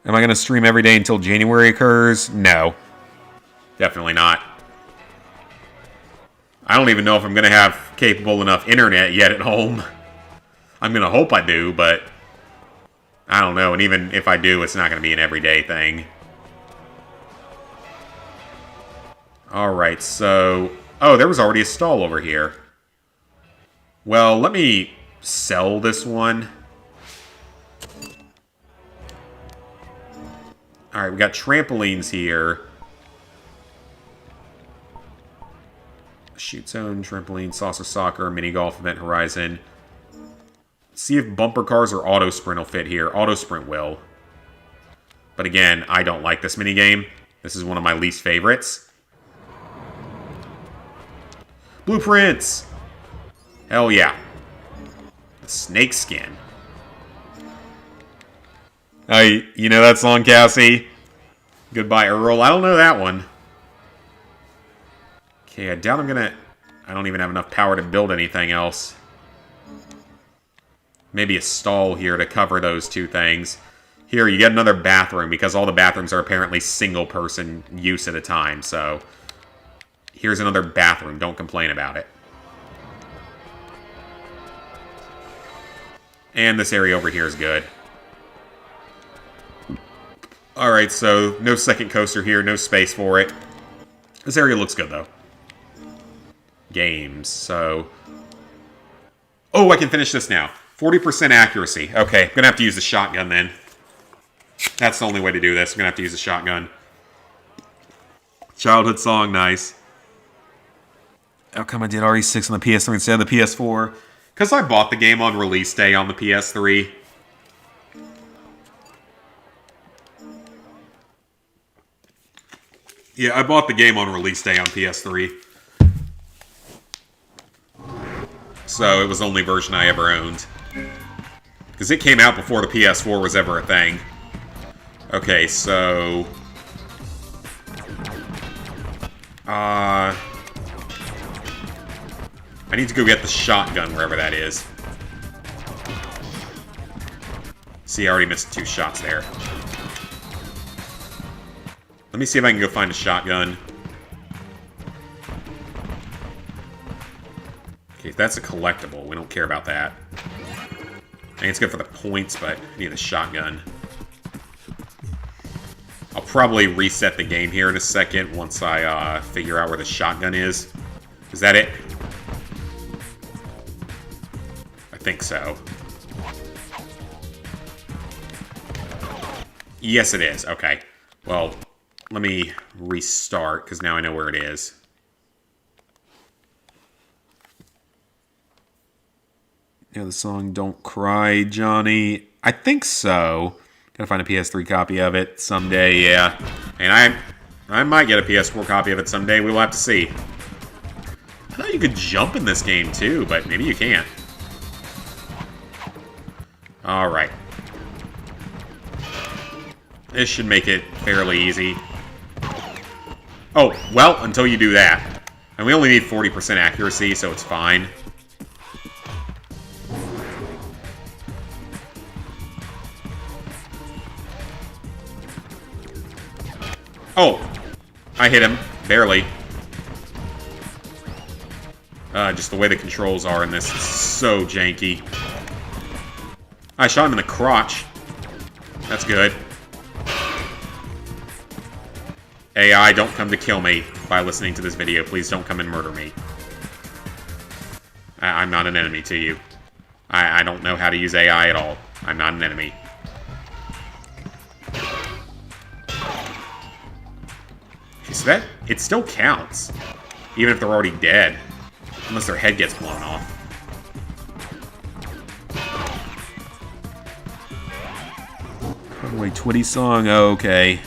Am I going to stream every day until January occurs? No. Definitely not. I don't even know if I'm going to have capable enough internet yet at home. I'm going to hope I do, but I don't know. And even if I do, it's not going to be an everyday thing. Alright, so... Oh, there was already a stall over here. Well, let me sell this one. Alright, we got trampolines here. Shoot zone, trampoline, saucer soccer, mini golf, event horizon. See if bumper cars or auto sprint will fit here. Auto sprint will. But again, I don't like this minigame. This is one of my least favorites. Blueprints! Hell yeah. Snake skin. Hey, you know that song, Cassie? Goodbye, Earl. I don't know that one. Okay, I doubt I'm gonna... I don't even have enough power to build anything else. Maybe a stall here to cover those two things. Here, you get another bathroom, because all the bathrooms are apparently single-person use at a time, so... Here's another bathroom. Don't complain about it. And this area over here is good. Alright, so no second coaster here, no space for it. This area looks good, though. Games, so... Oh, I can finish this now. 40% accuracy. Okay, I'm gonna have to use the shotgun then. That's the only way to do this. I'm gonna have to use the shotgun. Childhood song, nice. How come I did RE6 on the PS3 instead of the PS4? Because I bought the game on release day on the PS3. Yeah, I bought the game on release day on PS3. So it was the only version I ever owned. Because it came out before the PS4 was ever a thing. Okay, so... I need to go get the shotgun wherever that is. See, I already missed 2 shots there. Let me see if I can go find a shotgun. Okay, that's a collectible. We don't care about that. I think it's good for the points, but I need a shotgun. I'll probably reset the game here in a second once I figure out where the shotgun is. Is that it? I think so. Yes, it is. Okay. Well, let me restart, because now I know where it is. You know the song Don't Cry, Johnny? I think so. Gotta find a PS3 copy of it someday, yeah. And I might get a PS4 copy of it someday. We'll have to see. I thought you could jump in this game, too, but maybe you can't. Alright. This should make it fairly easy. Oh, well, until you do that. And we only need 40% accuracy, so it's fine. Oh! I hit him. Barely. Just the way the controls are in this is so janky. I shot him in the crotch. That's good. AI, don't come to kill me by listening to this video. Please don't come and murder me. I'm not an enemy to you. I don't know how to use AI at all. I'm not an enemy. So that, it still counts. Even if they're already dead. Unless their head gets blown off. Runaway Twitty song, oh, okay.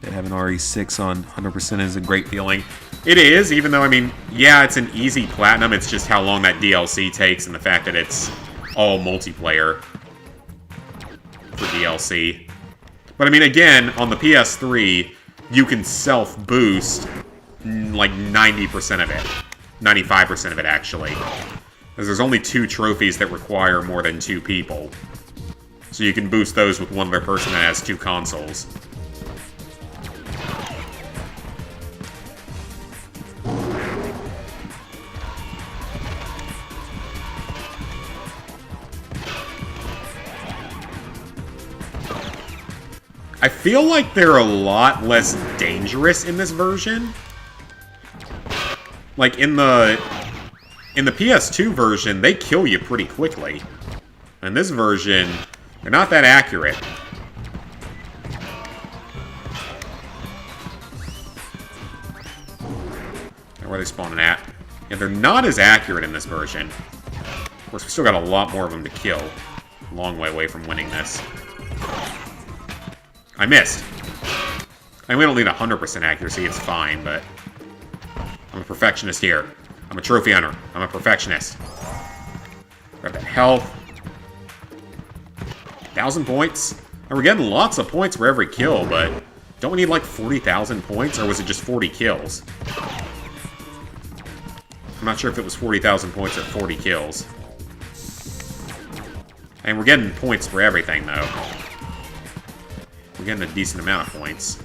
That having RE6 on 100% is a great feeling. It is, even though, I mean, yeah, it's an easy platinum. It's just how long that DLC takes and the fact that it's all multiplayer for DLC. But I mean, again, on the PS3, you can self-boost, like 90% of it. 95% of it, actually. Because there's only 2 trophies that require more than 2 people. So you can boost those with one other person that has 2 consoles. I feel like they're a lot less dangerous in this version. Like, in the PS2 version, they kill you pretty quickly. In this version, they're not that accurate. Where are they spawning at? Yeah, they're not as accurate in this version. Of course, we still got a lot more of them to kill. A long way away from winning this. I missed. I mean, we don't need 100% accuracy, it's fine, but... I'm a perfectionist here. I'm a trophy hunter. I'm a perfectionist. Grab that health. 1,000 points. And we're getting lots of points for every kill, but... Don't we need like 40,000 points, or was it just 40 kills? I'm not sure if it was 40,000 points or 40 kills. And we're getting points for everything, though. We're getting a decent amount of points.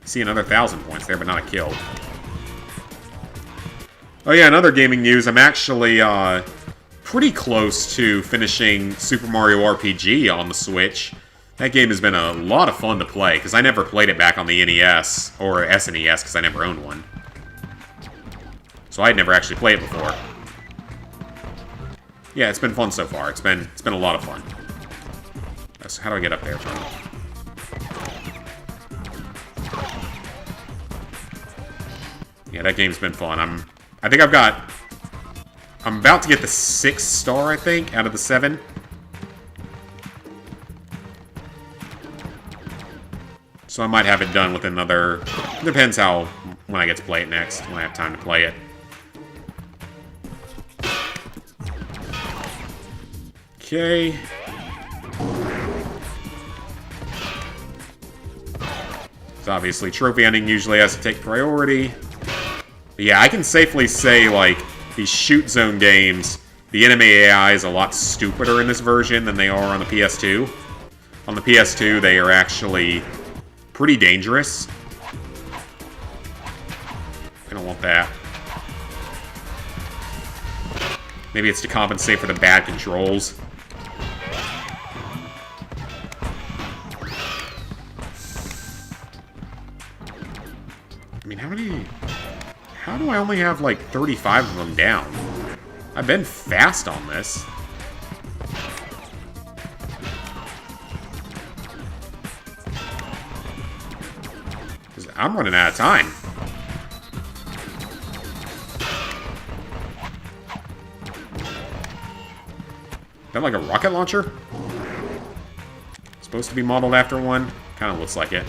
See another 1,000 points there, but not a kill. Oh yeah, another gaming news. I'm actually pretty close to finishing Super Mario RPG on the Switch. That game has been a lot of fun to play, because I never played it back on the NES, or SNES, because I never owned one. So I'd never actually played it before. Yeah, it's been fun so far. It's been a lot of fun. So how do I get up there from? Yeah, that game's been fun. I'm about to get the 6th star, I think, out of the 7. So I might have it done with another... Depends when I get to play it next, when I have time to play it. Okay. So obviously, trophy hunting usually has to take priority. But yeah, I can safely say, like, these shoot zone games, the enemy AI is a lot stupider in this version than they are on the PS2. On the PS2, they are actually pretty dangerous. I don't want that. Maybe it's to compensate for the bad controls. I mean, how do I only have, like, 35 of them down? I've been fast on this. I'm running out of time. Is that like a rocket launcher? Supposed to be modeled after one? Kind of looks like it.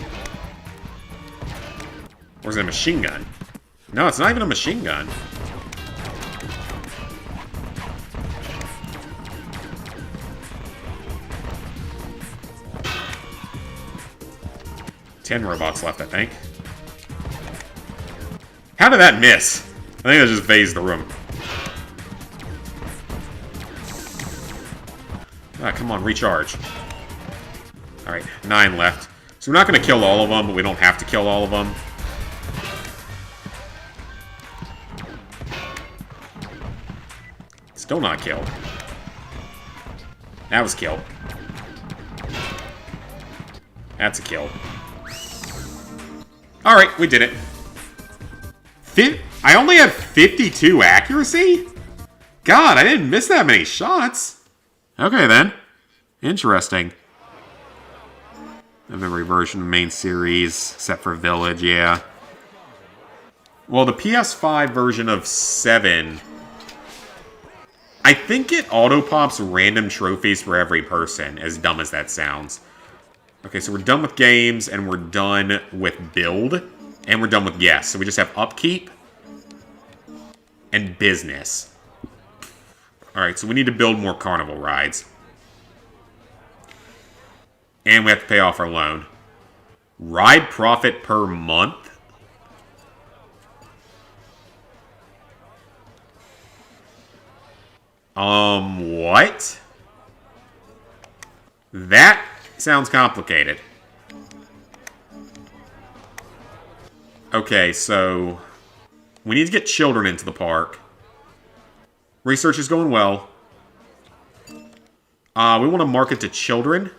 Or is it a machine gun? No, it's not even a machine gun. Ten robots left, I think. How did that miss? I think I just phased the room. Ah, come on, recharge. Alright, 9 left. So we're not going to kill all of them, but we don't have to kill all of them. Still not killed. That was killed. That's a kill. Alright, we did it. I only had 52 accuracy? God, I didn't miss that many shots. Okay, then. Interesting. A memory version of the main series, except for Village, yeah. Well, the PS5 version of 7... I think it auto-pops random trophies for every person, as dumb as that sounds. Okay, so we're done with games, and we're done with build, and we're done with guests. So we just have upkeep and business. Alright, so we need to build more carnival rides. And we have to pay off our loan. Ride profit per month? What? That sounds complicated. Okay, so we need to get children into the park. Research is going well. We want to market to children.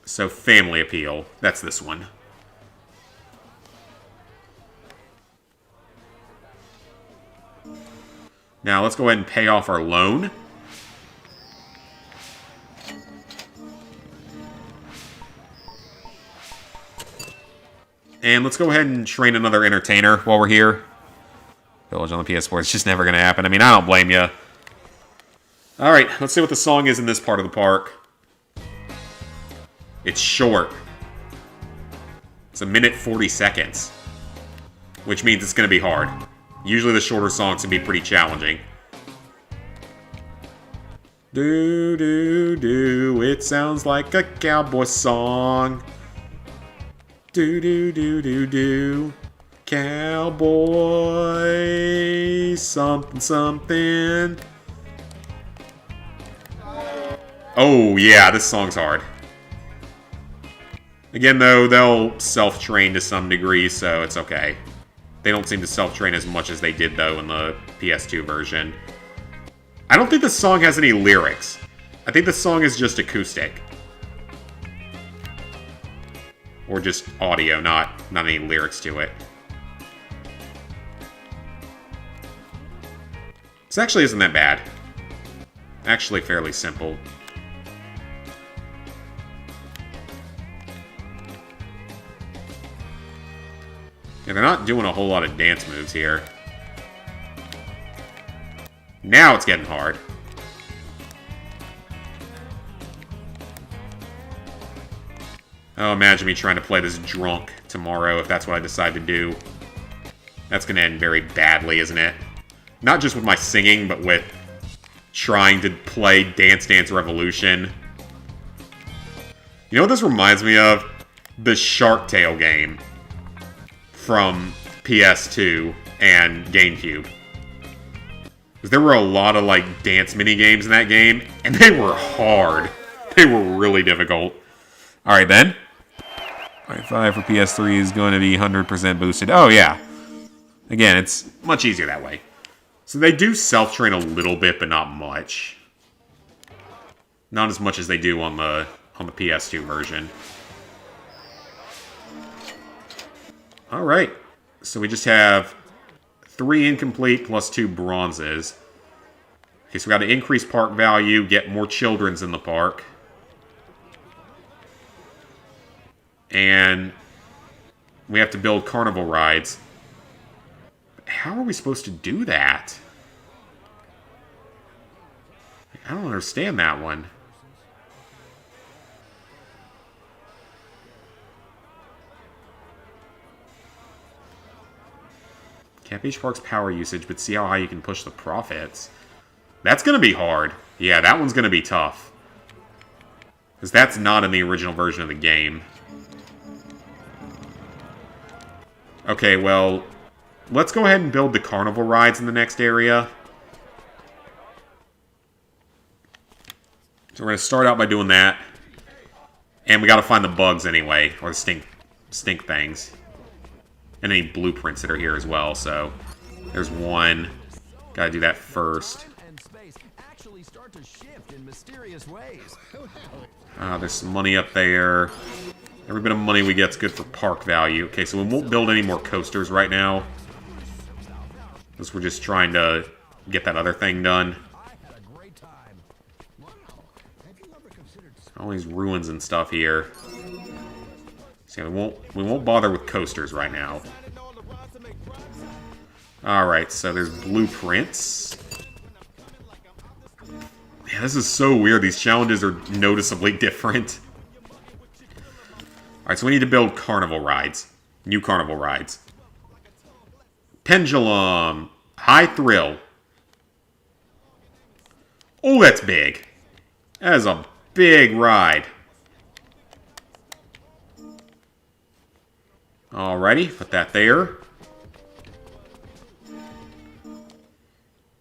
So family appeal. That's this one. Now let's go ahead and pay off our loan. And let's go ahead and train another entertainer while we're here. Village on the PS4. It's just never going to happen. I mean, I don't blame you. Alright, let's see what the song is in this part of the park. It's short. It's 1:40 seconds. Which means it's going to be hard. Usually the shorter songs can be pretty challenging. Do, do, do. It sounds like a cowboy song. Do, do, do, do, do. Cowboy something, something. Oh, yeah, this song's hard. Again, though, they'll self-train to some degree, so it's okay. They don't seem to self-train as much as they did, though, in the PS2 version. I don't think the song has any lyrics. I think the song is just acoustic. Or just audio, not any lyrics to it. This actually isn't that bad. Actually fairly simple. Yeah, they're not doing a whole lot of dance moves here. Now it's getting hard. Oh, imagine me trying to play this drunk tomorrow if that's what I decide to do. That's going to end very badly, isn't it? Not just with my singing, but with trying to play Dance Dance Revolution. You know what this reminds me of? The Shark Tale game from PS2 and GameCube. Because there were a lot of, like, dance mini-games in that game, and they were hard. They were really difficult. Alright, then. Alright, 5 for PS3 is going to be 100% boosted. Oh, yeah. Again, it's much easier that way. So they do self-train a little bit, but not much. Not as much as they do on the PS2 version. Alright. So we just have 3 incomplete plus 2 bronzes. Okay, so we got to increase park value, get more children's in the park. And we have to build carnival rides. How are we supposed to do that? I don't understand that one. Cap each park's power usage, but see how high you can push the profits. That's going to be hard. Yeah, that one's going to be tough. Because that's not in the original version of the game. Okay, well, let's go ahead and build the carnival rides in the next area. So we're going to start out by doing that. And we got to find the bugs anyway, or the stink things. And any blueprints that are here as well, so there's one. Got to do that first. There's some money up there. Every bit of money we get's good for park value. Okay, so we won't build any more coasters right now. Because we're just trying to get that other thing done. All these ruins and stuff here. So we won't bother with coasters right now. Alright, so there's blueprints. Yeah, this is so weird. These challenges are noticeably different. Alright, so we need to build carnival rides. New carnival rides. Pendulum. High Thrill. Oh, that's big. That is a big ride. Alrighty, put that there.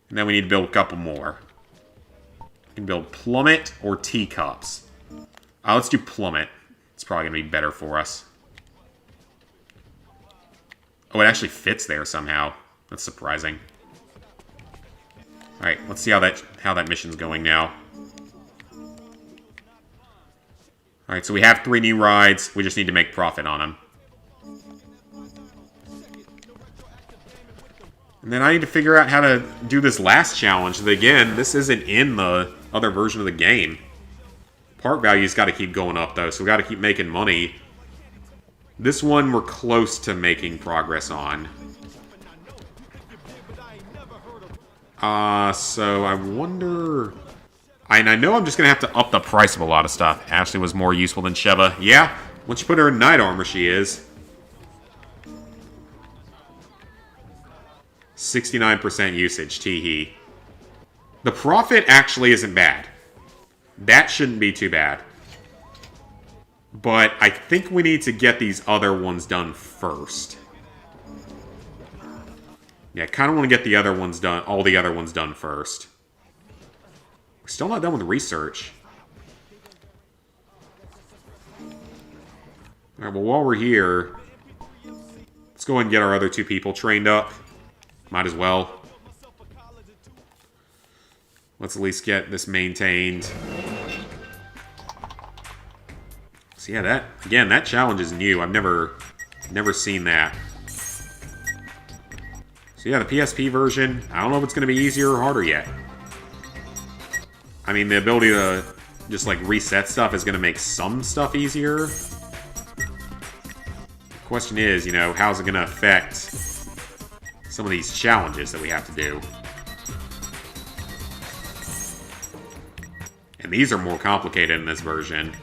And then we need to build a couple more. We can build plummet or teacups. Let's do plummet. It's probably going to be better for us. Oh, it actually fits there somehow. That's surprising. Alright, let's see how that mission's going now. Alright, so we have 3 new rides. We just need to make profit on them. And then I need to figure out how to do this last challenge. Again, this isn't in the other version of the game. Park value's got to keep going up, though, so we got to keep making money. This one we're close to making progress on. So I wonder... And I know I'm just going to have to up the price of a lot of stuff. Ashley was more useful than Sheva. Yeah, once you put her in knight armor, she is. 69% usage, tee-hee. The profit actually isn't bad. That shouldn't be too bad. But I think we need to get these other ones done first. Yeah, I kind of want to get the other ones done, all the other ones done first. We're still not done with research. Alright, well, while we're here, let's go ahead and get our other 2 people trained up. Might as well. Let's at least get this maintained. So yeah, that challenge is new. I've never seen that. So yeah, the PSP version, I don't know if it's going to be easier or harder yet. I mean, the ability to just, like, reset stuff is going to make some stuff easier. The question is, you know, how's it going to affect some of these challenges that we have to do? And these are more complicated in this version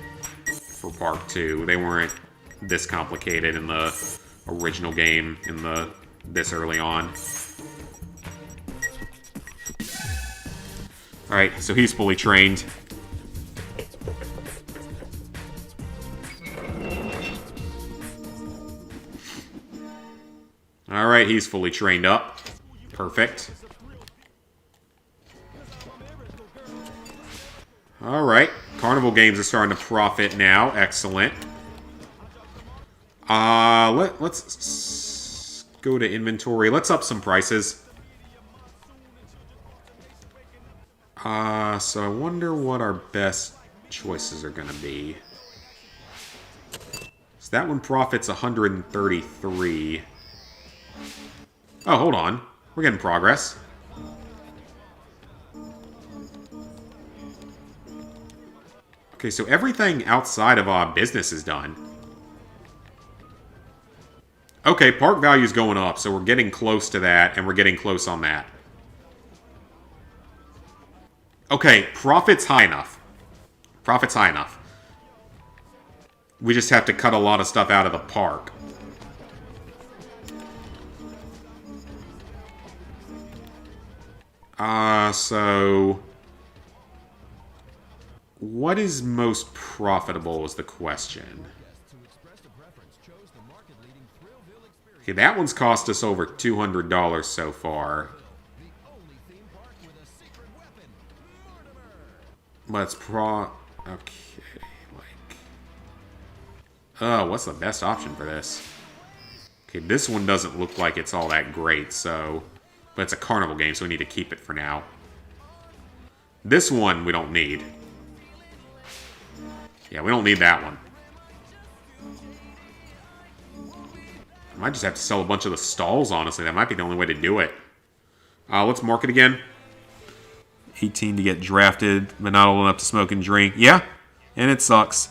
for Park 2. They weren't this complicated in the original game this early on. Alright, so he's fully trained. Alright, he's fully trained up. Perfect. Alright, Carnival Games are starting to profit now. Excellent. Let's go to inventory. Let's up some prices. So I wonder what our best choices are going to be. So that one profits 133. Oh, hold on. We're getting progress. Okay, so everything outside of business is done. Okay, park value's going up, so we're getting close to that, and we're getting close on that. Okay, profit's high enough. Profit's high enough. We just have to cut a lot of stuff out of the park. So... what is most profitable is the question. Okay, that one's cost us over $200 so far. Let's okay, like... oh, what's the best option for this? Okay, this one doesn't look like it's all that great, so... but it's a carnival game, so we need to keep it for now. This one we don't need. Yeah, we don't need that one. I might just have to sell a bunch of the stalls, honestly. That might be the only way to do it. Let's mark it again. 18 to get drafted, but not old enough to smoke and drink. Yeah, and it sucks.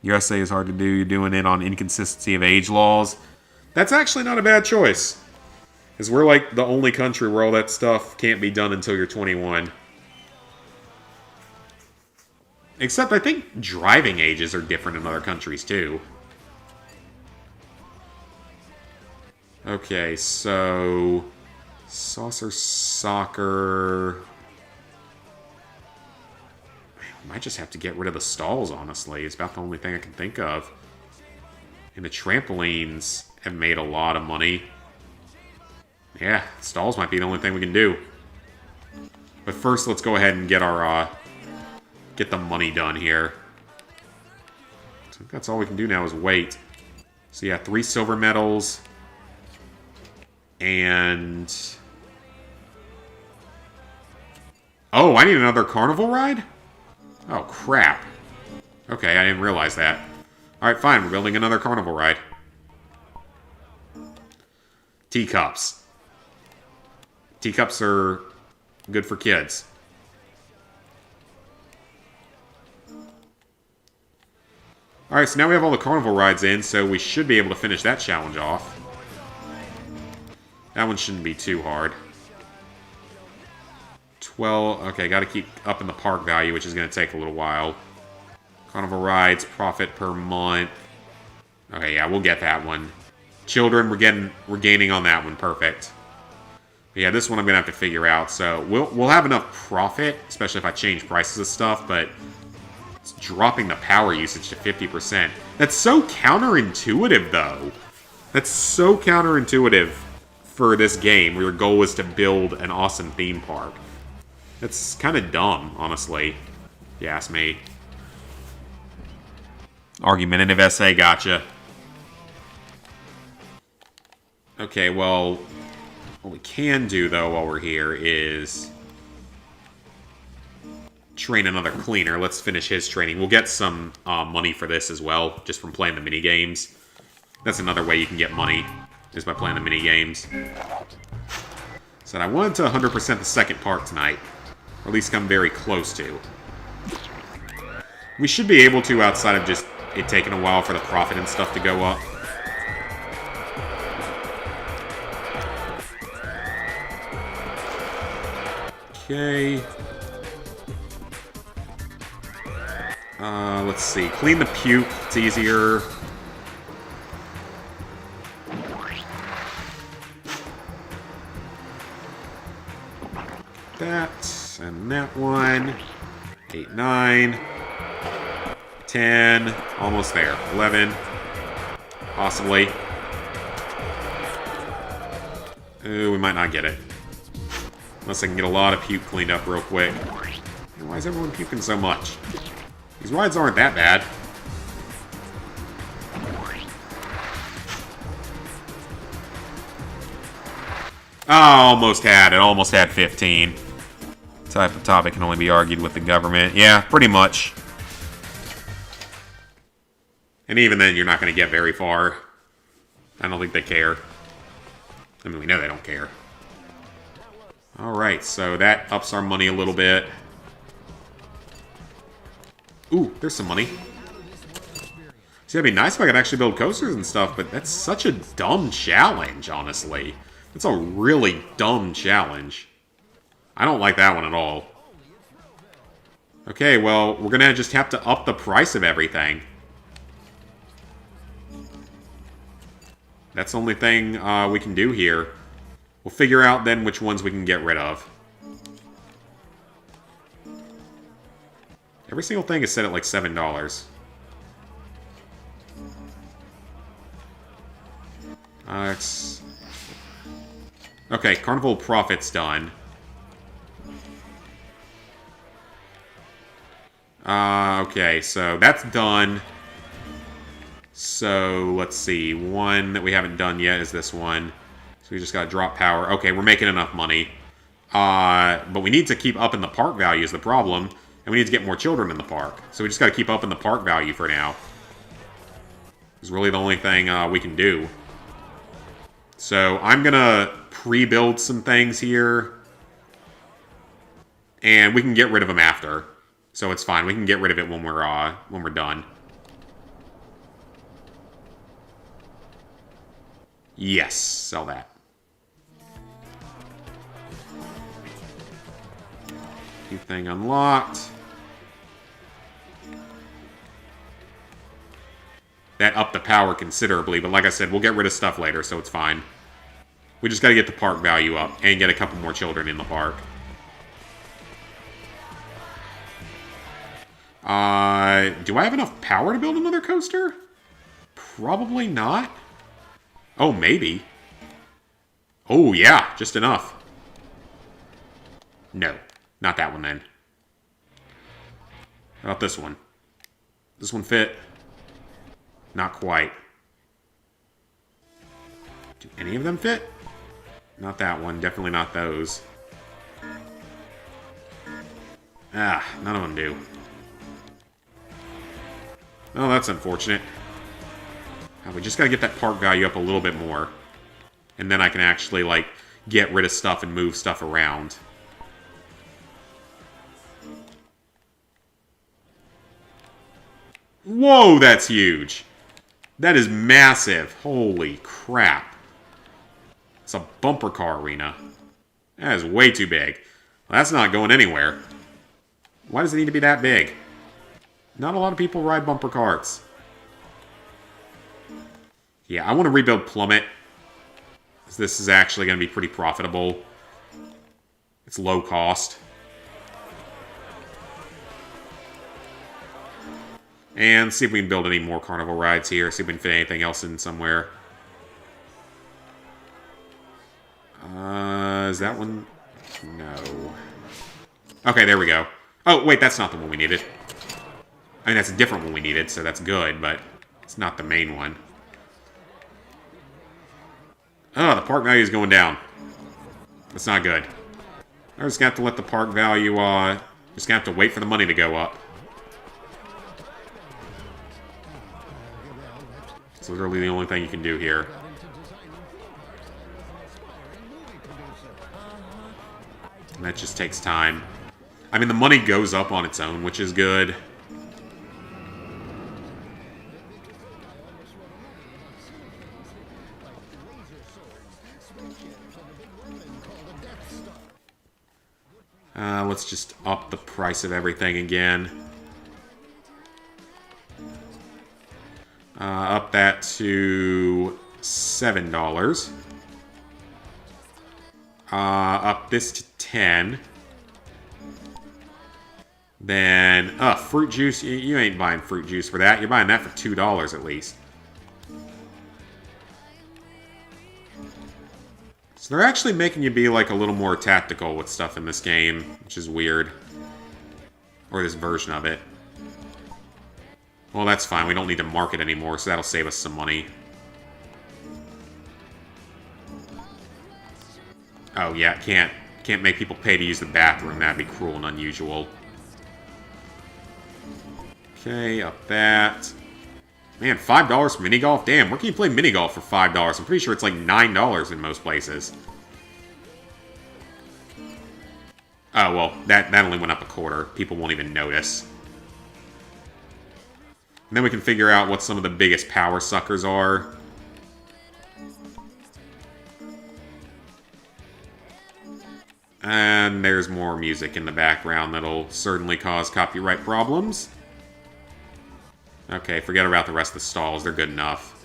Your essay is hard to do. You're doing it on inconsistency of age laws. That's actually not a bad choice. Because we're like the only country where all that stuff can't be done until you're 21. Except I think driving ages are different in other countries too. Okay, so... saucer soccer... I might just have to get rid of the stalls, honestly. It's about the only thing I can think of. And the trampolines... have made a lot of money. Yeah, stalls might be the only thing we can do. But first, let's go ahead and get our, get the money done here. I think that's all we can do now is wait. So yeah, 3 silver medals. And... oh, I need another carnival ride? Oh, crap. Okay, I didn't realize that. Alright, fine, we're building another carnival ride. Teacups. Teacups are good for kids. Alright, so now we have all the carnival rides in, so we should be able to finish that challenge off. That one shouldn't be too hard. 12, okay, gotta keep up in the park value, which is gonna take a little while. Carnival rides, profit per month. Okay, yeah, we'll get that one. Children, we're gaining on that one, perfect. But yeah, this one I'm gonna have to figure out, so we'll have enough profit, especially if I change prices of stuff, but it's dropping the power usage to 50%. That's so counterintuitive, though. That's so counterintuitive for this game, where your goal is to build an awesome theme park. That's kind of dumb, honestly, if you ask me. Argumentative essay, gotcha. Okay, well, what we can do, though, while we're here is train another cleaner. Let's finish his training. We'll get some money for this as well, just from playing the mini-games. That's another way you can get money, is by playing the mini-games. So I wanted to 100% the second part tonight, or at least come very close to. We should be able to, outside of just it taking a while for the profit and stuff to go up. Okay. Let's see. Clean the puke. It's easier. That. And that one. 8, 9. 10. Almost there. 11. Possibly. Ooh, we might not get it. Unless I can get a lot of puke cleaned up real quick. And why is everyone puking so much? These rides aren't that bad. Oh, almost had it. Almost had 15. Type of topic can only be argued with the government. Yeah, pretty much. And even then, you're not going to get very far. I don't think they care. I mean, we know they don't care. Alright, so that ups our money a little bit. Ooh, there's some money. See, that'd be nice if I could actually build coasters and stuff, but that's such a dumb challenge, honestly. That's a really dumb challenge. I don't like that one at all. Okay, well, we're gonna just have to up the price of everything. That's the only thing we can do here. We'll figure out then which ones we can get rid of. Every single thing is set at like $7. It's... okay, Carnival Profit's done. Okay, so that's done. So, let's see. One that we haven't done yet is this one. So we just gotta drop power. Okay, we're making enough money. But we need to keep up in the park value is the problem. And we need to get more children in the park. So we just gotta keep up in the park value for now. It's really the only thing we can do. So I'm gonna pre-build some things here. And we can get rid of them after. So it's fine. We can get rid of it when we're done. Yes, sell that. New thing unlocked. That upped the power considerably, but like I said, we'll get rid of stuff later, so it's fine. We just gotta get the park value up and get a couple more children in the park. Do I have enough power to build another coaster? Probably not. Oh, maybe. Oh, yeah, just enough. No, not that one then. How about this one? This one fit? Not quite. Do any of them fit? Not that one. Definitely not those. Ah, none of them do. Oh, that's unfortunate. We just gotta get that park value up a little bit more. And then I can actually, like, get rid of stuff and move stuff around. Whoa, that's huge! That is massive. Holy crap. It's a bumper car arena. That is way too big. Well, that's not going anywhere. Why does it need to be that big? Not a lot of people ride bumper carts. Yeah, I want to rebuild Plummet. This is actually going to be pretty profitable. It's low cost. And see if we can build any more carnival rides here. See if we can fit anything else in somewhere. Is that one? No. Okay, there we go. Oh, wait, that's not the one we needed. I mean, that's a different one we needed, so that's good, but it's not the main one. Oh, the park value is going down. That's not good. I'm just going to have to let the park value, just going to have to wait for the money to go up. It's literally the only thing you can do here. And that just takes time. I mean, the money goes up on its own, which is good. Let's just up the price of everything again. Up that to $7. Up this to 10. Then, fruit juice. You ain't buying fruit juice for that. You're buying that for $2 at least. So they're actually making you be, like, a little more tactical with stuff in this game, which is weird. Or this version of it. Well, that's fine. We don't need to mark it anymore, so that'll save us some money. Oh, yeah, can't make people pay to use the bathroom. That'd be cruel and unusual. Okay, up that. Man, $5 for mini golf? Damn, where can you play mini golf for $5? I'm pretty sure it's like $9 in most places. Oh, well, that only went up a quarter. People won't even notice. And then we can figure out what some of the biggest power suckers are. And there's more music in the background that'll certainly cause copyright problems. Okay, forget about the rest of the stalls. They're good enough.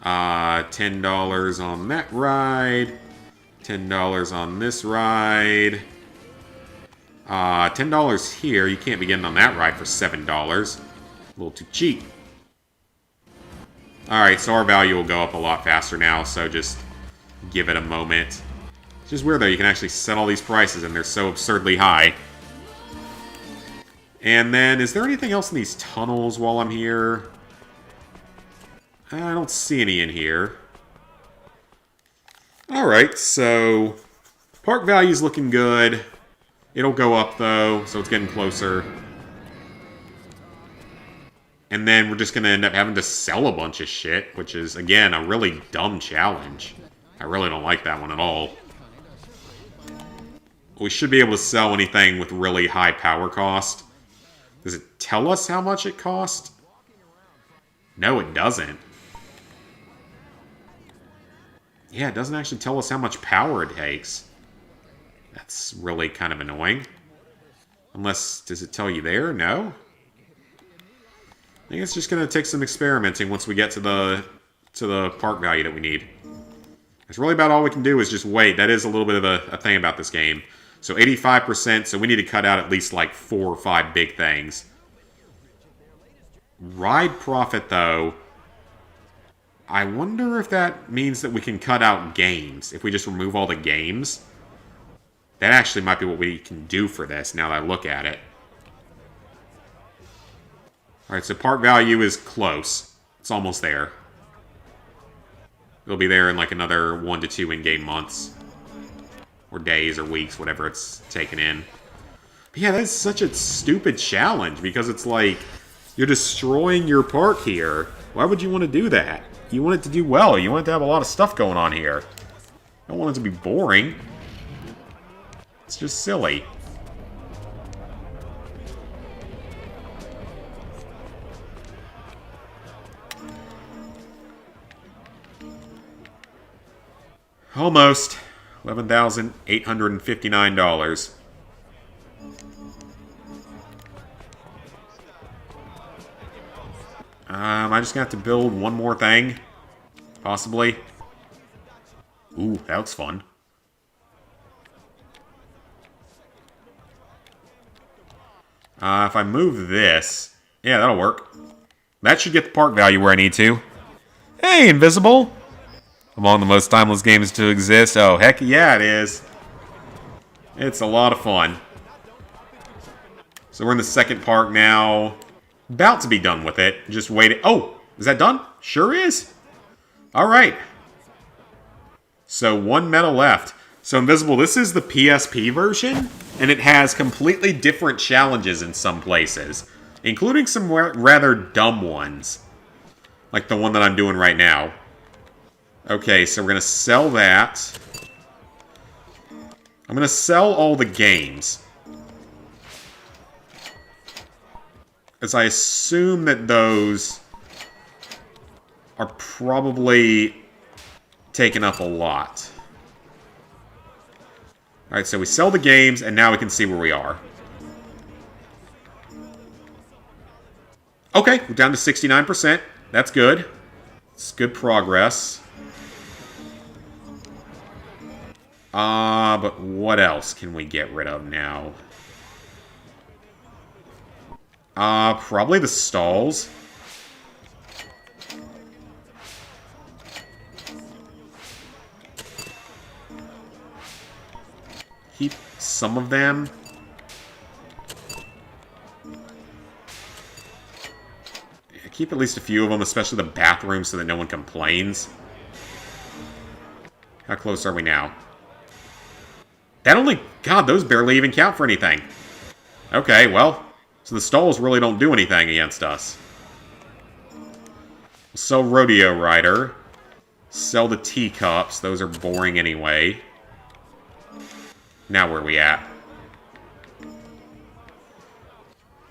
$10 on that ride. $10 on this ride. $10 here. You can't be getting on that ride for $7. A little too cheap. Alright, so our value will go up a lot faster now, so just give it a moment. It's just weird, though. You can actually set all these prices, and they're so absurdly high. And then, is there anything else in these tunnels while I'm here? I don't see any in here. Alright, so park value's looking good. It'll go up, though, so it's getting closer. And then we're just going to end up having to sell a bunch of shit, which is, again, a really dumb challenge. I really don't like that one at all. We should be able to sell anything with really high power cost. Does it tell us how much it cost? No, it doesn't. Yeah, it doesn't actually tell us how much power it takes. That's really kind of annoying. Unless, does it tell you there? No? I think it's just going to take some experimenting once we get to the park value that we need. That's really about all we can do is just wait. That is a little bit of a thing about this game. So 85%, so we need to cut out at least like 4 or 5 big things. Ride profit, though. I wonder if that means that we can cut out games. If we just remove all the games. That actually might be what we can do for this, now that I look at it. Alright, so park value is close. It's almost there. It'll be there in like another 1 to 2 in-game months. Or days or weeks, whatever it's taken in. But yeah, that's such a stupid challenge, because it's like, you're destroying your park here. Why would you want to do that? You want it to do well. You want it to have a lot of stuff going on here. You don't want it to be boring. It's just silly. Almost. $11,859. I just gonna have to build one more thing. Possibly. Ooh, that was fun. If I move this... Yeah, that'll work. That should get the park value where I need to. Hey, Invisible! Among the most timeless games to exist. Oh, heck yeah, it is. It's a lot of fun. So we're in the second park now. About to be done with it. Just waiting. Oh, is that done? Sure is. Alright. So 1 medal left. So Invisible, this is the PSP version, and it has completely different challenges in some places, including some rather dumb ones, like the one that I'm doing right now. Okay, so we're going to sell that. I'm going to sell all the games, because I assume that those are probably taking up a lot. Alright, so we sell the games, and now we can see where we are. Okay, we're down to 69%. That's good. It's good progress. But what else can we get rid of now? Probably the stalls. Keep some of them. Yeah, keep at least a few of them, especially the bathroom, so that no one complains. How close are we now? That only... God, those barely even count for anything. Okay, well... So the stalls really don't do anything against us. We'll sell Rodeo Rider. Sell the teacups. Those are boring anyway. Now where are we at?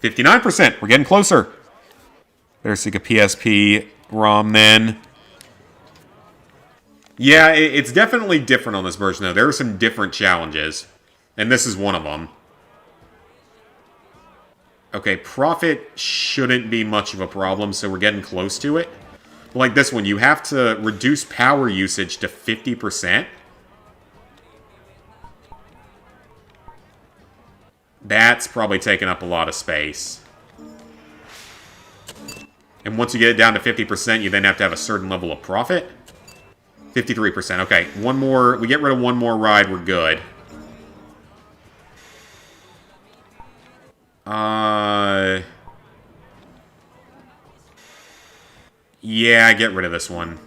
59%. We're getting closer. Better seek a PSP ROM then. Yeah, it's definitely different on this version, though. There are some different challenges. And this is one of them. Okay, profit shouldn't be much of a problem, so we're getting close to it. Like this one, you have to reduce power usage to 50%. That's probably taking up a lot of space. And once you get it down to 50%, you then have to have a certain level of profit. 53%. Okay, one more. We get rid of one more ride, we're good. Yeah, get rid of this one.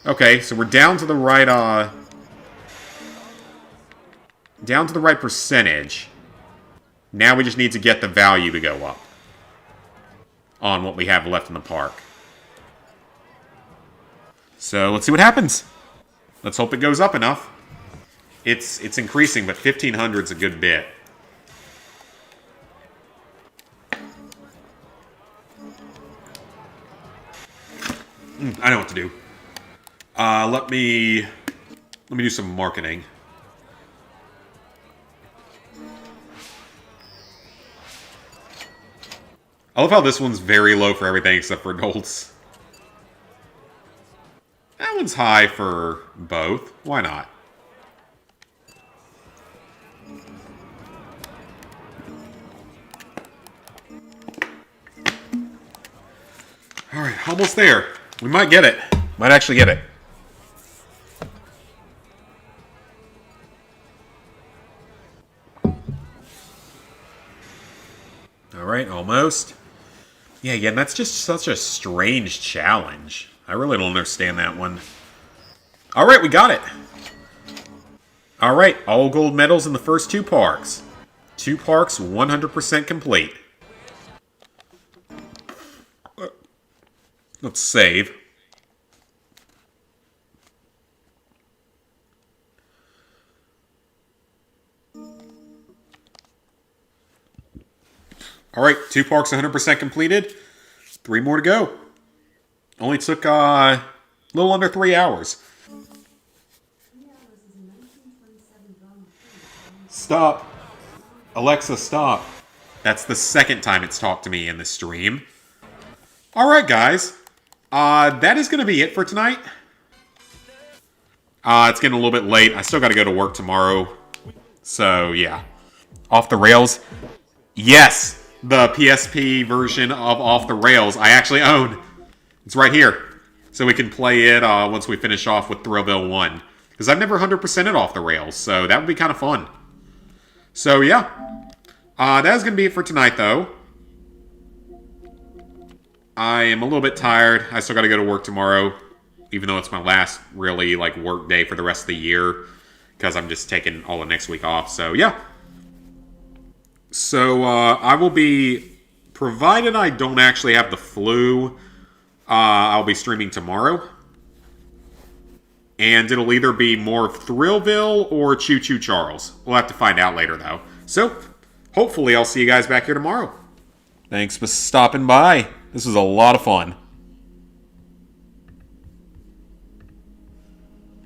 Okay, so we're down to the right, down to the right percentage. Now we just need to get the value to go up on what we have left in the park. So let's see what happens. Let's hope it goes up enough. It's increasing, but 1,500 is a good bit. I know what to do. Let me do some marketing. I love how this one's very low for everything except for adults. That one's high for both. Why not? Alright, almost there. We might get it. Might actually get it. Alright, almost. Yeah, again, that's just such a strange challenge. I really don't understand that one. Alright, we got it. Alright, all gold medals in the first 2 parks. 2 parks, 100% complete. Let's save. Alright, 2 parks 100% completed. 3 more to go. Only took a little under 3 hours. Stop. Alexa, stop. That's the second time it's talked to me in this stream. Alright, guys. That is going to be it for tonight. It's getting a little bit late. I still got to go to work tomorrow. So, yeah. Off the Rails. Yes! The PSP version of Off the Rails I actually own. It's right here. So we can play it once we finish off with Thrillville 1. Because I've never 100%ed Off the Rails, so that would be kind of fun. So, yeah. That is going to be it for tonight, though. I am a little bit tired. I still got to go to work tomorrow. Even though it's my last, really, like, work day for the rest of the year. Because I'm just taking all of next week off. So, yeah. So, I will be... Provided I don't actually have the flu, I'll be streaming tomorrow. And it'll either be more Thrillville or Choo Choo Charles. We'll have to find out later, though. So, hopefully I'll see you guys back here tomorrow. Thanks for stopping by. This was a lot of fun.